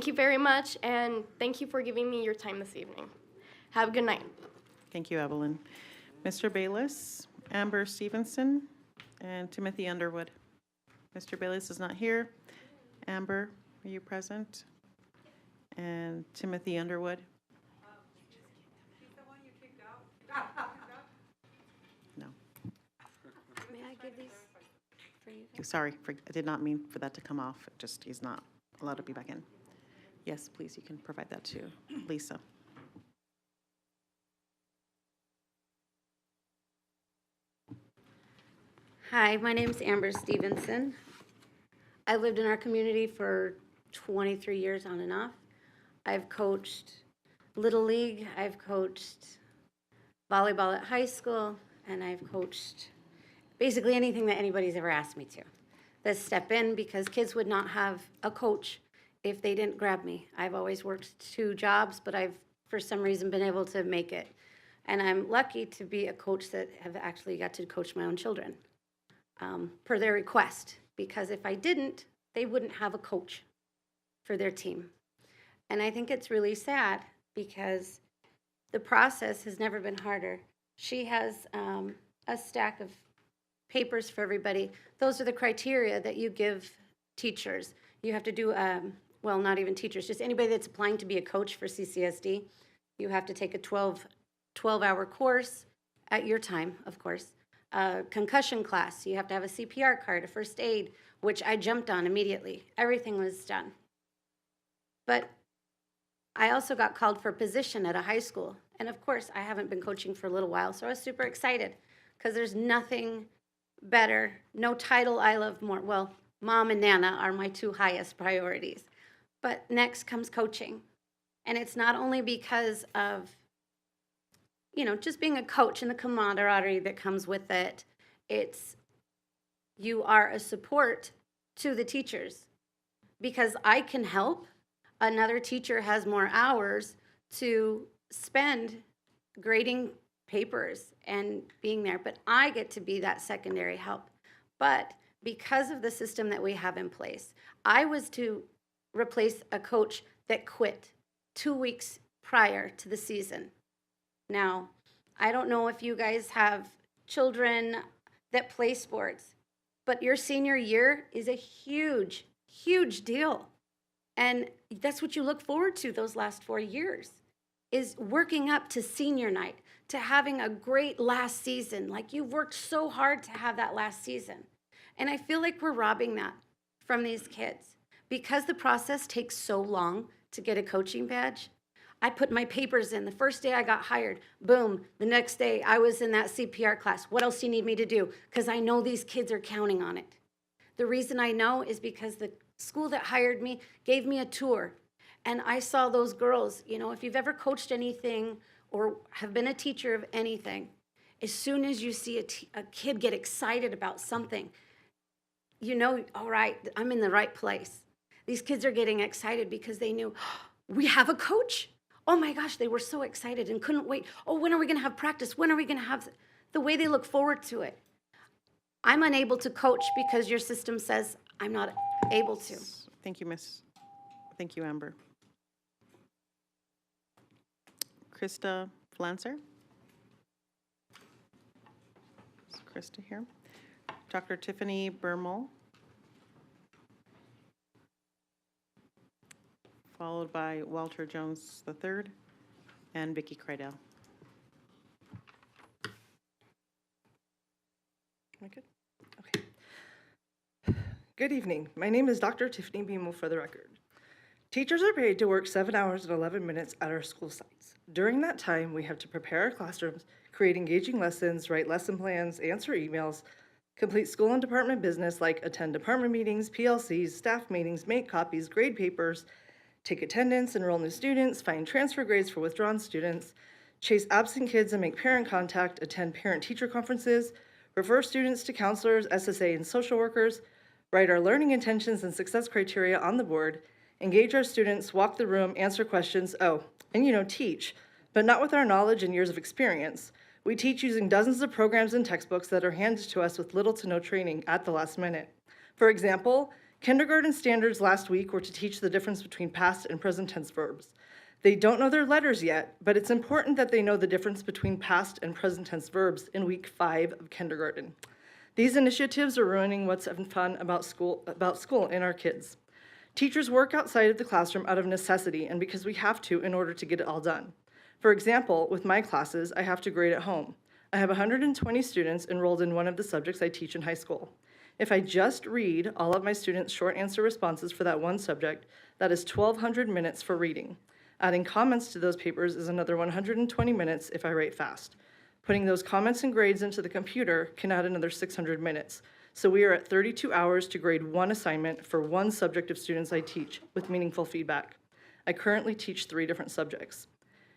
you very much, and thank you for giving me your time this evening. Have a good night. Thank you, Evelyn. Mr. Bayless, Amber Stevenson, and Timothy Underwood. Mr. Bayless is not here. Amber, are you present? And Timothy Underwood? No. May I give these for you? Sorry, I did not mean for that to come off. Just, he's not allowed to be back in. Yes, please, you can provide that to Lisa. Hi, my name's Amber Stevenson. I lived in our community for 23 years on and off. I've coached Little League, I've coached volleyball at high school, and I've coached basically anything that anybody's ever asked me to. Let's step in because kids would not have a coach if they didn't grab me. I've always worked 2 jobs, but I've, for some reason, been able to make it. And I'm lucky to be a coach that have actually got to coach my own children per their request, because if I didn't, they wouldn't have a coach for their team. And I think it's really sad because the process has never been harder. She has a stack of papers for everybody. Those are the criteria that you give teachers. You have to do, well, not even teachers, just anybody that's applying to be a coach for CCSD. You have to take a 12-hour course at your time, of course. Concussion class, you have to have a CPR card, a first aid, which I jumped on immediately. Everything was done. But I also got called for a position at a high school. And of course, I haven't been coaching for a little while, so I was super excited because there's nothing better, no title I love more. Well, mom and Nana are my 2 highest priorities. But next comes coaching. And it's not only because of, you know, just being a coach and the camaraderie that comes with it. It's you are a support to the teachers because I can help. Another teacher has more hours to spend grading papers and being there, but I get to be that secondary help. But because of the system that we have in place, I was to replace a coach that quit 2 weeks prior to the season. Now, I don't know if you guys have children that play sports, but your senior year is a huge, huge deal. And that's what you look forward to those last 4 years, is working up to senior night, to having a great last season. Like, you've worked so hard to have that last season. And I feel like we're robbing that from these kids. Because the process takes so long to get a coaching badge, I put my papers in. The first day I got hired, boom, the next day I was in that CPR class. What else do you need me to do? Because I know these kids are counting on it. The reason I know is because the school that hired me gave me a tour. And I saw those girls. You know, if you've ever coached anything or have been a teacher of anything, as soon as you see a kid get excited about something, you know, all right, I'm in the right place. These kids are getting excited because they knew, oh, we have a coach. Oh my gosh, they were so excited and couldn't wait. Oh, when are we going to have practice? When are we going to have the way they look forward to it? I'm unable to coach because your system says I'm not able to. Thank you, Miss. Thank you, Amber. Krista Flancer. Is Krista here? Dr. Tiffany Bermel. Followed by Walter Jones III and Vicki Kreidel. Am I good? Okay. Good evening. My name is Dr. Tiffany Bermel for the record. Teachers are paid to work 7 hours and 11 minutes at our school sites. During that time, we have to prepare our classrooms, create engaging lessons, write lesson plans, answer emails, complete school and department business like attend department meetings, PLCs, staff meetings, make copies, grade papers, take attendance, enroll new students, find transfer grades for withdrawn students, chase absent kids and make parent contact, attend parent-teacher conferences, refer students to counselors, SSA, and social workers, write our learning intentions and success criteria on the board, engage our students, walk the room, answer questions, and teach, but not with our knowledge and years of experience. We teach using dozens of programs and textbooks that are handed to us with little to no training at the last minute. For example, kindergarten standards last week were to teach the difference between past and present tense verbs. They don't know their letters yet, but it's important that they know the difference between past and present tense verbs in week 5 of kindergarten. These initiatives are ruining what's fun about school in our kids. Teachers work outside of the classroom out of necessity and because we have to in order to get it all done. For example, with my classes, I have to grade at home. I have 120 students enrolled in one of the subjects I teach in high school. If I just read all of my students' short answer responses for that one subject, that is 1,200 minutes for reading. Adding comments to those papers is another 120 minutes if I write fast. Putting those comments and grades into the computer can add another 600 minutes. So we are at 32 hours to grade one assignment for one subject of students I teach with meaningful feedback. I currently teach 3 different subjects.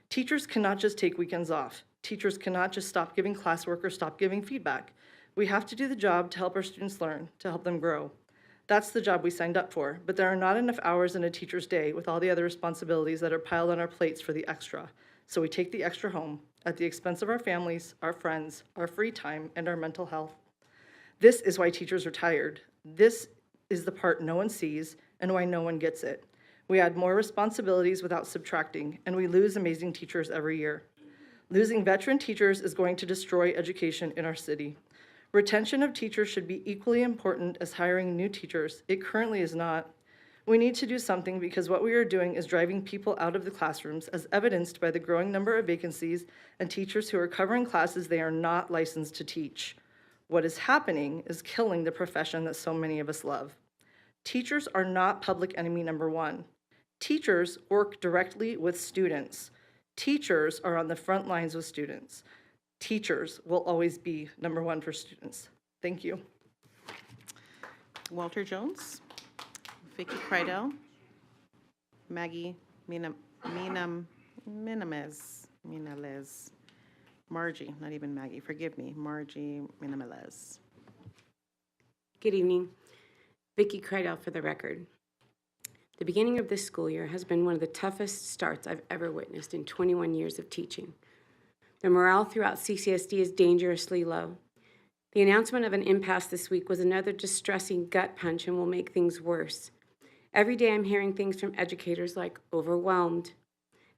Teachers cannot just take weekends off. Teachers cannot just stop giving classwork or stop giving feedback. We have to do the job to help our students learn, to help them grow. That's the job we signed up for, but there are not enough hours in a teacher's day with all the other responsibilities that are piled on our plates for the extra. So we take the extra home at the expense of our families, our friends, our free time, and our mental health. This is why teachers are tired. This is the part no one sees and why no one gets it. We add more responsibilities without subtracting, and we lose amazing teachers every year. Losing veteran teachers is going to destroy education in our city. Retention of teachers should be equally important as hiring new teachers. It currently is not. We need to do something because what we are doing is driving people out of the classrooms, as evidenced by the growing number of vacancies and teachers who are covering classes they are not licensed to teach. What is happening is killing the profession that so many of us love. Teachers are not public enemy number 1. Teachers work directly with students. Teachers are on the front lines with students. Teachers will always be number 1 for students. Thank you. Walter Jones, Vicki Kreidel, Maggie Minamez, Margie, not even Maggie, forgive me, Margie Minamez. Good evening. Vicki Kreidel for the record. The beginning of this school year has been one of the toughest starts I've ever witnessed in 21 years of teaching. The morale throughout CCSD is dangerously low. The announcement of an impasse this week was another distressing gut punch and will make things worse. Every day I'm hearing things from educators like overwhelmed.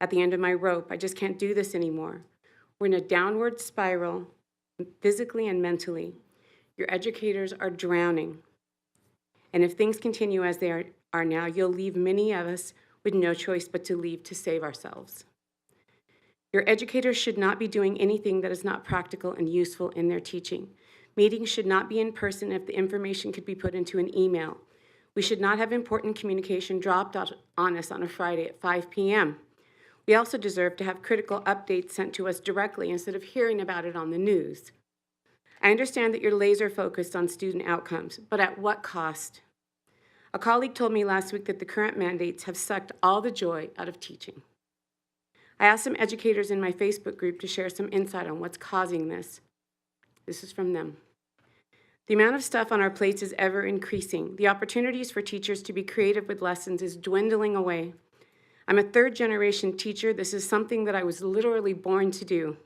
At the end of my rope, I just can't do this anymore. We're in a downward spiral physically and mentally. Your educators are drowning. And if things continue as they are now, you'll leave many of us with no choice but to leave to save ourselves. Your educators should not be doing anything that is not practical and useful in their teaching. Meetings should not be in person if the information could be put into an email. We should not have important communication dropped on us on a Friday at 5 p.m. We also deserve to have critical updates sent to us directly instead of hearing about it on the news. I understand that you're laser focused on student outcomes, but at what cost? A colleague told me last week that the current mandates have sucked all the joy out of teaching. I asked some educators in my Facebook group to share some insight on what's causing this. This is from them. The amount of stuff on our plates is ever increasing. The opportunities for teachers to be creative with lessons is dwindling away. I'm a third-generation teacher. This is something that I was literally born to do.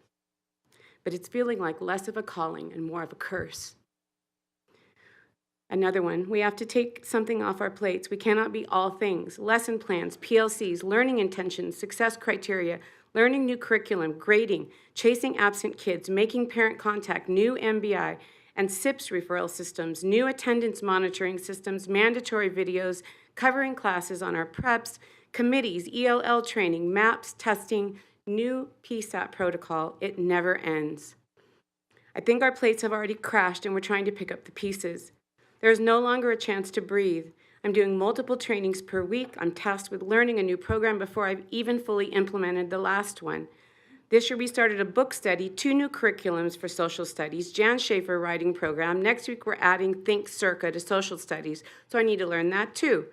But it's feeling like less of a calling and more of a curse. Another one, we have to take something off our plates. We cannot be all things. Lesson plans, PLCs, learning intentions, success criteria, learning new curriculum, grading, chasing absent kids, making parent contact, new MBI, and SIPS referral systems, new attendance monitoring systems, mandatory videos, covering classes on our preps, committees, ELL training, maps, testing, new PSAT protocol. It never ends. I think our plates have already crashed and we're trying to pick up the pieces. There is no longer a chance to breathe. I'm doing multiple trainings per week. I'm tasked with learning a new program before I've even fully implemented the last one. This year we started a book study, 2 new curriculums for social studies, Jan Schaefer writing program. Next week we're adding Think Circa to social studies, so I need to learn that too.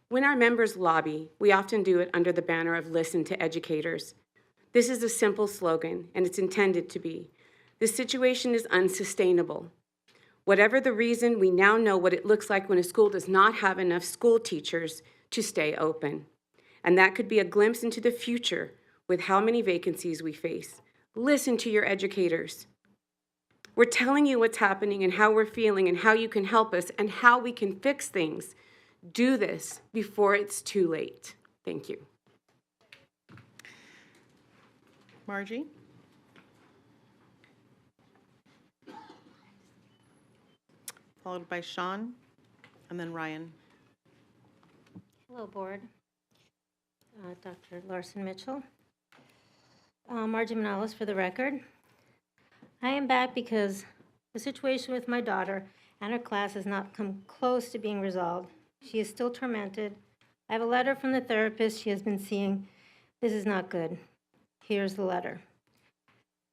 When our members lobby, we often do it under the banner of Listen to Educators. This is a simple slogan, and it's intended to be. This situation is unsustainable. Whatever the reason, we now know what it looks like when a school does not have enough school teachers to stay open. And that could be a glimpse into the future with how many vacancies we face. Listen to your educators. We're telling you what's happening and how we're feeling and how you can help us and how we can fix things. Do this before it's too late. Thank you. Margie? Followed by Sean, and then Ryan. Hello, Board. Dr. Larson-Mitchell. Margie Manalis for the record. I am back because the situation with my daughter and her class has not come close to being resolved. She is still tormented. I have a letter from the therapist she has been seeing. This is not good. Here's the letter.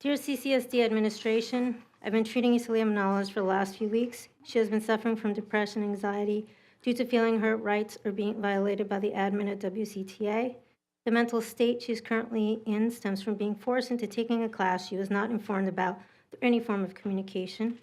Dear CCSD administration, I've been treating Isalia Manalis for the last few weeks. She has been suffering from depression and anxiety due to feeling her rights are being violated by the admin at WCTA. The mental state she is currently in stems from being forced into taking a class she was not informed about through any form of communication.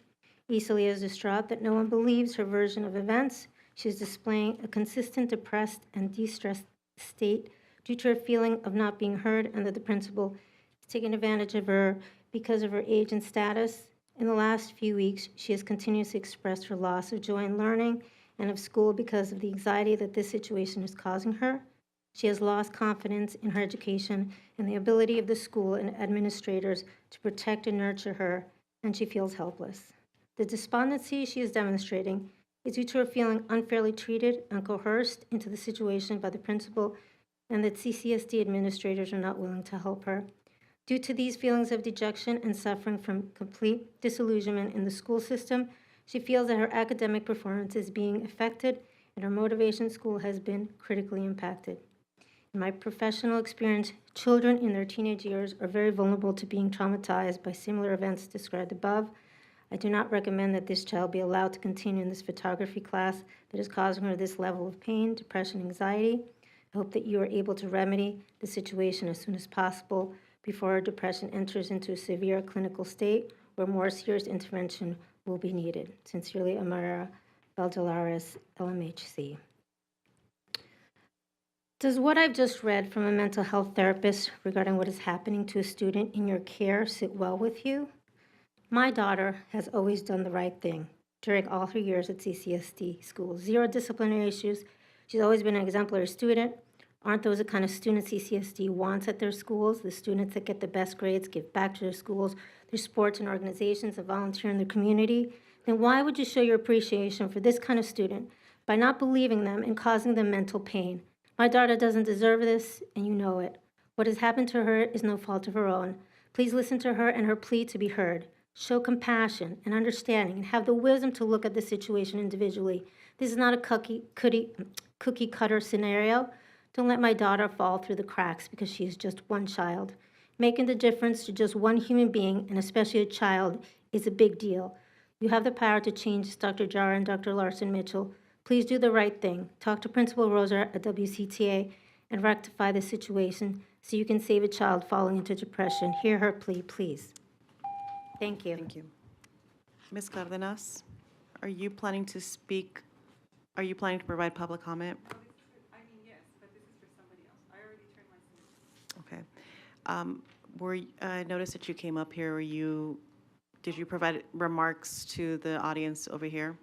Isalia is distraught that no one believes her version of events. She is displaying a consistent depressed and distressed state due to her feeling of not being heard and that the principal is taking advantage of her because of her age and status. In the last few weeks, she has continuously expressed her loss of joy in learning and of school because of the anxiety that this situation is causing her. She has lost confidence in her education and the ability of the school and administrators to protect and nurture her, and she feels helpless. The despondency she is demonstrating is due to her feeling unfairly treated and coerced into the situation by the principal, and that CCSD administrators are not willing to help her. Due to these feelings of dejection and suffering from complete disillusionment in the school system, she feels that her academic performance is being affected and her motivation in school has been critically impacted. In my professional experience, children in their teenage years are very vulnerable to being traumatized by similar events described above. I do not recommend that this child be allowed to continue in this photography class that is causing her this level of pain, depression, anxiety. I hope that you are able to remedy the situation as soon as possible before her depression enters into a severe clinical state where more serious intervention will be needed. Sincerely, Amara Valdelares, LMHC. Does what I've just read from a mental health therapist regarding what is happening to a student in your care sit well with you? My daughter has always done the right thing during all her years at CCSD school. 0 disciplinary issues. She's always been an exemplary student. Aren't those the kind of students CCSD wants at their schools? The students that get the best grades, give back to their schools, their sports and organizations, and volunteer in their community? Then why would you show your appreciation for this kind of student by not believing them and causing them mental pain? My daughter doesn't deserve this, and you know it. What has happened to her is no fault of her own. Please listen to her and her plea to be heard. Show compassion and understanding and have the wisdom to look at the situation individually. This is not a cookie cutter scenario. Don't let my daughter fall through the cracks because she is just one child. Making the difference to just one human being, and especially a child, is a big deal. You have the power to change this, Dr. Jara and Dr. Larson Mitchell. Please do the right thing. Talk to Principal Rosa at WCTA and rectify the situation so you can save a child falling into depression. Hear her plea, please. Thank you. Thank you. Ms. Cardenas, are you planning to speak? Are you planning to provide public comment? Okay. I noticed that you came up here. Did you provide remarks to the audience over here?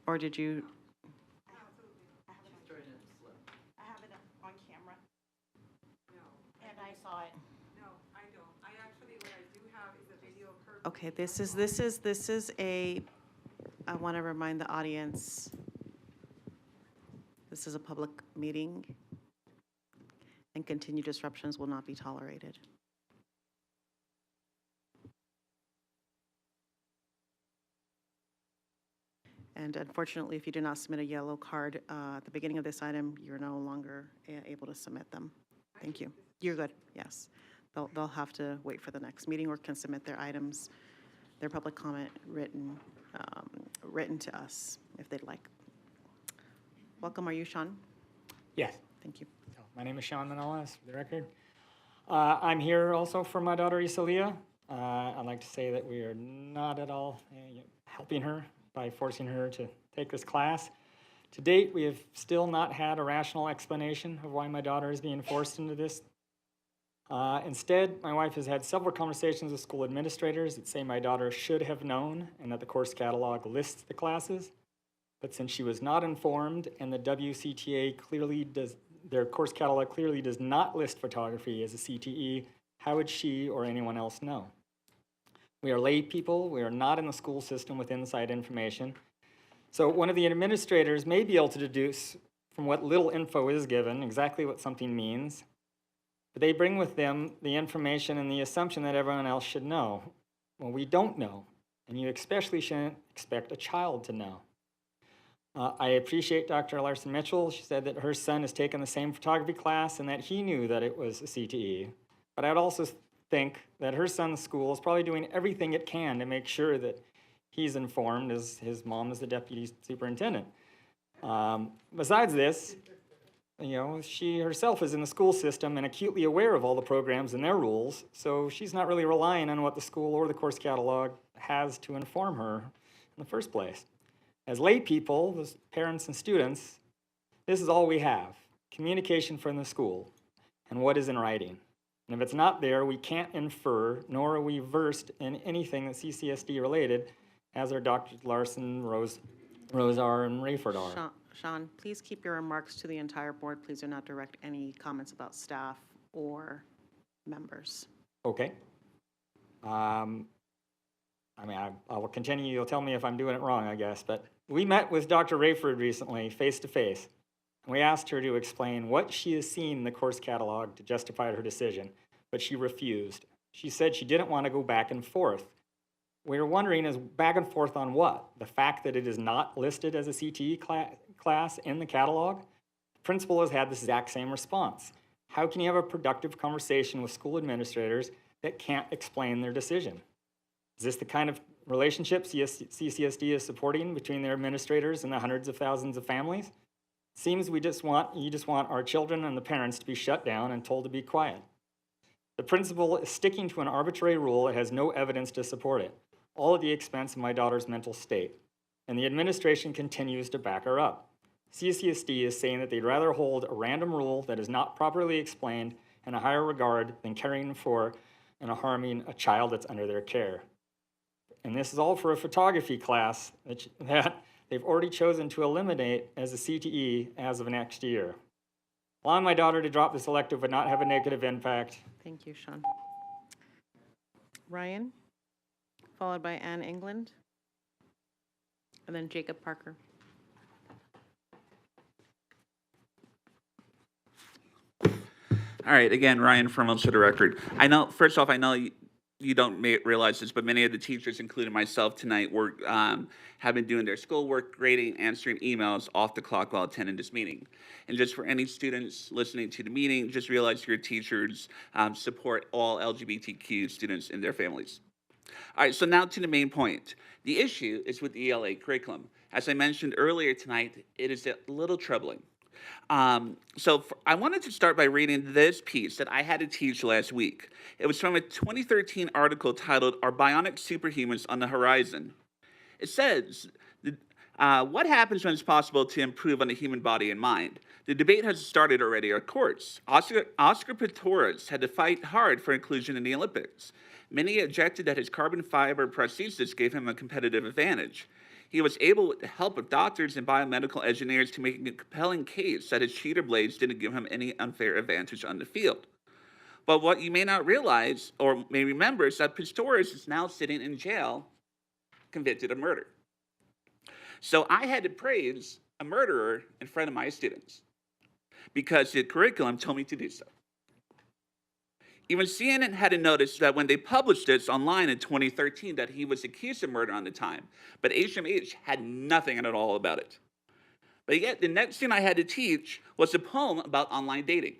Or did you? I have it on camera. And I saw it. No, I don't. I actually, what I do have is a video of her. Okay, I want to remind the audience, this is a public meeting, and continued disruptions will not be tolerated. And unfortunately, if you do not submit a yellow card at the beginning of this item, you're no longer able to submit them. Thank you. You're good, yes. They'll have to wait for the next meeting or can submit their items, their public comment written to us if they'd like. Welcome, are you Sean? Yes. Thank you. My name is Sean Manolas, for the record. I'm here also for my daughter Isalia. I'd like to say that we are not at all helping her by forcing her to take this class. To date, we have still not had a rational explanation of why my daughter is being forced into this. Instead, my wife has had several conversations with school administrators that say my daughter should have known and that the course catalog lists the classes. But since she was not informed and the WCTA their course catalog clearly does not list photography as a CTE, how would she or anyone else know? We are lay people. We are not in the school system with inside information. So one of the administrators may be able to deduce from what little info is given exactly what something means, but they bring with them the information and the assumption that everyone else should know. Well, we don't know, and you especially shouldn't expect a child to know. I appreciate Dr. Larson Mitchell. She said that her son has taken the same photography class and that he knew that it was a CTE. But I would also think that her son's school is probably doing everything it can to make sure that he's informed, as his mom is the deputy superintendent. Besides this, she herself is in the school system and acutely aware of all the programs and their rules, so she's not really relying on what the school or the course catalog has to inform her in the first place. As lay people, as parents and students, this is all we have: communication from the school and what is in writing. And if it's not there, we can't infer, nor are we versed in anything that's CCSD related, as are Dr. Larson, Rose are, and Rayford are. Sean, please keep your remarks to the entire board. Please do not direct any comments about staff or members. Okay. I will continue. You'll tell me if I'm doing it wrong, I guess. But we met with Dr. Rayford recently, face to face. And we asked her to explain what she has seen in the course catalog to justify her decision, but she refused. She said she didn't want to go back and forth. We were wondering, is back and forth on what? The fact that it is not listed as a CTE class in the catalog? The principal has had this exact same response. How can you have a productive conversation with school administrators that can't explain their decision? Is this the kind of relationship CCSD is supporting between their administrators and the hundreds of thousands of families? Seems you just want our children and the parents to be shut down and told to be quiet. The principal is sticking to an arbitrary rule that has no evidence to support it, all at the expense of my daughter's mental state. And the administration continues to back her up. CCSD is saying that they'd rather hold a random rule that is not properly explained in a higher regard than caring for and harming a child that's under their care. And this is all for a photography class that they've already chosen to eliminate as a CTE as of next year. Allowing my daughter to drop this elective would not have a negative impact. Thank you, Sean. Ryan, followed by Ann England, and then Jacob Parker. All right, again, Ryan from for the record. I know, first off, I know you don't realize this, but many of the teachers, including myself tonight, have been doing their schoolwork, grading, answering emails off the clock while attending this meeting. And just for any students listening to the meeting, just realize your teachers support all LGBTQ students and their families. All right, so now to the main point. The issue is with the ELA curriculum. As I mentioned earlier tonight, it is a little troubling. I wanted to start by reading this piece that I had to teach last week. It was from a 2013 article titled, "Are Bionic Superhumans on the Horizon?" It says, what happens when it's possible to improve on the human body and mind? The debate has started already at courts. Oscar Pistorius had to fight hard for inclusion in the Olympics. Many objected that his carbon fiber prosthesis gave him a competitive advantage. He was able, with the help of doctors and biomedical engineers, to make a compelling case that his cheater blades didn't give him any unfair advantage on the field. But what you may not realize or may remember is that Pistorius is now sitting in jail, convicted of murder. So I had to praise a murderer in front of my students because the curriculum told me to do so. Even CNN had to notice that when they published this online in 2013 that he was accused of murder on the time, but HMH had nothing at all about it. But yet the next thing I had to teach was a poem about online dating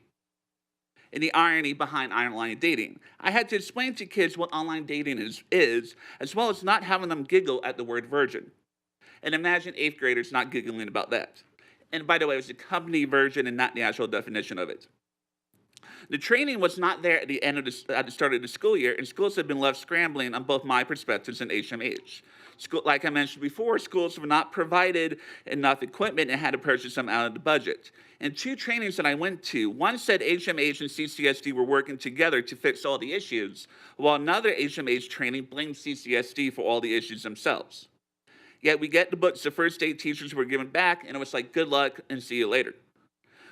and the irony behind online dating. I had to explain to kids what online dating is as well as not having them giggle at the word virgin. And imagine 8th graders not giggling about that. And by the way, it was the company version and not the actual definition of it. The training was not there at the start of the school year, and schools have been left scrambling on both my perspectives and HMH. Like I mentioned before, schools were not provided enough equipment and had to purchase them out of the budget. And 2 trainings that I went to, one said HMH and CCSD were working together to fix all the issues, while another HMH training blamed CCSD for all the issues themselves. Yet we get the books the first day teachers were given back, and it was like, good luck and see you later.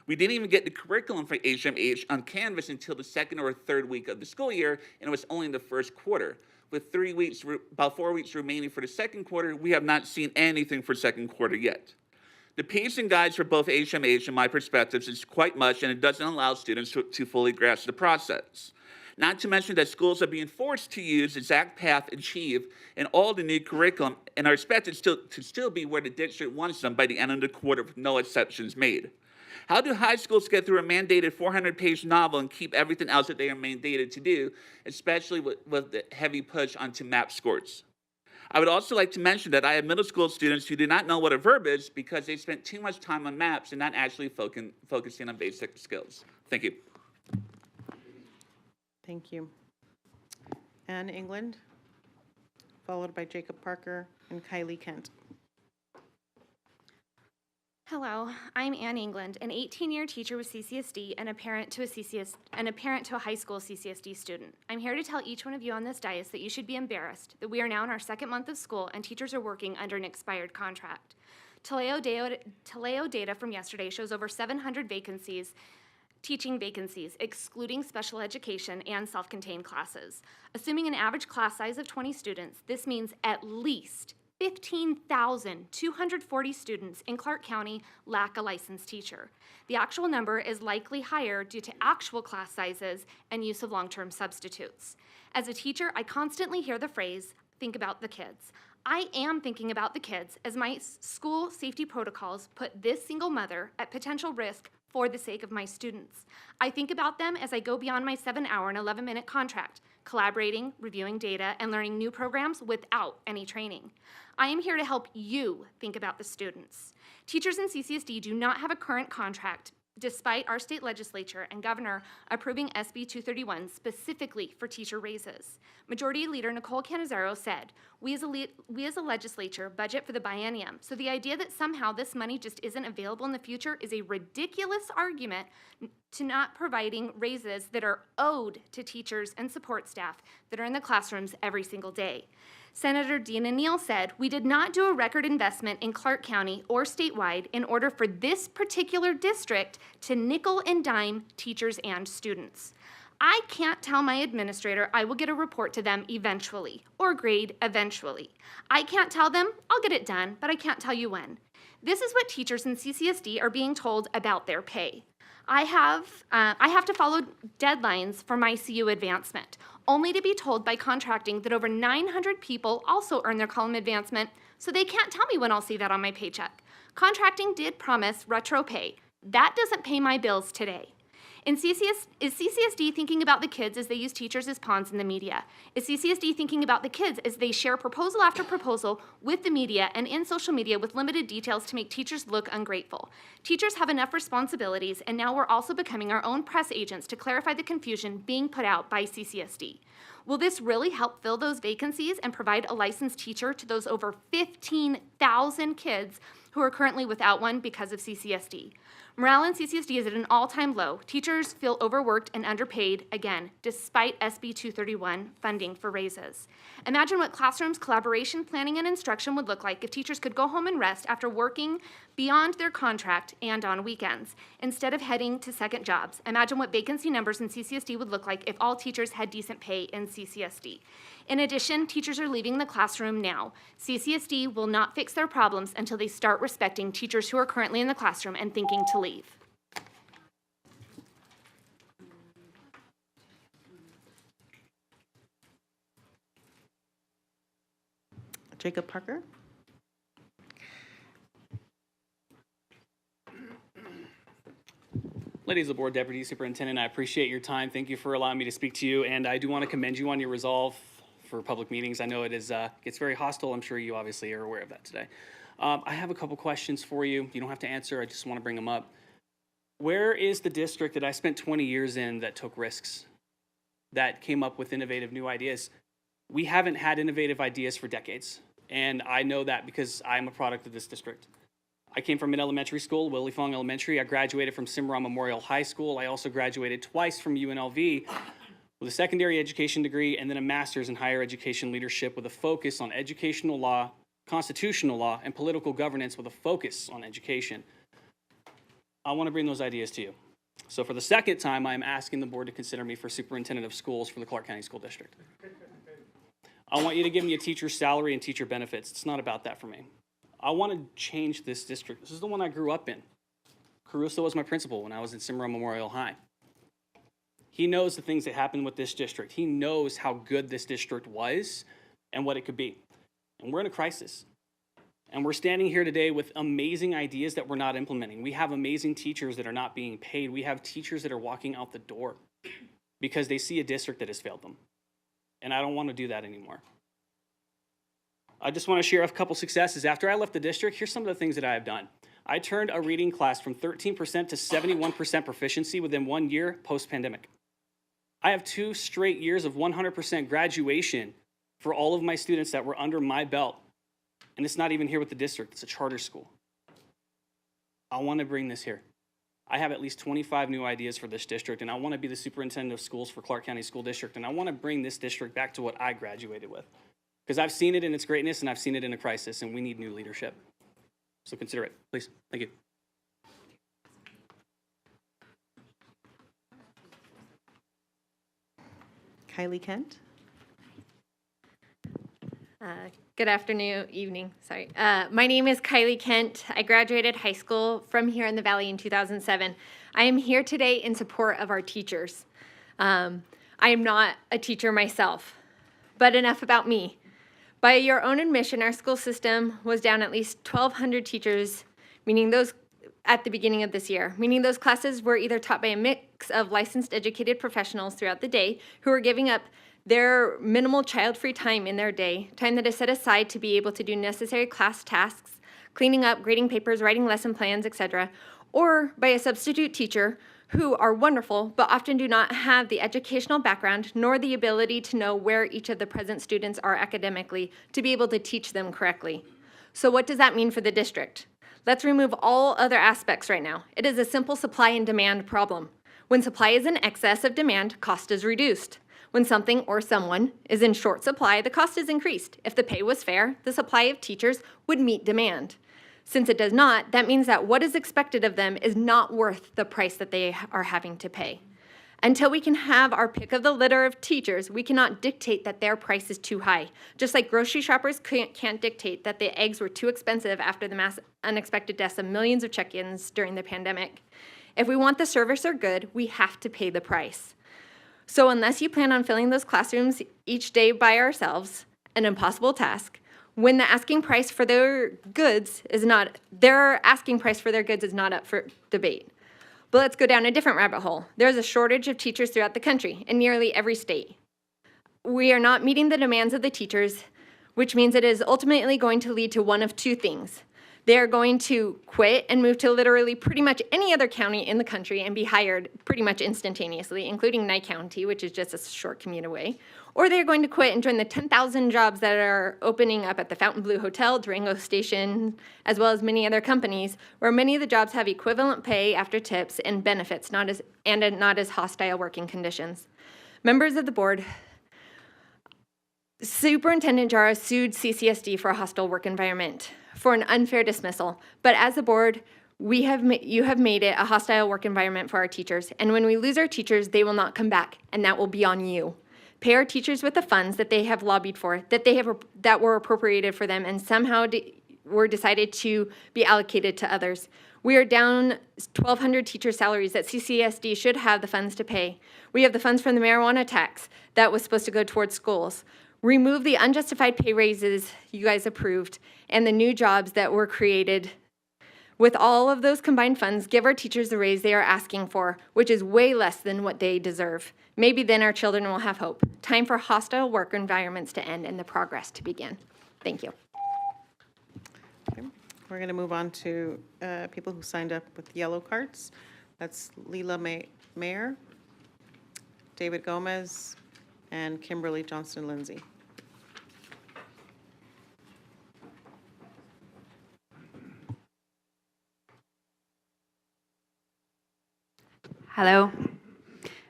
We didn't even get the curriculum for HMH on Canvas until the 2nd or 3rd week of the school year, and it was only in the 1st quarter. With about 4 weeks remaining for the 2nd quarter, we have not seen anything for 2nd quarter yet. The pacing guides for both HMH and my perspectives is quite much, and it doesn't allow students to fully grasp the process. Not to mention that schools are being forced to use Exact Path, Achieve, and all the new curriculum, and are expected to still be where the district wants them by the end of the quarter with no exceptions made. How do high schools get through a mandated 400-page novel and keep everything else that they are mandated to do, especially with the heavy push onto MAP scores? I would also like to mention that I have middle school students who do not know what a verb is because they spent too much time on maps and not actually focusing on basic skills. Thank you. Thank you. Ann England, followed by Jacob Parker and Kylie Kent. Hello, I'm Ann England, an 18-year teacher with CCSD and a parent to a high school CCSD student. I'm here to tell each one of you on this dais that you should be embarrassed that we are now in our 2nd month of school and teachers are working under an expired contract. Taleo data from yesterday shows over 700 vacancies, teaching vacancies, excluding special education and self-contained classes. Assuming an average class size of 20 students, this means at least 15,240 students in Clark County lack a licensed teacher. The actual number is likely higher due to actual class sizes and use of long-term substitutes. As a teacher, I constantly hear the phrase, think about the kids. I am thinking about the kids as my school safety protocols put this single mother at potential risk for the sake of my students. I think about them as I go beyond my 7-hour and 11-minute contract, collaborating, reviewing data, and learning new programs without any training. I am here to help you think about the students. Teachers in CCSD do not have a current contract despite our state legislature and governor approving SB 231 specifically for teacher raises. Majority Leader Nicole Cannizzaro said, we as a legislature budget for the biennium, so the idea that somehow this money just isn't available in the future is a ridiculous argument to not providing raises that are owed to teachers and support staff that are in the classrooms every single day. Senator Dina Neal said, "We did not do a record investment in Clark County or statewide in order for this particular district to nickel and dime teachers and students. I can't tell my administrator I will get a report to them eventually, or grade eventually. I can't tell them I'll get it done, but I can't tell you when. This is what teachers in CCSD are being told about their pay. I have to follow deadlines for my CU advancement, only to be told by contracting that over 900 people also earn their column advancement, so they can't tell me when I'll see that on my paycheck. Contracting did promise retro pay. That doesn't pay my bills today. Is CCSD thinking about the kids as they use teachers as pawns in the media? Is CCSD thinking about the kids as they share proposal after proposal with the media and in social media with limited details to make teachers look ungrateful? Teachers have enough responsibilities, and now we're also becoming our own press agents to clarify the confusion being put out by CCSD. Will this really help fill those vacancies and provide a licensed teacher to those over 15,000 kids who are currently without one because of CCSD? Morale in CCSD is at an all-time low. Teachers feel overworked and underpaid, again, despite SB 231 funding for raises. Imagine what classrooms, collaboration, planning, and instruction would look like if teachers could go home and rest after working beyond their contract and on weekends, instead of heading to second jobs. Imagine what vacancy numbers in CCSD would look like if all teachers had decent pay in CCSD. In addition, teachers are leaving the classroom now. CCSD will not fix their problems until they start respecting teachers who are currently in the classroom and thinking to leave. Jacob Parker. Ladies of the board, Deputy Superintendent, I appreciate your time. Thank you for allowing me to speak to you, and I do want to commend you on your resolve for public meetings. I know it is gets very hostile. I'm sure you obviously are aware of that today. I have a couple questions for you. You don't have to answer. I just want to bring them up. Where is the district that I spent 20 years in that took risks, that came up with innovative new ideas? We haven't had innovative ideas for decades, and I know that because I'm a product of this district. I came from an elementary school, Willie Fong Elementary. I graduated from Cimarron Memorial High School. I also graduated twice from UNLV with a secondary education degree and then a master's in higher education leadership with a focus on educational law, constitutional law, and political governance with a focus on education. I want to bring those ideas to you. So for the second time, I'm asking the board to consider me for superintendent of schools for the Clark County School District. I want you to give me a teacher's salary and teacher benefits. It's not about that for me. I want to change this district. This is the one I grew up in. Caruso was my principal when I was in Cimarron Memorial High. He knows the things that happened with this district. He knows how good this district was and what it could be. And we're in a crisis. And we're standing here today with amazing ideas that we're not implementing. We have amazing teachers that are not being paid. We have teachers that are walking out the door because they see a district that has failed them. And I don't want to do that anymore. I just want to share a couple successes. After I left the district, here's some of the things that I have done. I turned a reading class from 13% to 71% proficiency within 1 year post-pandemic. I have 2 straight years of 100% graduation for all of my students that were under my belt. And it's not even here with the district, it's a charter school. I want to bring this here. I have at least 25 new ideas for this district, and I want to be the superintendent of schools for Clark County School District, and I want to bring this district back to what I graduated with. Because I've seen it in its greatness, and I've seen it in a crisis, and we need new leadership. So consider it, please. Thank you. Kylie Kent. Good afternoon, evening, sorry. My name is Kylie Kent. I graduated high school from here in the Valley in 2007. I am here today in support of our teachers. I am not a teacher myself, but enough about me. By your own admission, our school system was down at least 1,200 teachers, meaning those at the beginning of this year, meaning those classes were either taught by a mix of licensed educated professionals throughout the day who were giving up their minimal child-free time in their day, time that is set aside to be able to do necessary class tasks, cleaning up, grading papers, writing lesson plans, etc., or by a substitute teacher who are wonderful but often do not have the educational background nor the ability to know where each of the present students are academically to be able to teach them correctly. So what does that mean for the district? Let's remove all other aspects right now. It is a simple supply and demand problem. When supply is in excess of demand, cost is reduced. When something or someone is in short supply, the cost is increased. If the pay was fair, the supply of teachers would meet demand. Since it does not, that means that what is expected of them is not worth the price that they are having to pay. Until we can have our pick of the litter of teachers, we cannot dictate that their price is too high. Just like grocery shoppers can't dictate that the eggs were too expensive after the mass unexpected deaths of millions of check-ins during the pandemic. If we want the service or good, we have to pay the price. So unless you plan on filling those classrooms each day by ourselves, an impossible task, when the asking price for their goods is not, their asking price for their goods is not up for debate. But let's go down a different rabbit hole. There's a shortage of teachers throughout the country, in nearly every state. We are not meeting the demands of the teachers, which means it is ultimately going to lead to one of two things. They are going to quit and move to literally pretty much any other county in the country and be hired pretty much instantaneously, including Nye County, which is just a short commute away. Or they're going to quit and join the 10,000 jobs that are opening up at the Fontainebleau Hotel, Durango Station, as well as many other companies, where many of the jobs have equivalent pay after tips and benefits, not as hostile working conditions. Members of the board, Superintendent Jara sued CCSD for a hostile work environment for an unfair dismissal, but as a board, you have made it a hostile work environment for our teachers, and when we lose our teachers, they will not come back, and that will be on you. Pay our teachers with the funds that they have lobbied for, that were appropriated for them, and somehow were decided to be allocated to others. We are down 1,200 teacher salaries that CCSD should have the funds to pay. We have the funds from the marijuana tax that was supposed to go towards schools. Remove the unjustified pay raises you guys approved and the new jobs that were created. With all of those combined funds, give our teachers the raise they are asking for, which is way less than what they deserve. Maybe then our children will have hope. Time for hostile work environments to end and the progress to begin. Thank you. Okay. We're going to move on to people who signed up with yellow cards. That's Leela Mayer, David Gomez, and Kimberly Johnston-Lindsay. Hello,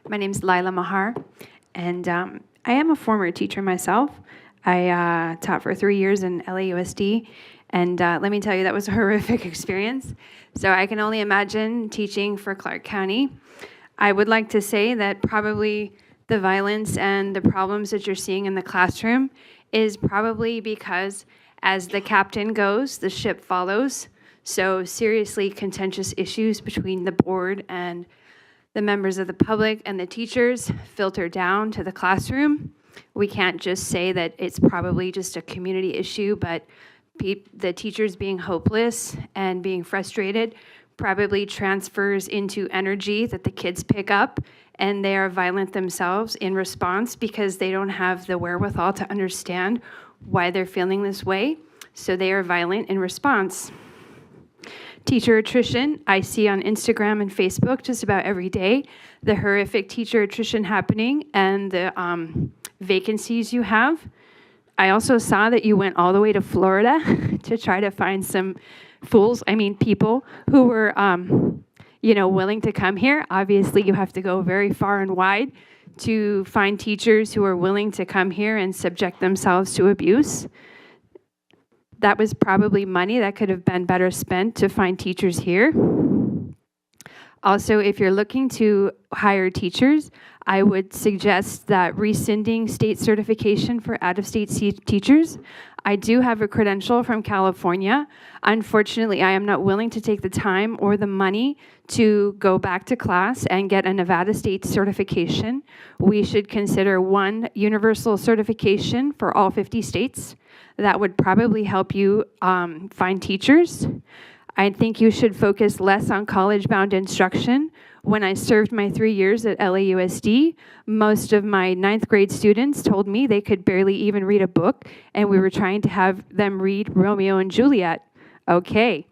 my name is Lila Mahar, and I am a former teacher myself. I taught for 3 years in LAUSD, and let me tell you, that was a horrific experience. So I can only imagine teaching for Clark County. I would like to say that probably the violence and the problems that you're seeing in the classroom is probably because as the captain goes, the ship follows. So seriously contentious issues between the board and the members of the public and the teachers filter down to the classroom. We can't just say that it's probably just a community issue, but the teachers being hopeless and being frustrated probably transfers into energy that the kids pick up, and they are violent themselves in response because they don't have the wherewithal to understand why they're feeling this way. So they are violent in response. Teacher attrition, I see on Instagram and Facebook just about every day, the horrific teacher attrition happening and the vacancies you have. I also saw that you went all the way to Florida to try to find some people who were, willing to come here. Obviously, you have to go very far and wide to find teachers who are willing to come here and subject themselves to abuse. That was probably money that could have been better spent to find teachers here. Also, if you're looking to hire teachers, I would suggest that rescinding state certification for out-of-state teachers. I do have a credential from California. Unfortunately, I am not willing to take the time or the money to go back to class and get a Nevada state certification. We should consider one universal certification for all 50 states. That would probably help you find teachers. I think you should focus less on college-bound instruction. When I served my 3 years at LAUSD, most of my 9th grade students told me they could barely even read a book, and we were trying to have them read Romeo and Juliet. Okay.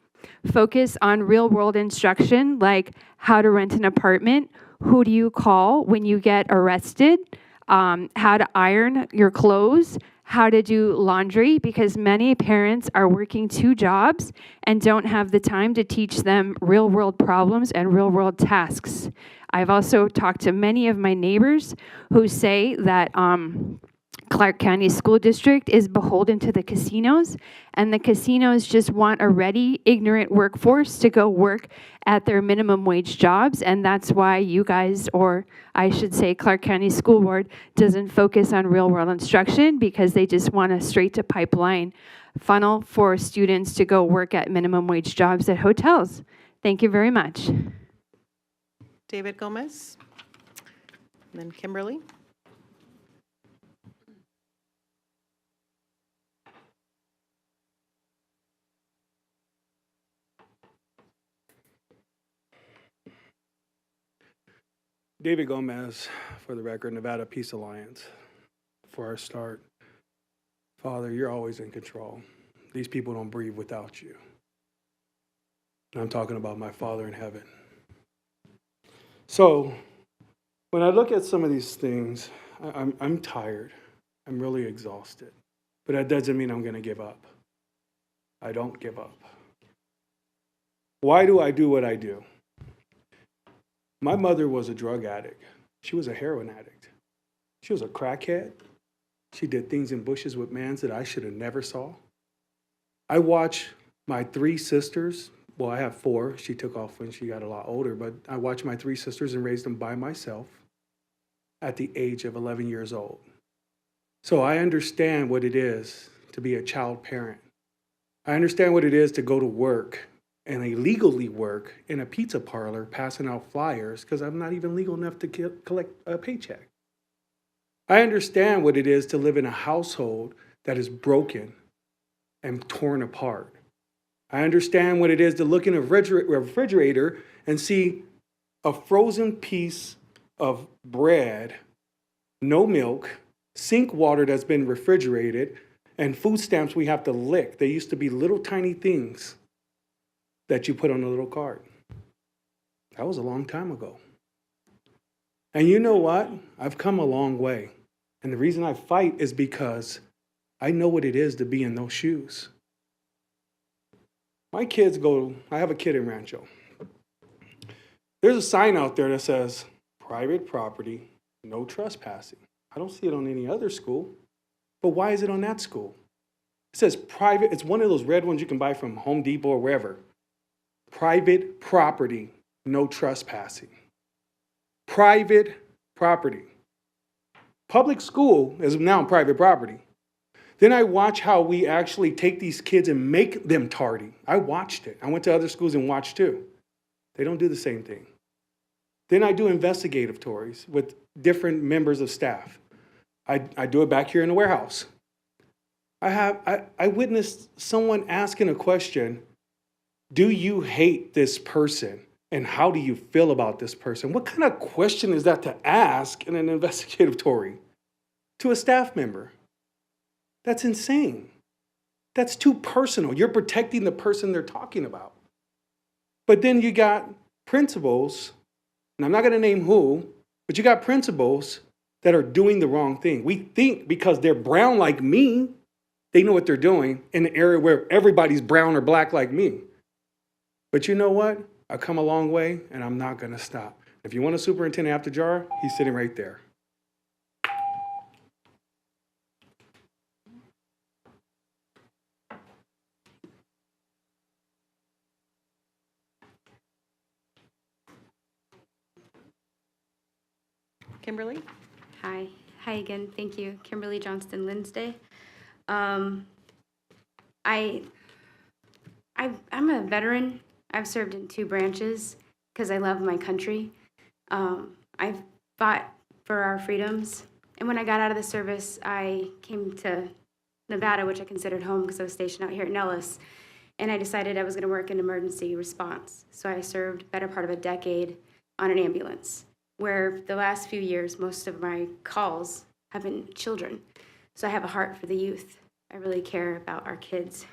Focus on real-world instruction, like how to rent an apartment, who do you call when you get arrested, how to iron your clothes, how to do laundry because many parents are working 2 jobs and don't have the time to teach them real world problems and real world tasks. I've also talked to many of my neighbors who say that Clark County School District is beholden to the casinos, and the casinos just want a ready, ignorant workforce to go work at their minimum wage jobs, and that's why you guys, or I should say Clark County School Board, doesn't focus on real-world instruction because they just want a straight-to-pipeline funnel for students to go work at minimum wage jobs at hotels. Thank you very much. David Gomez, and then Kimberly. David Gomez, for the record, Nevada Peace Alliance. For our start, Father, you're always in control. These people don't breathe without you. And I'm talking about my Father in heaven. So, when I look at some of these things, I'm tired. I'm really exhausted. But that doesn't mean I'm going to give up. I don't give up. Why do I do what I do? My mother was a drug addict. She was a heroin addict. She was a crackhead. She did things in bushes with mans that I should have never saw. I watched my 3 sisters, well, I have 4. She took off when she got a lot older, but I watched my 3 sisters and raised them by myself at the age of 11 years old. So I understand what it is to be a child parent. I understand what it is to go to work and illegally work in a pizza parlor passing out flyers because I'm not even legal enough to collect a paycheck. I understand what it is to live in a household that is broken and torn apart. I understand what it is to look in a refrigerator and see a frozen piece of bread, no milk, sink water that's been refrigerated, and food stamps we have to lick. They used to be little tiny things that you put on a little card. That was a long time ago. And you know what? I've come a long way. And the reason I fight is because I know what it is to be in those shoes. My kids I have a kid in Rancho. There's a sign out there that says, private property, no trespassing. I don't see it on any other school. But why is it on that school? It says private, it's one of those red ones you can buy from Home Depot or wherever. Private property, no trespassing. Private property. Public school is now private property. Then I watch how we actually take these kids and make them tardy. I watched it. I went to other schools and watched too. They don't do the same thing. Then I do investigative tours with different members of staff. I do it back here in the warehouse. I witnessed someone asking a question, do you hate this person? And how do you feel about this person? What kind of question is that to ask in an investigative tour to a staff member? That's insane. That's too personal. You're protecting the person they're talking about. But then you got principals, and I'm not going to name who, but you got principals that are doing the wrong thing. We think because they're brown like me, they know what they're doing in an area where everybody's brown or black like me. But you know what? I've come a long way, and I'm not going to stop. If you want a superintendent after Jar, he's sitting right there. Kimberly? Hi. Hi again. Thank you. Kimberly Johnston Linsday. I'm a veteran. I've served in 2 branches because I love my country. I've fought for our freedoms. And when I got out of the service, I came to Nevada, which I considered home because I was stationed out here at Nellis. And I decided I was going to work in emergency response. So I served better part of a decade on an ambulance, where the last few years, most of my calls have been children. So I have a heart for the youth. I really care about our kids.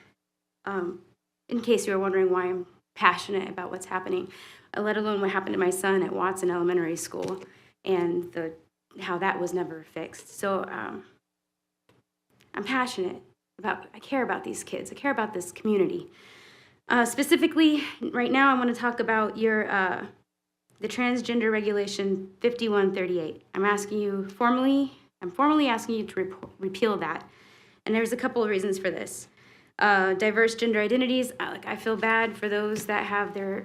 In case you were wondering why I'm passionate about what's happening, let alone what happened to my son at Watson Elementary School and how that was never fixed. So I'm passionate about, I care about these kids. I care about this community. Specifically, right now, I want to talk about the transgender regulation 5138. I'm formally asking you to repeal that. And there's a couple of reasons for this. Diverse gender identities, I feel bad for those that have their,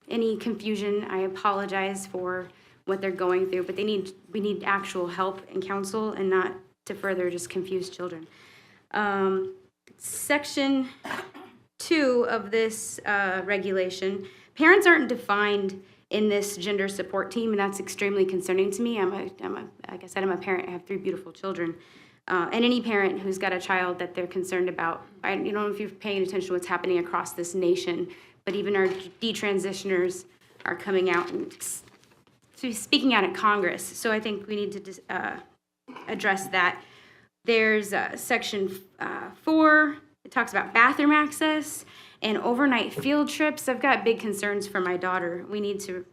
any confusion. I apologize for what they're going through, but we need actual help and counsel and not to further just confuse children. Section 2 of this regulation, parents aren't defined in this gender support team, and that's extremely concerning to me. Like I said, I'm a parent. I have 3 beautiful children. And any parent who's got a child that they're concerned about, I don't know if you're paying attention to what's happening across this nation, but even our detransitioners are coming out and speaking out at Congress. So I think we need to address that. There's section 4. It talks about bathroom access and overnight field trips. I've got big concerns for my daughter. We need to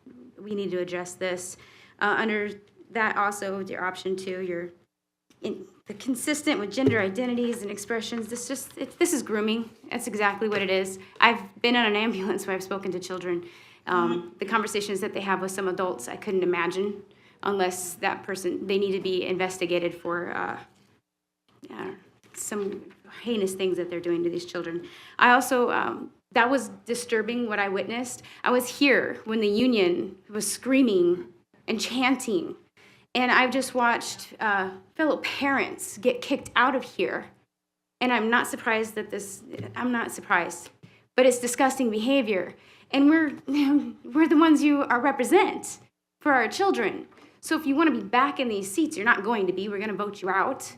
address this. Under that also, your option 2, the consistent with gender identities and expressions. This is grooming. That's exactly what it is. I've been on an ambulance where I've spoken to children. The conversations that they have with some adults, I couldn't imagine unless that person, they need to be investigated for some heinous things that they're doing to these children. I also, that was disturbing what I witnessed. I was here when the union was screaming and chanting, and I've just watched fellow parents get kicked out of here. And I'm not surprised that I'm not surprised, but it's disgusting behavior. And we're the ones you represent for our children. So if you want to be back in these seats, you're not going to be. We're going to vote you out.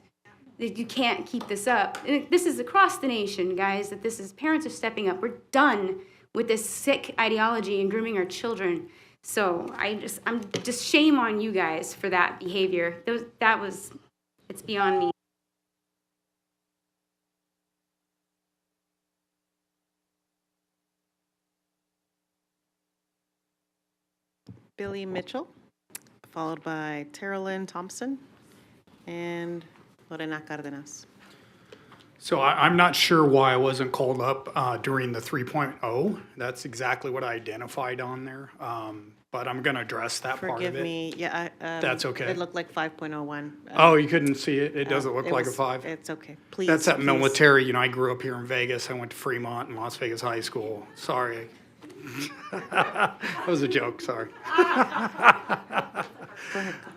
You can't keep this up. And this is across the nation, guys, parents are stepping up. We're done with this sick ideology and grooming our children. So I'm just shame on you guys for that behavior. It's beyond me. Billy Mitchell, followed by Terrellyn Thompson and Lorena Cardenas. So I'm not sure why I wasn't called up during the 3.0. That's exactly what I identified on there. But I'm going to address that part of it. Forgive me. Yeah, That's okay. It looked like 5.01. Oh, you couldn't see it? It doesn't look like a 5? It's okay. Please. That's that please. military. I grew up here in Vegas. I went to Fremont and Las Vegas High School. Sorry. That was a joke, sorry.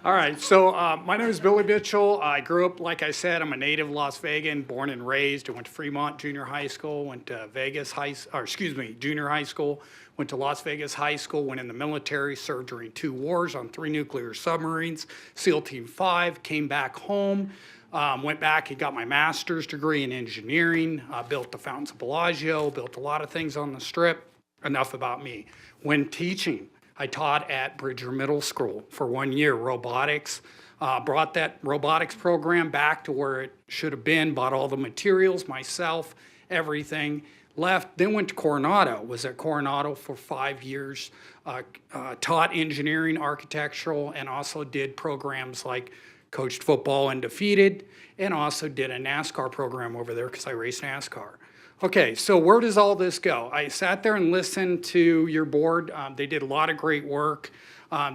All right, so my name is Billy Mitchell. I grew up, like I said, I'm a native Las Vegan, born and raised. I went to Fremont Junior High School, went to Junior High School, went to Las Vegas High School, went in the military, served during 2 wars on 3 nuclear submarines, SEAL Team 5, came back home. Went back and got my master's degree in engineering, built the Fountains of Bellagio, built a lot of things on the Strip. Enough about me. When teaching, I taught at Bridger Middle School for 1 year, robotics. Brought that robotics program back to where it should have been, bought all the materials myself, everything. Left, then went to Coronado, was at Coronado for 5 years, taught engineering, architectural, and also did programs like coached football undefeated, and also did a NASCAR program over there because I raced NASCAR. Okay, so where does all this go? I sat there and listened to your board. They did a lot of great work.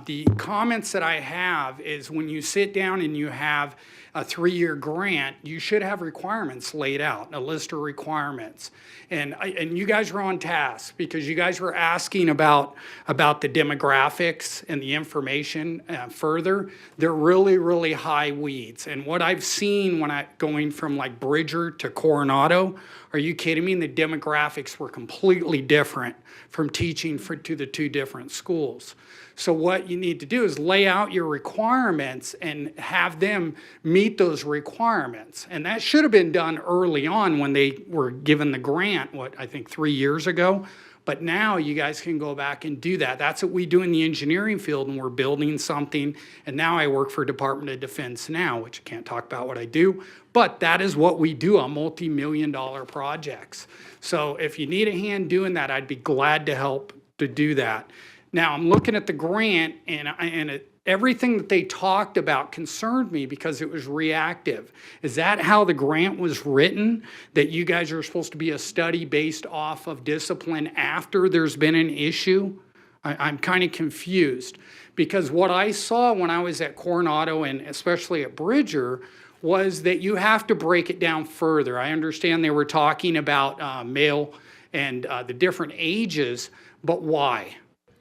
The comments that I have is when you sit down and you have a 3-year grant, you should have requirements laid out, a list of requirements. And you guys were on task because you guys were asking about the demographics and the information further. They're really, really high weeds. And what I've seen when going from like Bridger to Coronado, are you kidding me? The demographics were completely different from teaching to the 2 different schools. So what you need to do is lay out your requirements and have them meet those requirements. And that should have been done early on when they were given the grant, I think 3 years ago. But now you guys can go back and do that. That's what we do in the engineering field, and we're building something. And now I work for Department of Defense now, which I can't talk about what I do, but that is what we do on multi-million-dollar projects. So if you need a hand doing that, I'd be glad to help to do that. Now I'm looking at the grant, and everything that they talked about concerned me because it was reactive. Is that how the grant was written? That you guys are supposed to be a study based off of discipline after there's been an issue? I'm kind of confused because what I saw when I was at Coronado and especially at Bridger was that you have to break it down further. I understand they were talking about male and the different ages, but why?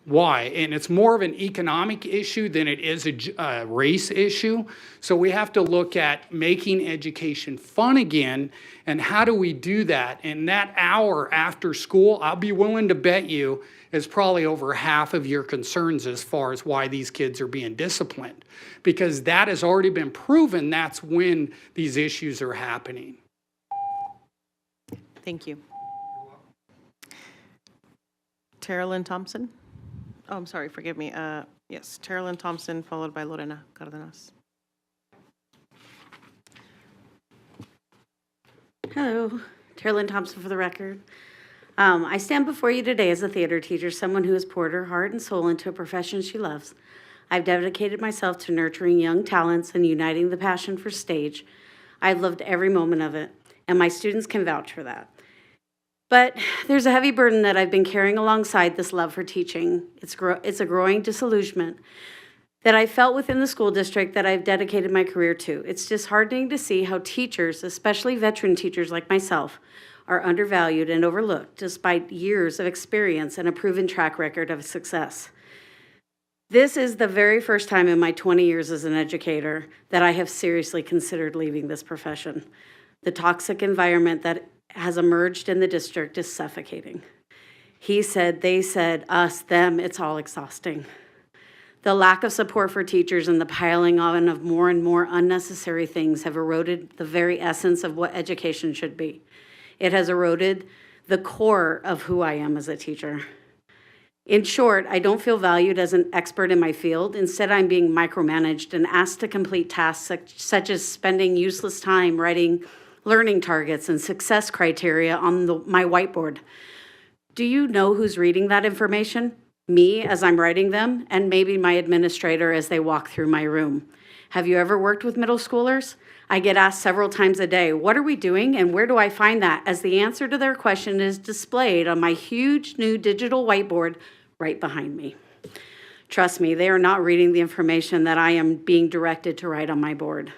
Why? And it's more of an economic issue than it is a race issue. So we have to look at making education fun again, and how do we do that? And that hour after school, I'll be willing to bet you, is probably over half of your concerns as far as why these kids are being disciplined. Because that has already been proven that's when these issues are happening. Thank you. Tara Lynn Thompson? Oh, I'm sorry, forgive me. Yes, Tara Lynn Thompson, followed by Lorena Cardenas. Hello, Carolyn Thompson for the record. I stand before you today as a theater teacher, someone who has poured her heart and soul into a profession she loves. I've dedicated myself to nurturing young talents and uniting the passion for stage. I've loved every moment of it, and my students can vouch for that. But there's a heavy burden that I've been carrying alongside this love for teaching. It's a growing disillusionment that I felt within the school district that I've dedicated my career to. It's disheartening to see how teachers, especially veteran teachers like myself, are undervalued and overlooked despite years of experience and a proven track record of success. This is the very first time in my 20 years as an educator that I have seriously considered leaving this profession. The toxic environment that has emerged in the district is suffocating. He said, they said, us, them, it's all exhausting. The lack of support for teachers and the piling on of more and more unnecessary things have eroded the very essence of what education should be. It has eroded the core of who I am as a teacher. In short, I don't feel valued as an expert in my field. Instead, I'm being micromanaged and asked to complete tasks such as spending useless time writing learning targets and success criteria on my whiteboard. Do you know who's reading that information? Me as I'm writing them, and maybe my administrator as they walk through my room. Have you ever worked with middle schoolers? I get asked several times a day, what are we doing and where do I find that? As the answer to their question is displayed on my huge new digital whiteboard right behind me. Trust me, they are not reading the information that I am being directed to write on my board.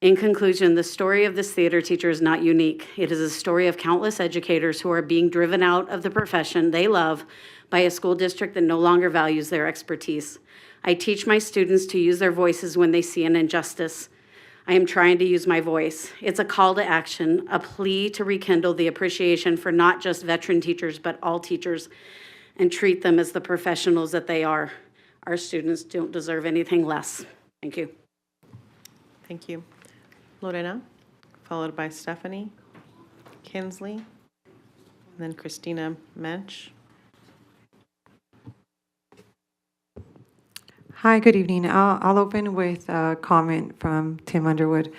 In conclusion, the story of this theater teacher is not unique. It is a story of countless educators who are being driven out of the profession they love by a school district that no longer values their expertise. I teach my students to use their voices when they see an injustice. I am trying to use my voice. It's a call to action, a plea to rekindle the appreciation for not just veteran teachers, but all teachers, and treat them as the professionals that they are. Our students don't deserve anything less. Thank you. Thank you. Lorena, followed by Stephanie, Kinsley, and then Christina Mensch. Hi, good evening. I'll open with a comment from Tim Underwood.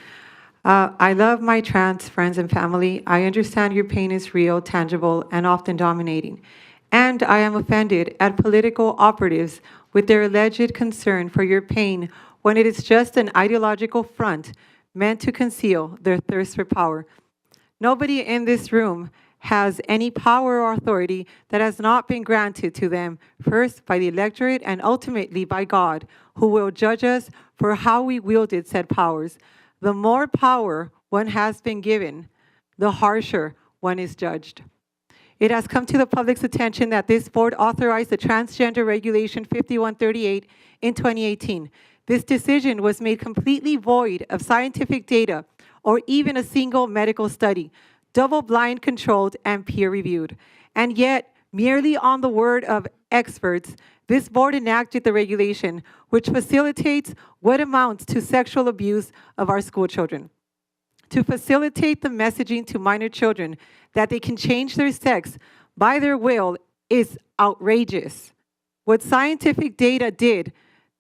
I love my trans friends and family. I understand your pain is real, tangible, and often dominating. And I am offended at political operatives with their alleged concern for your pain when it is just an ideological front meant to conceal their thirst for power. Nobody in this room has any power or authority that has not been granted to them, first by the electorate and ultimately by God, who will judge us for how we wielded said powers. The more power one has been given, the harsher one is judged. It has come to the public's attention that this board authorized the Transgender Regulation 5138 in 2018. This decision was made completely void of scientific data or even a single medical study, double-blind controlled and peer-reviewed. And yet, merely on the word of experts, this board enacted the regulation, which facilitates what amounts to sexual abuse of our school children. To facilitate the messaging to minor children that they can change their sex by their will is outrageous. What scientific data did,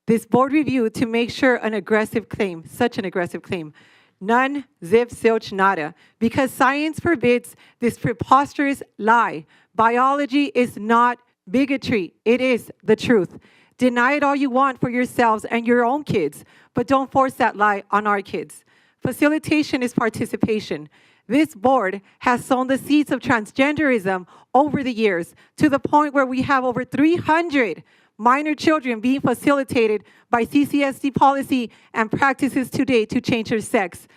this board reviewed to make sure an aggressive claim, such an aggressive claim, none, zip, zilch, nada, because science forbids this preposterous lie. Biology is not bigotry. It is the truth. Deny it all you want for yourselves and your own kids, but don't force that lie on our kids. Facilitation is participation. This board has sown the seeds of transgenderism over the years to the point where we have over 300 minor children being facilitated by CCSD policy and practices today to change their sex.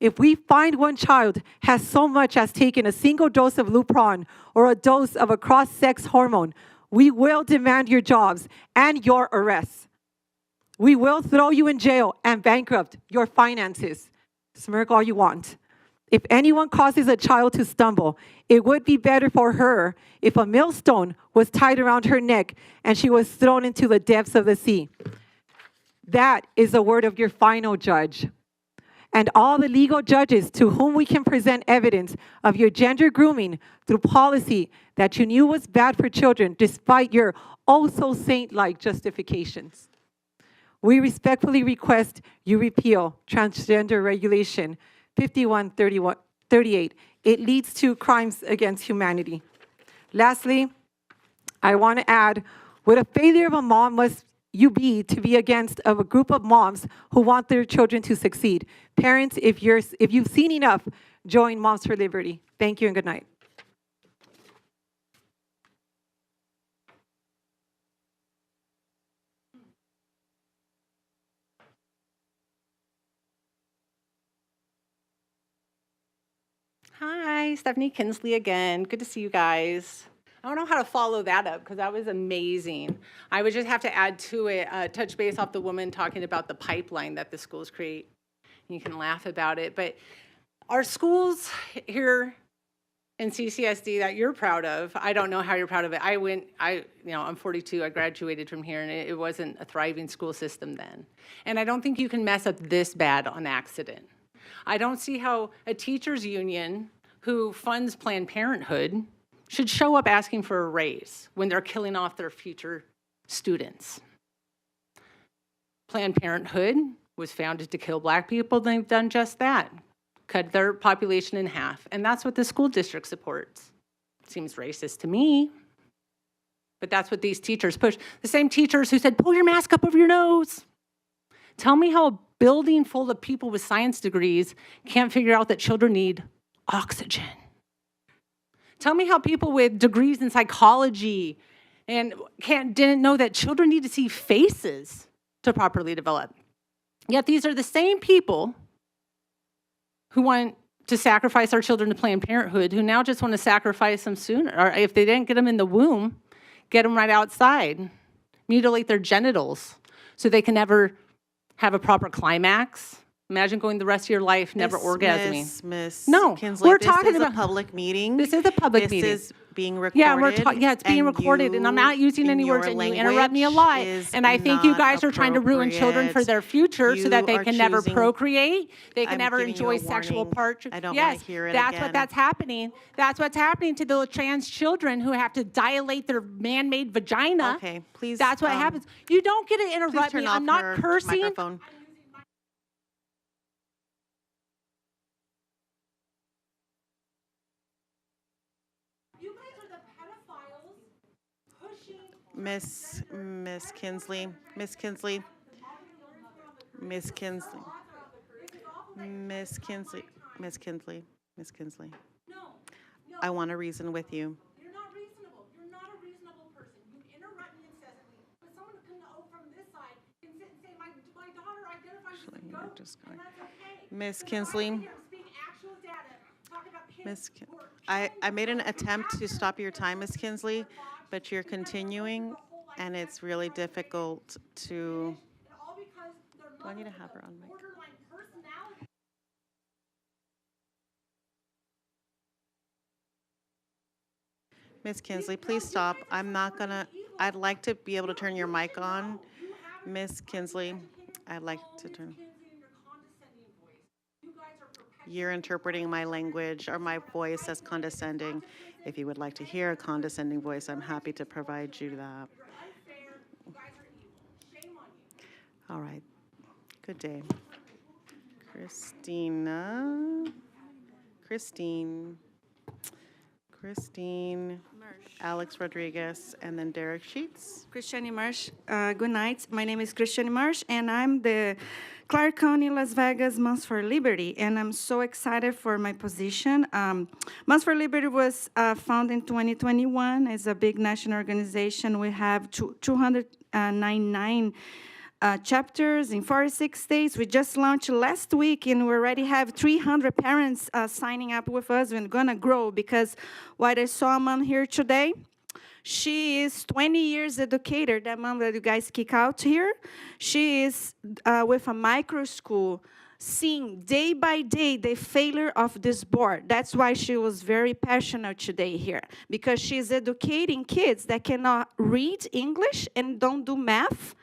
If we find one child has so much as taken a single dose of Lupron or a dose of a cross-sex hormone, we will demand your jobs and your arrests. We will throw you in jail and bankrupt your finances. Smirk all you want. If anyone causes a child to stumble, it would be better for her if a millstone was tied around her neck and she was thrown into the depths of the sea. That is the word of your final judge. And all the legal judges to whom we can present evidence of your gender grooming through policy that you knew was bad for children despite your oh-so-saint-like justifications. We respectfully request you repeal transgender regulation 5138. It leads to crimes against humanity. Lastly, I want to add, what a failure of a mom must you be to be against of a group of moms who want their children to succeed. Parents, if you've seen enough, join Moms for Liberty. Thank you and good night. Hi, Stephanie Kinsley again. Good to see you guys. I don't know how to follow that up because that was amazing. I would just have to add to it, touch base off the woman talking about the pipeline that the schools create. You can laugh about it, but our schools here in CCSD that you're proud of, I don't know how you're proud of it. I'm 42, I graduated from here and it wasn't a thriving school system then. And I don't think you can mess up this bad on accident. I don't see how a teachers union who funds Planned Parenthood should show up asking for a raise when they're killing off their future students. Planned Parenthood was founded to kill Black people. They've done just that, cut their population in half. And that's what the school district supports. Seems racist to me, but that's what these teachers push. The same teachers who said, pull your mask up over your nose. Tell me how a building full of people with science degrees can't figure out that children need oxygen. Tell me how people with degrees in psychology and didn't know that children need to see faces to properly develop. Yet these are the same people who want to sacrifice our children to Planned Parenthood, who now just want to sacrifice them sooner. Or if they didn't get them in the womb, get them right outside, mutilate their genitals so they can never have a proper climax. Imagine going the rest of your life never orgasming. Miss No, Kinsley, we're talking about a public meeting. This is a public meeting. This is being recorded. Yeah, it's being recorded, and I'm not using any words, and you interrupt me a lot. And I think you guys are trying to ruin children for their future so that they can never procreate, they can never enjoy sexual parts. I don't want to hear it that's again. what that's happening. That's what's happening to the trans children who have to dilate their man-made vagina. Okay, please. That's what happens. You don't get to interrupt turn me. off I'm not her cursing. microphone. Miss Kinsley, Miss Kinsley, Miss Kinsley, Miss Kinsley, Miss Kinsley, Miss Kinsley. I want to reason with you. You're not reasonable. You're not a reasonable person. You interrupt me incessantly, but someone from this side can sit and say, my daughter identifies as a goat, and that's okay. Miss Kinsley, I made an attempt to stop your time, Miss Kinsley, but you're continuing, and it's really difficult to. Do I need to have her on mic? Miss Kinsley, please stop. I'm not gonna. I'd like to be able to turn your mic on, Miss Kinsley. I'd like to turn. You're interpreting my language or my voice as condescending. If you would like to hear a condescending voice, I'm happy to provide you that. All right. Good day. Christine. Christine, Alex Rodriguez, and then Derek Sheets. Christiane Marsh. Good night. My name is Christiane Marsh, and I'm the Clark County, Las Vegas Moms for Liberty, and I'm so excited for my position. Moms for Liberty was founded in 2021. It's a big national organization. We have 299 chapters in 46 states. We just launched last week, and we already have 300 parents signing up with us. We're gonna grow because what I saw a mom here today, she is 20 years educator, that mom that you guys kick out here. She is with a micro school, seeing day by day the failure of this board. That's why she was very passionate today here, because she's educating kids that cannot read English and don't do math,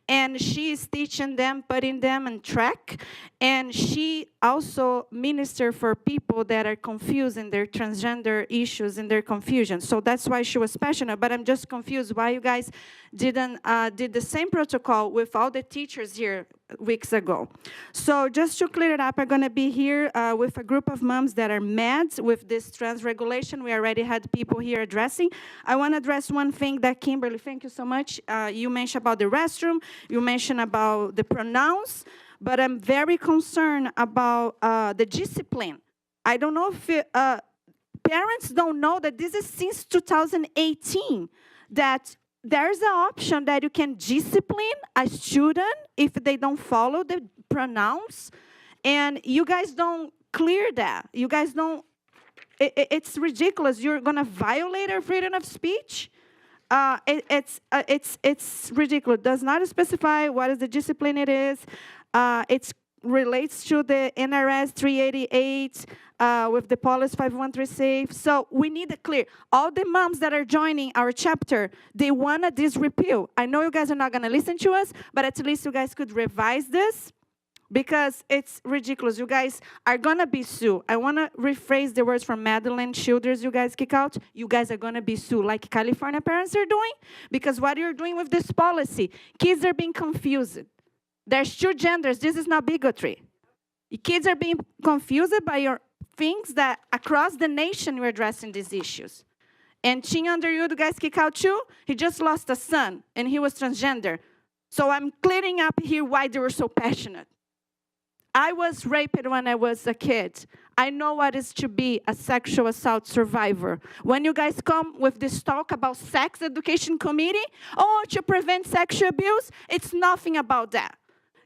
and she is teaching them, putting them on track, and she also ministers for people that are confused in their transgender issues and their confusion. So that's why she was passionate, but I'm just confused why you guys didn't did the same protocol with all the teachers here weeks ago. So just to clear it up, I'm gonna be here with a group of moms that are mad with this trans regulation. We already had people here addressing. I wanna address one thing that Kimberly, thank you so much. You mentioned about the restroom, you mentioned about the pronouns, but I'm very concerned about the discipline. I don't know if parents don't know that this is since 2018, that there's an option that you can discipline a student if they don't follow the pronouns, and you guys don't clear that. You guys don't, it's ridiculous. You're gonna violate our freedom of speech? It's ridiculous. Does not specify what is the discipline it is. It relates to the NRS 388 with the policy 5136. So we need it clear. All the moms that are joining our chapter, they want this repeal. I know you guys are not going to listen to us, but at least you guys could revise this, because it's ridiculous. You guys are going to be sued. I want to rephrase the words from Madeline Childers you guys kick out. You guys are going to be sued like California parents are doing, because what you're doing with this policy, kids are being confused. There's two genders. This is not bigotry. Kids are being confused by your things that across the nation we're addressing these issues. And Chin Underwood, you guys kick out too? He just lost a son, and he was transgender. So I'm clearing up here why they were so passionate. I was raped when I was a kid. I know what it is to be a sexual assault survivor. When you guys come with this talk about sex education committee, to prevent sexual abuse, it's nothing about that.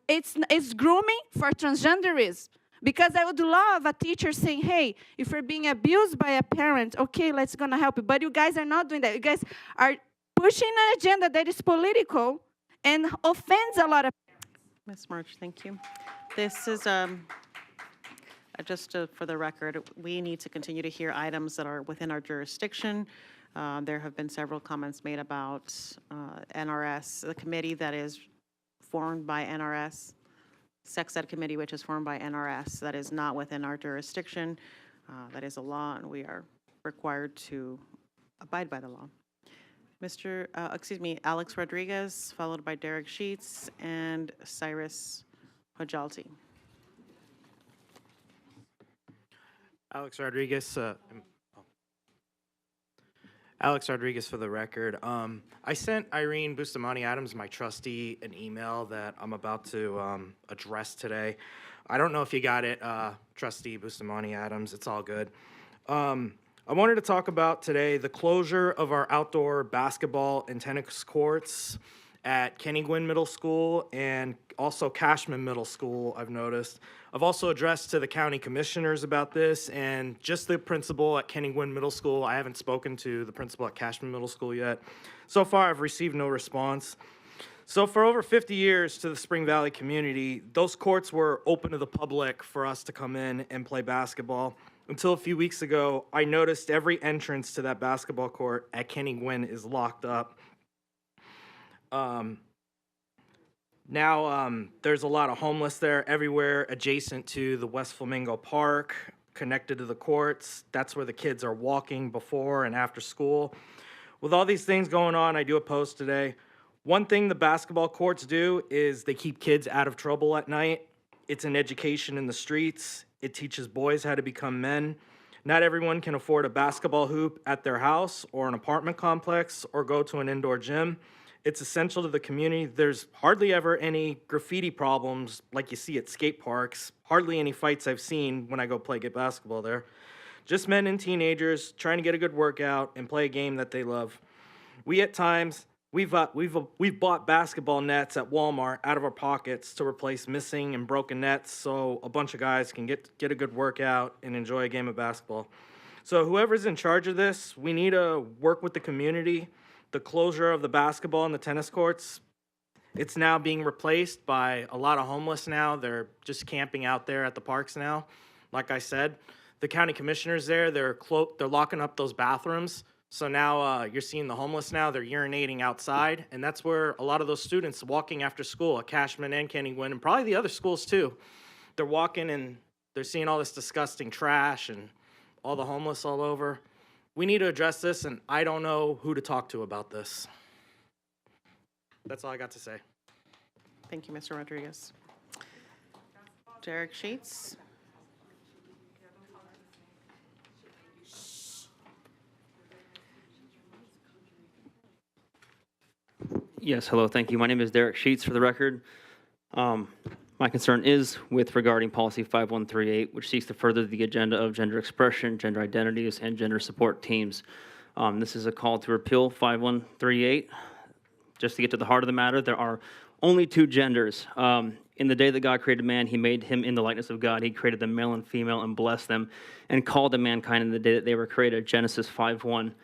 It's grooming for transgenderism. Because I would love a teacher saying, hey, if you're being abused by a parent, okay, let's gonna help you. But you guys are not doing that. You guys are pushing an agenda that is political and offends a lot of Ms. March, thank you. This is just for the record, we need to continue to hear items that are within our jurisdiction. There have been several comments made about NRS, the committee that is formed by NRS, Sex Ed Committee, which is formed by NRS, that is not within our jurisdiction. That is a law, and we are required to abide by the law. Alex Rodriguez, followed by Derek Sheets and Cyrus Hojalti. Alex Rodriguez for the record. I sent Irene Bustamante-Adams, my trustee, an email that I'm about to address today. I don't know if you got it, Trustee Bustamante-Adams. It's all good. I wanted to talk about today the closure of our outdoor basketball and tennis courts at Kenny Gwynn Middle School and also Cashman Middle School, I've noticed. I've also addressed to the county commissioners about this, and just the principal at Kenny Gwynn Middle School. I haven't spoken to the principal at Cashman Middle School yet. So far, I've received no response. So for over 50 years to the Spring Valley community, those courts were open to the public for us to come in and play basketball. Until a few weeks ago, I noticed every entrance to that basketball court at Kenny Gwynn is locked up. Now there's a lot of homeless there everywhere adjacent to the West Flamingo Park, connected to the courts. That's where the kids are walking before and after school. With all these things going on, I do a post today. One thing the basketball courts do is they keep kids out of trouble at night. It's an education in the streets. It teaches boys how to become men. Not everyone can afford a basketball hoop at their house or an apartment complex or go to an indoor gym. It's essential to the community. There's hardly ever any graffiti problems like you see at skate parks. Hardly any fights I've seen when I go get basketball there. Just men and teenagers trying to get a good workout and play a game that they love. We at times, we've bought basketball nets at Walmart out of our pockets to replace missing and broken nets so a bunch of guys can get a good workout and enjoy a game of basketball. So whoever's in charge of this, we need to work with the community. The closure of the basketball and the tennis courts, it's now being replaced by a lot of homeless now. They're just camping out there at the parks now. Like I said, the county commissioners there, they're locking up those bathrooms. So now you're seeing the homeless now, they're urinating outside, and that's where a lot of those students walking after school at Cashman and Kennywin, and probably the other schools too, they're walking and they're seeing all this disgusting trash and all the homeless all over. We need to address this, and I don't know who to talk to about this. That's all I got to say. Thank you, Mr. Rodriguez. Derek Sheets. Yes, hello, thank you. My name is Derek Sheets, for the record. My concern is with regarding policy 5138, which seeks to further the agenda of gender expression, gender identities, and gender support teams. This is a call to repeal 5138. Just to get to the heart of the matter, there are only two genders. In the day that God created man, he made him in the likeness of God. He created them male and female and blessed them and called them mankind in the day that they were created, Genesis 5:1.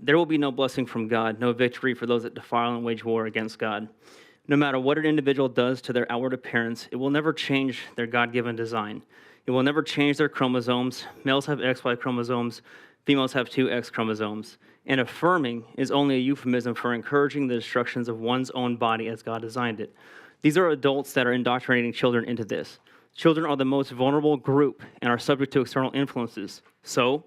There will be no blessing from God, no victory for those that defile and wage war against God. No matter what an individual does to their outward appearance, it will never change their God-given design. It will never change their chromosomes. Males have XY chromosomes, females have 2 X chromosomes. And affirming is only a euphemism for encouraging the destructions of one's own body as God designed it. These are adults that are indoctrinating children into this. Children are the most vulnerable group and are subject to external influences. So,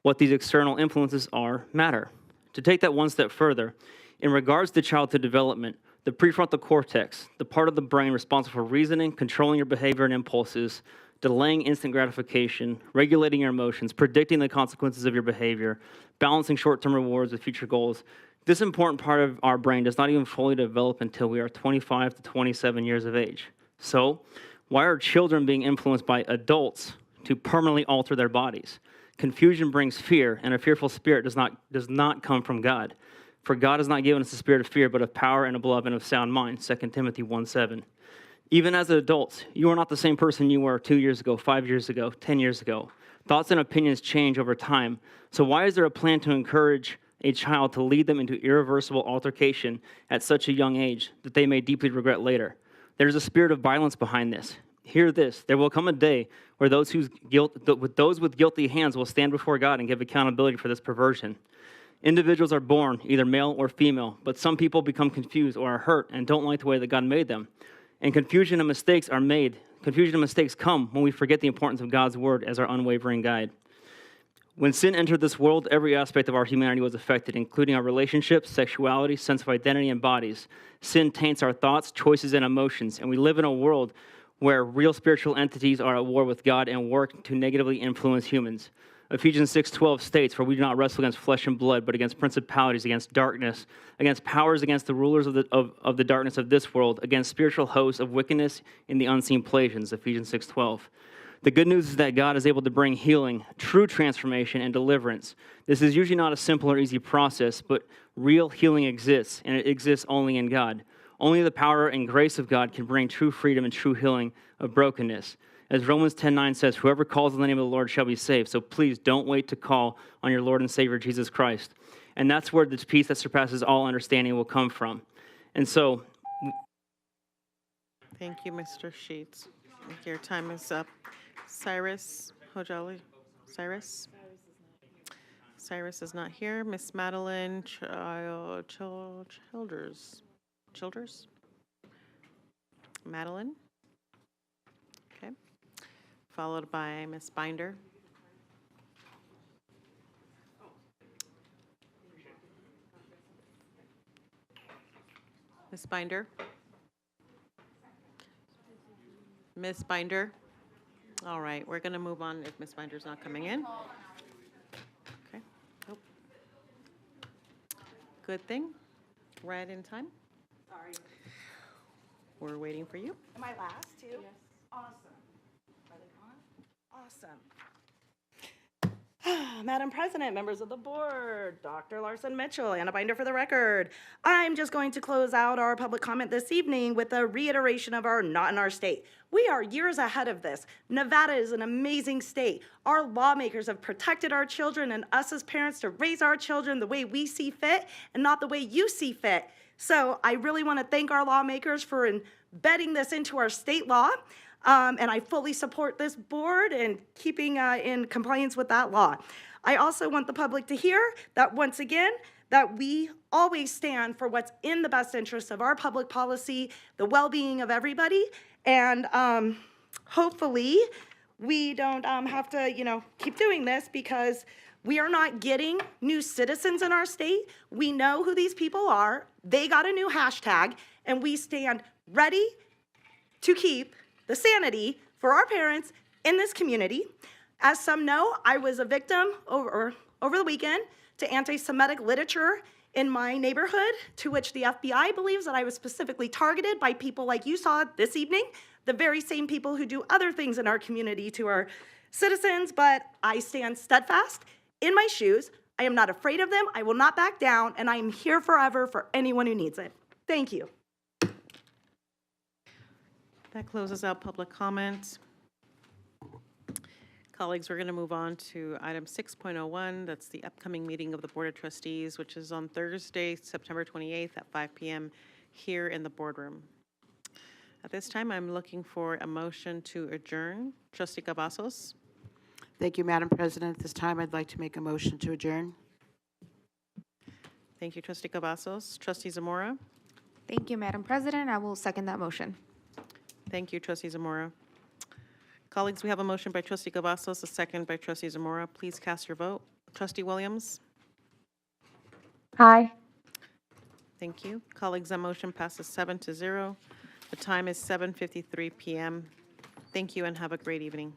what these external influences are matter. To take that one step further, in regards to childhood development, the prefrontal cortex, the part of the brain responsible for reasoning, controlling your behavior and impulses, delaying instant gratification, regulating your emotions, predicting the consequences of your behavior, balancing short-term rewards with future goals, this important part of our brain does not even fully develop until we are 25 to 27 years of age. So, why are children being influenced by adults to permanently alter their bodies? Confusion brings fear, and a fearful spirit does not come from God. For God has not given us a spirit of fear, but of power and of love and of sound mind, 2 Timothy 1:7. Even as adults, you are not the same person you were 2 years ago, 5 years ago, 10 years ago. Thoughts and opinions change over time. So why is there a plan to encourage a child to lead them into irreversible altercation at such a young age that they may deeply regret later? There's a spirit of violence behind this. Hear this, there will come a day where those with guilty hands will stand before God and give accountability for this perversion. Individuals are born, either male or female, but some people become confused or are hurt and don't like the way that God made them. And confusion and mistakes are made. Confusion and mistakes come when we forget the importance of God's word as our unwavering guide. When sin entered this world, every aspect of our humanity was affected, including our relationships, sexuality, sense of identity, and bodies. Sin taints our thoughts, choices, and emotions, and we live in a world where real spiritual entities are at war with God and work to negatively influence humans. Ephesians 6:12 states, "For we do not wrestle against flesh and blood, but against principalities, against darkness, against powers, against the rulers of the darkness of this world, against spiritual hosts of wickedness in the unseen places," Ephesians 6:12. The good news is that God is able to bring healing, true transformation, and deliverance. This is usually not a simple or easy process, but real healing exists, and it exists only in God. Only the power and grace of God can bring true freedom and true healing of brokenness. As Romans 10:9 says, "Whoever calls on the name of the Lord shall be saved." So please don't wait to call on your Lord and Savior, Jesus Christ. And that's where this peace that surpasses all understanding will come from. And so... Thank you, Mr. Sheets. Your time is up. Cyrus Hojali. Cyrus? Cyrus is not here. Miss Madeline Childers. Madeline? Okay. Followed by Miss Binder. Miss Binder? Miss Binder? All right, we're going to move on if Miss Binder's not coming in. Good thing. Right in time. Sorry. We're waiting for you. Am I last too? Yes. Awesome. Are they on? Awesome. Madam President, members of the board, Dr. Larson Mitchell, Anna Binder for the record. I'm just going to close out our public comment this evening with a reiteration of our not in our state. We are years ahead of this. Nevada is an amazing state. Our lawmakers have protected our children and us as parents to raise our children the way we see fit and not the way you see fit. So I really want to thank our lawmakers for embedding this into our state law. And I fully support this board and keeping in compliance with that law. I also want the public to hear that once again, that we always stand for what's in the best interest of our public policy, the well-being of everybody, and hopefully we don't have to, keep doing this because we are not getting new citizens in our state. We know who these people are. They got a new hashtag, and we stand ready to keep the sanity for our parents in this community. As some know, I was a victim over the weekend to anti-Semitic literature in my neighborhood, to which the FBI believes that I was specifically targeted by people like you saw this evening, the very same people who do other things in our community to our citizens, but I stand steadfast in my shoes. I am not afraid of them. I will not back down, and I am here forever for anyone who needs it. Thank you. That closes out public comments. Colleagues, we're going to move on to item 6.01. That's the upcoming meeting of the Board of Trustees, which is on Thursday, September 28th at 5 p.m. here in the boardroom. At this time, I'm looking for a motion to adjourn. Trustee Cavazos. Thank you, Madam President. At this time, I'd like to make a motion to adjourn. Thank you, Trustee Cavazos. Trustee Zamora. Thank you, Madam President. I will second that motion. Thank you, Trustee Zamora. Colleagues, we have a motion by Trustee Cavazos, a second by Trustee Zamora. Please cast your vote. Trustee Williams? Aye. Thank you. Colleagues, that motion passes 7-0. The time is 7:53 p.m. Thank you and have a great evening.